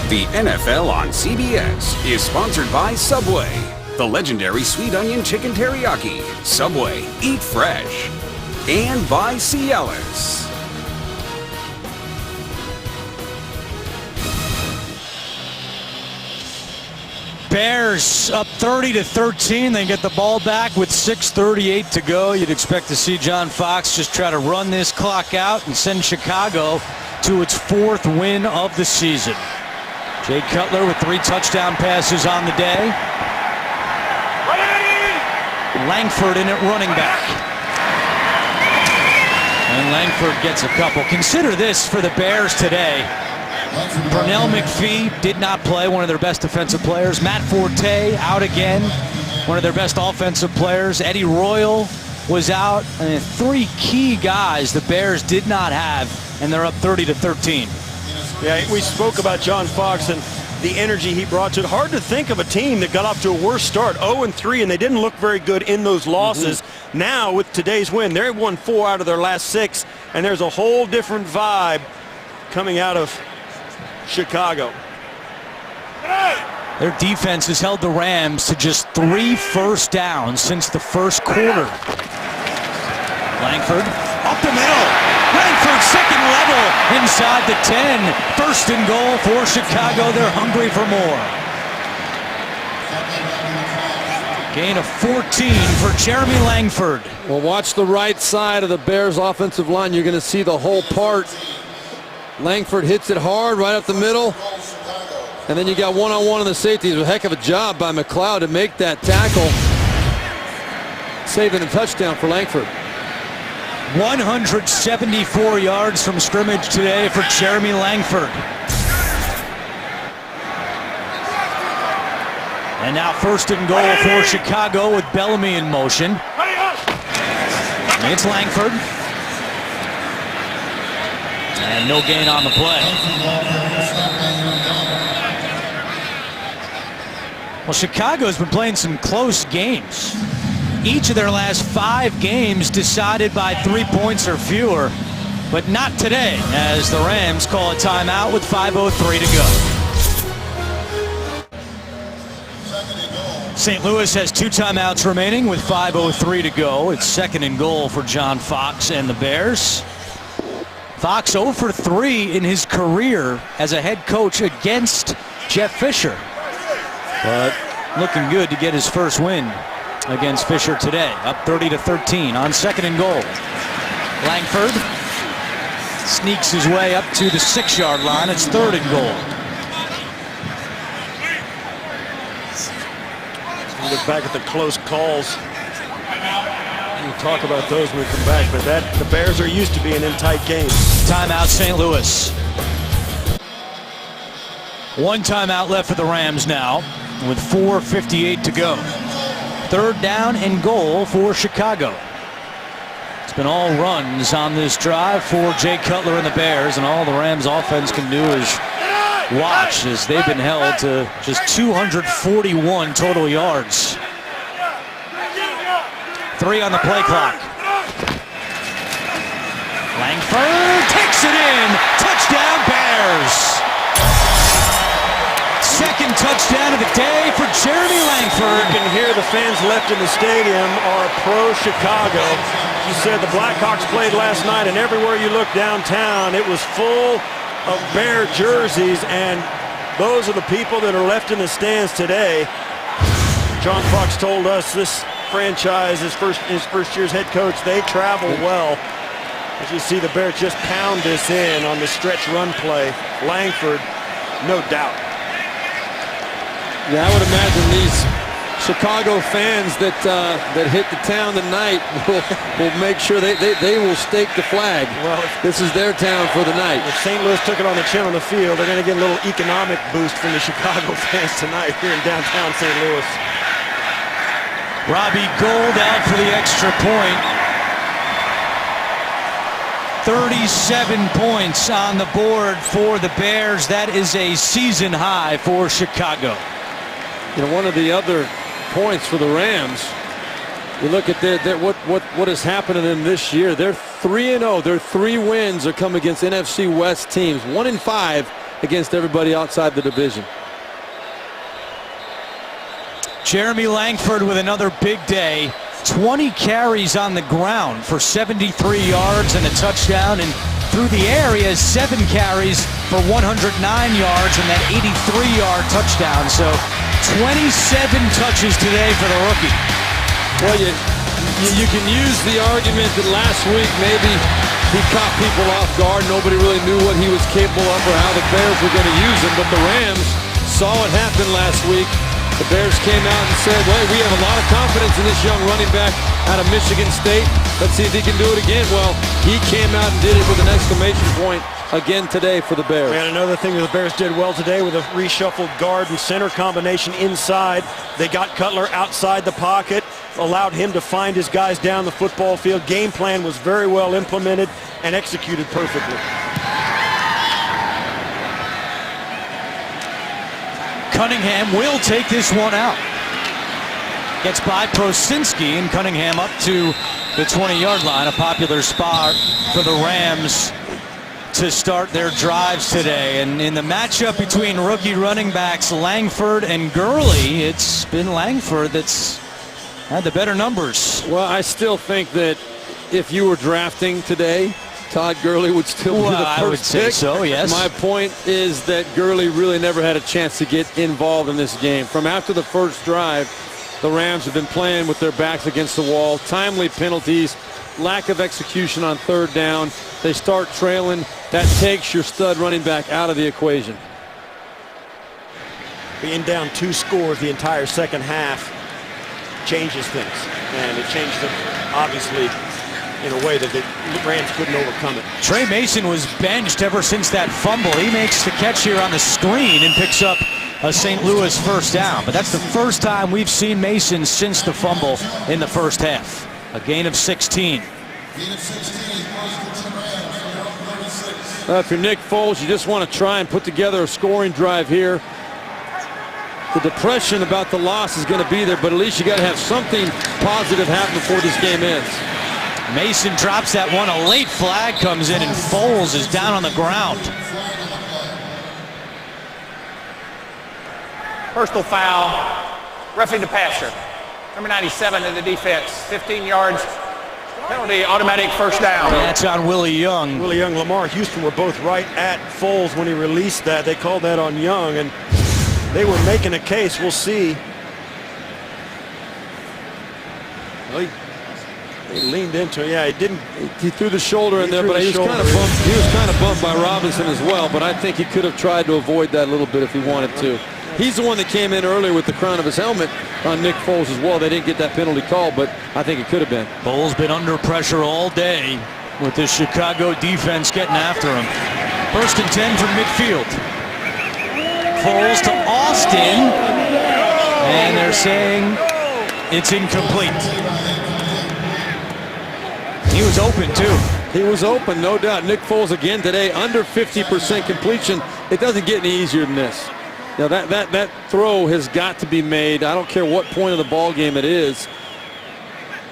The NFL on CBS is sponsored by Subway. The legendary sweet onion chicken teriyaki. Subway, eat fresh. And by Cialis. Bears up 30-13. They get the ball back with 6:38 to go. You'd expect to see John Fox just try to run this clock out and send Chicago to its 4th win of the season. Jay Cutler with 3 touchdown passes on the day. Langford in at running back. And Langford gets a couple. Consider this for the Bears today. Pernell McPhee did not play, one of their best defensive players. Matt Forte out again, one of their best offensive players. Eddie Royal was out. And 3 key guys the Bears did not have, and they're up 30-13. Yeah, we spoke about John Fox and the energy he brought to it. Hard to think of a team that got off to a worse start, 0-3, and they didn't look very good in those losses. Now, with today's win, they've won 4 out of their last 6, and there's a whole different vibe coming out of Chicago. Their defense has held the Rams to just 3 first downs since the first quarter. Langford up the middle. Langford second level inside the 10. 1st and goal for Chicago. They're hungry for more. Gain of 14 for Jeremy Langford. Well, watch the right side of the Bears offensive line. You're going to see the whole part. Langford hits it hard right up the middle. And then you got one-on-one on the safeties. A heck of a job by McLeod to make that tackle. Saving a touchdown for Langford. 174 yards from scrimmage today for Jeremy Langford. And now 1st and goal for Chicago with Bellamy in motion. It's Langford. And no gain on the play. Well, Chicago's been playing some close games. Each of their last 5 games decided by 3 points or fewer. But not today, as the Rams call a timeout with 5:03 to go. St. Louis has 2 timeouts remaining with 5:03 to go. It's 2nd and goal for John Fox and the Bears. Fox 0 for 3 in his career as a head coach against Jeff Fisher. But looking good to get his first win against Fisher today. Up 30-13 on 2nd and goal. Langford sneaks his way up to the 6-yard line. It's 3rd and goal. Look back at the close calls. We'll talk about those when we come back, but the Bears are used to being in tight games. Timeout St. Louis. 1 timeout left for the Rams now with 4:58 to go. 3rd down and goal for Chicago. It's been all runs on this drive for Jay Cutler and the Bears, and all the Rams offense can do is watch as they've been held to just 241 total yards. 3 on the play clock. Langford takes it in. Touchdown Bears. 2nd touchdown of the day for Jeremy Langford. You can hear the fans left in the stadium are pro-Chicago. You said the Blackhawks played last night, and everywhere you look downtown, it was full of Bear jerseys, and those are the people that are left in the stands today. John Fox told us this franchise, his first year as head coach, they travel well. As you see the Bears just pound this in on the stretch run play. Langford, no doubt. Yeah, I would imagine these Chicago fans that hit the town tonight will make sure they will stake the flag. Well, this is their town for the night. If St. Louis took it on the chin on the field, they're going to get a little economic boost from the Chicago fans tonight here in downtown St. Louis. Robbie Gould out for the extra point. 37 points on the board for the Bears. That is a season high for Chicago. You know, one of the other points for the Rams, you look at what has happened to them this year. They're 3-0. Their 3 wins are come against NFC West teams. 1-5 against everybody outside the division. Jeremy Langford with another big day. 20 carries on the ground for 73 yards and a touchdown, and through the air he has 7 carries for 109 yards and that 83-yard touchdown. So 27 touches today for the rookie. Well, you can use the argument that last week maybe he caught people off guard. Nobody really knew what he was capable of or how the Bears were going to use him, but the Rams saw what happened last week. The Bears came out and said, well, we have a lot of confidence in this young running back out of Michigan State. Let's see if he can do it again. Well, he came out and did it with an exclamation point again today for the Bears. And another thing that the Bears did well today with a reshuffled guard and center combination inside. They got Cutler outside the pocket, allowed him to find his guys down the football field. Game plan was very well implemented and executed perfectly. Cunningham will take this one out. Gets by Prosinski, and Cunningham up to the 20-yard line. A popular spot for the Rams to start their drives today. And in the matchup between rookie running backs Langford and Gurley, it's been Langford that's had the better numbers. Well, I still think that if you were drafting today, Todd Gurley would still be the first I would say pick. so, yes. My point is that Gurley really never had a chance to get involved in this game. From after the first drive, the Rams have been playing with their backs against the wall. Timely penalties, lack of execution on third down. They start trailing. That takes your stud running back out of the equation. Being down 2 scores the entire second half changes things, and it changed them obviously in a way that the Rams couldn't overcome it. Trey Mason was benched ever since that fumble. He makes the catch here on the screen and picks up a St. Louis first down. But that's the first time we've seen Mason since the fumble in the first half. A gain of 16. If you're Nick Foles, you just want to try and put together a scoring drive here. The depression about the loss is going to be there, but at least you got to have something positive happen before this game ends. Mason drops that one. A late flag comes in, and Foles is down on the ground. Personal foul. Roughing the passer. Number 97 in the defense. 15 yards. Penalty, automatic first down. That's on Willie Young. Willie Young, Lamar Houston were both right at Foles when he released that. They called that on Young, and they were making a case. We'll see. Well, he leaned into it. Yeah, he didn't. He threw the shoulder in there, but he was kind of bumped. He was kind of bumped by Robinson as well. But I think he could have tried to avoid that a little bit if he wanted to. He's the one that came in earlier with the crown of his helmet on Nick Foles as well. They didn't get that penalty call, but I think it could have been. Foles been under pressure all day with the Chicago defense getting after him. 1st and 10 from midfield. Foles to Austin, and they're saying it's incomplete. He was open too. He was open, no doubt. Nick Foles again today, under 50% completion. It doesn't get any easier than this. Now that throw has got to be made. I don't care what point of the ball game it is.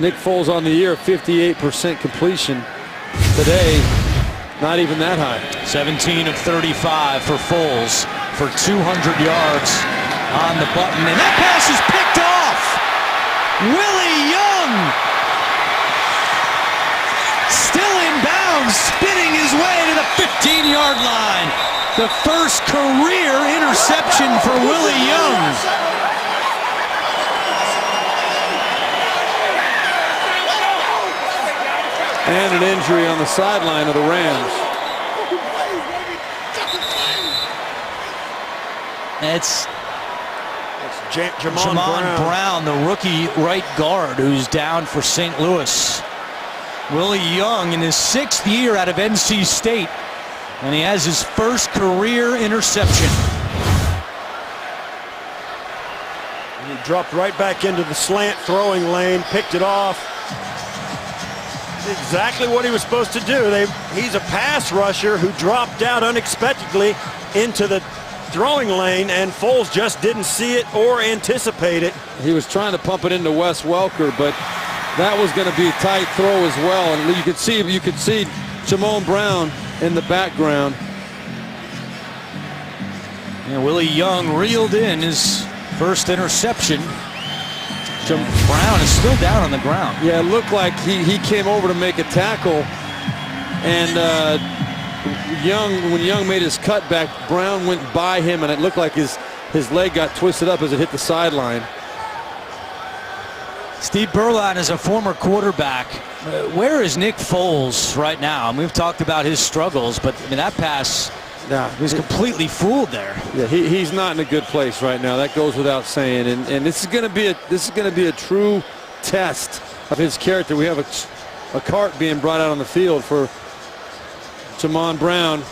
Nick Foles on the year, 58% completion today. Not even that high. 17 of 35 for Foles for 200 yards on the button, and that pass is picked off. Willie Young still in bounds, spinning his way to the 15-yard line. The first career interception for Willie Young. And an injury on the sideline of the Rams. It's Jamon Brown, the rookie right guard, who's down for St. Louis. Willie Young in his 6th year out of NC State, and he has his first career interception. He dropped right back into the slant throwing lane, picked it off. Exactly what he was supposed to do. He's a pass rusher who dropped out unexpectedly into the throwing lane, and Foles just didn't see it or anticipate it. He was trying to pump it into Wes Welker, but that was going to be a tight throw as well. And you could see Jamon Brown in the background. Yeah, Willie Young reeled in his first interception. Brown is still down on the ground. Yeah, it looked like he came over to make a tackle, and when Young made his cutback, Brown went by him, and it looked like his leg got twisted up as it hit the sideline. Steve Berline is a former quarterback. Where is Nick Foles right now? And we've talked about his struggles, but I mean, that pass, he was completely fooled there. Yeah, he's not in a good place right now. That goes without saying. And this is going to be a true test of his character. We have a cart being brought out on the field for Jamon Brown,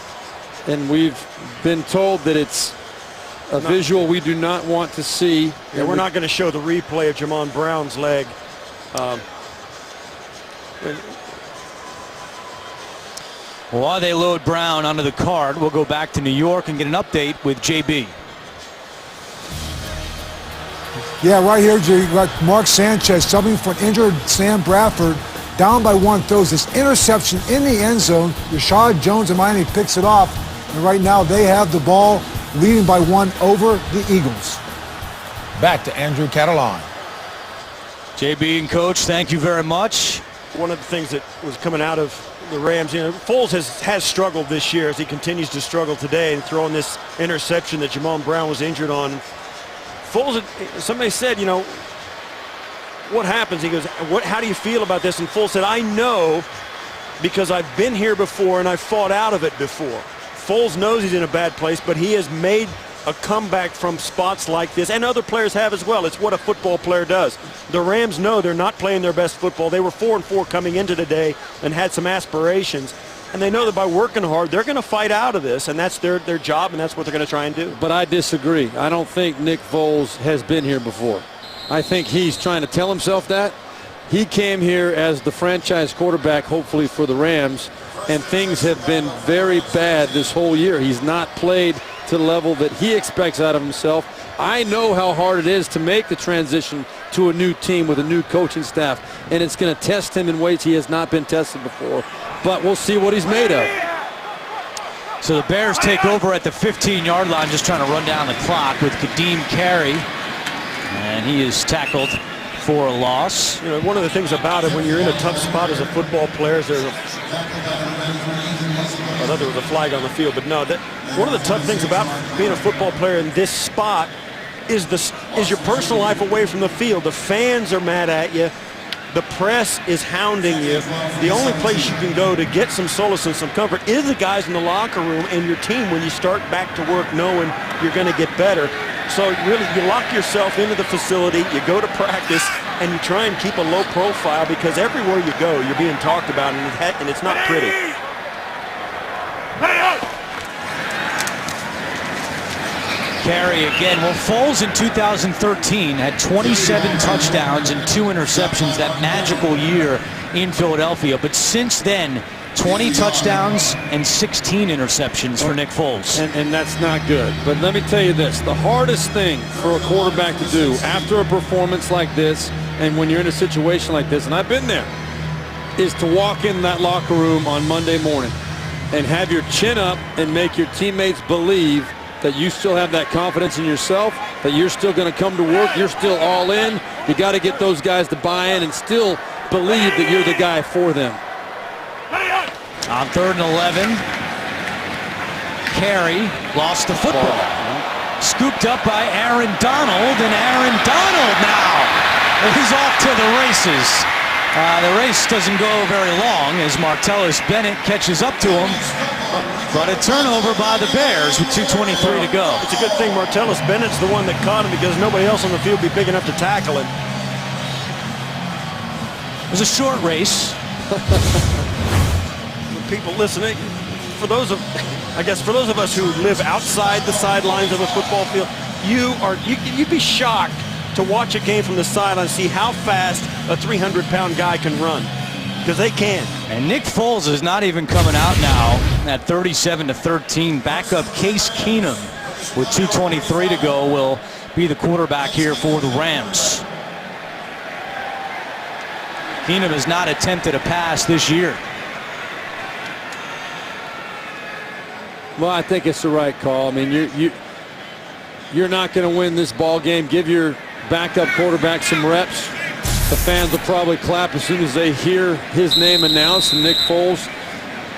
and we've been told that it's a visual we do not want to see. Yeah, we're not going to show the replay of Jamon Brown's leg. While they load Brown onto the cart, we'll go back to New York and get an update with JB. Yeah, right here, you got Mark Sanchez subbing for an injured Sam Bradford. Down by 1, throws this interception in the end zone. Rashad Jones of Miami picks it off. And right now they have the ball, leading by 1 over the Eagles. Back to Andrew Catalan. JB and Coach, thank you very much. One of the things that was coming out of the Rams, Foles has struggled this year as he continues to struggle today, and throwing this interception that Jamon Brown was injured on. Foles, somebody said, what happens? He goes, how do you feel about this? And Foles said, I know because I've been here before and I've fought out of it before. Foles knows he's in a bad place, but he has made a comeback from spots like this, and other players have as well. It's what a football player does. The Rams know they're not playing their best football. They were 4-4 coming into today and had some aspirations, and they know that by working hard, they're going to fight out of this, and that's their job, and that's what they're going to try and do. But I disagree. I don't think Nick Foles has been here before. I think he's trying to tell himself that. He came here as the franchise quarterback, hopefully for the Rams, and things have been very bad this whole year. He's not played to the level that he expects out of himself. I know how hard it is to make the transition to a new team with a new coaching staff, and it's going to test him in ways he has not been tested before. But we'll see what he's made of. So the Bears take over at the 15-yard line, just trying to run down the clock with Kadeem Carey, and he is tackled for a loss. You know, one of the things about it, when you're in a tough spot as a football player, is I thought there was a flag on the field, but no. One of the tough things about being a football player in this spot is your personal life away from the field. The fans are mad at you. The press is hounding you. The only place you can go to get some solace and some comfort is the guys in the locker room and your team when you start back to work knowing you're going to get better. So really, you lock yourself into the facility, you go to practice, and you try and keep a low profile because everywhere you go, you're being talked about, and it's not pretty. Carey again. Well, Foles in 2013 had 27 touchdowns and 2 interceptions that magical year in Philadelphia. But since then, 20 touchdowns and 16 interceptions for Nick Foles. And that's not good. But let me tell you this. The hardest thing for a quarterback to do after a performance like this, and when you're in a situation like this, and I've been there, is to walk in that locker room on Monday morning and have your chin up and make your teammates believe that you still have that confidence in yourself, that you're still going to come to work, you're still all in. You got to get those guys to buy in and still believe that you're the guy for them. On 3rd and 11, Carey lost the football. Scooped up by Aaron Donald, and Aaron Donald now is off to the races. The race doesn't go very long as Martellus Bennett catches up to him. But a turnover by the Bears with 2:23 to go. It's a good thing Martellus Bennett's the one that caught him because nobody else on the field would be big enough to tackle him. It was a short race. People listening, for those of us who live outside the sidelines of a football field, you'd be shocked to watch a game from the sideline and see how fast a 300-pound guy can run, because they can. And Nick Foles is not even coming out now at 37-13. Backup Case Keenum with 2:23 to go will be the quarterback here for the Rams. Keenum has not attempted a pass this year. Well, I think it's the right call. I mean, you're not going to win this ball game. Give your backup quarterback some reps. The fans will probably clap as soon as they hear his name announced. And Nick Foles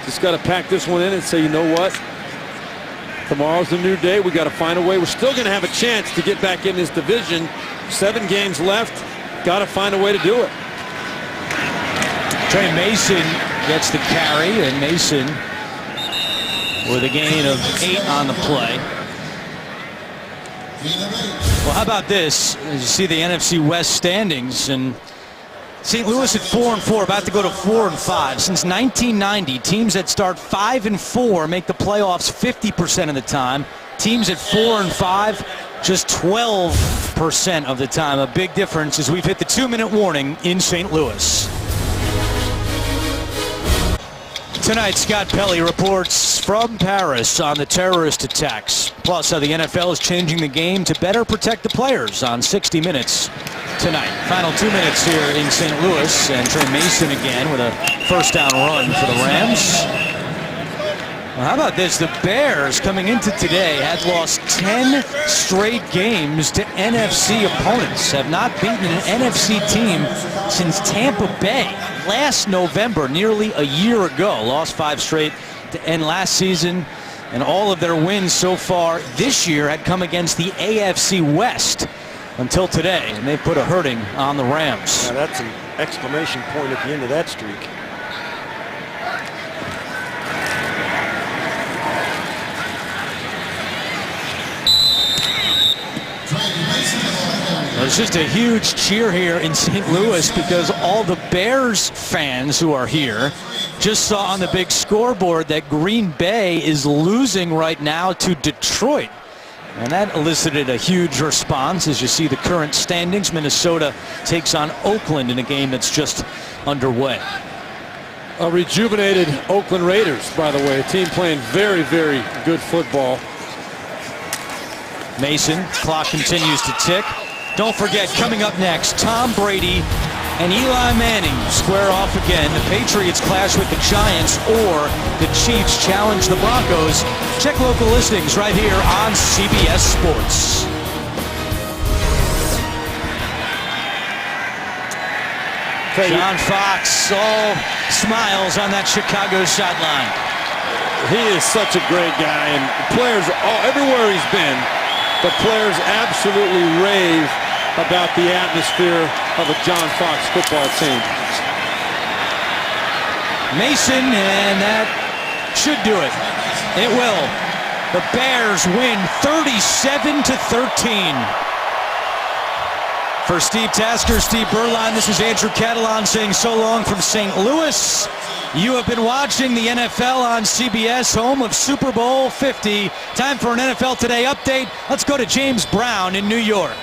just got to pack this one in and say, you know what? Tomorrow's a new day. We got to find a way. We're still going to have a chance to get back in this division. 7 games left. Got to find a way to do it. Trey Mason gets the carry, and Mason with a gain of 8 on the play. Well, how about this? As you see the NFC West standings, and St. Louis at 4-4, about to go to 4-5. Since 1990, teams that start 5-4 make the playoffs 50% of the time. Teams at 4-5, just 12% of the time. A big difference as we've hit the 2-minute warning in St. Louis. Tonight, Scott Pelley reports from Paris on the terrorist attacks, plus how the NFL is changing the game to better protect the players on 60 Minutes tonight. Final 2 minutes here in St. Louis, and Trey Mason again with a first down run for the Rams. Well, how about this? The Bears coming into today had lost 10 straight games to NFC opponents. Have not beaten an NFC team since Tampa Bay last November, nearly a year ago. Lost 5 straight to end last season, and all of their wins so far this year had come against the AFC West. until today, and they put a hurting on the Rams. Now that's an exclamation point at the end of that streak. There's just a huge cheer here in St. Louis because all the Bears fans who are here just saw on the big scoreboard that Green Bay is losing right now to Detroit. And that elicited a huge response. As you see the current standings, Minnesota takes on Oakland in a game that's just underway. A rejuvenated Oakland Raiders, by the way, a team playing very, very good football. Mason, clock continues to tick. Don't forget, coming up next, Tom Brady and Eli Manning square off again. The Patriots clash with the Giants, or the Chiefs challenge the Broncos. Check local listings right here on CBS Sports. John Fox, all smiles on that Chicago sideline. He is such a great guy, and players, everywhere he's been, the players absolutely rave about the atmosphere of a John Fox football team. Mason, and that should do it. It will. The Bears win 37-13. For Steve Tasker, Steve Berline, this is Andrew Catalon saying so long from St. Louis. You have been watching the NFL on CBS, home of Super Bowl 50. Time for an NFL Today update. Let's go to James Brown in New York.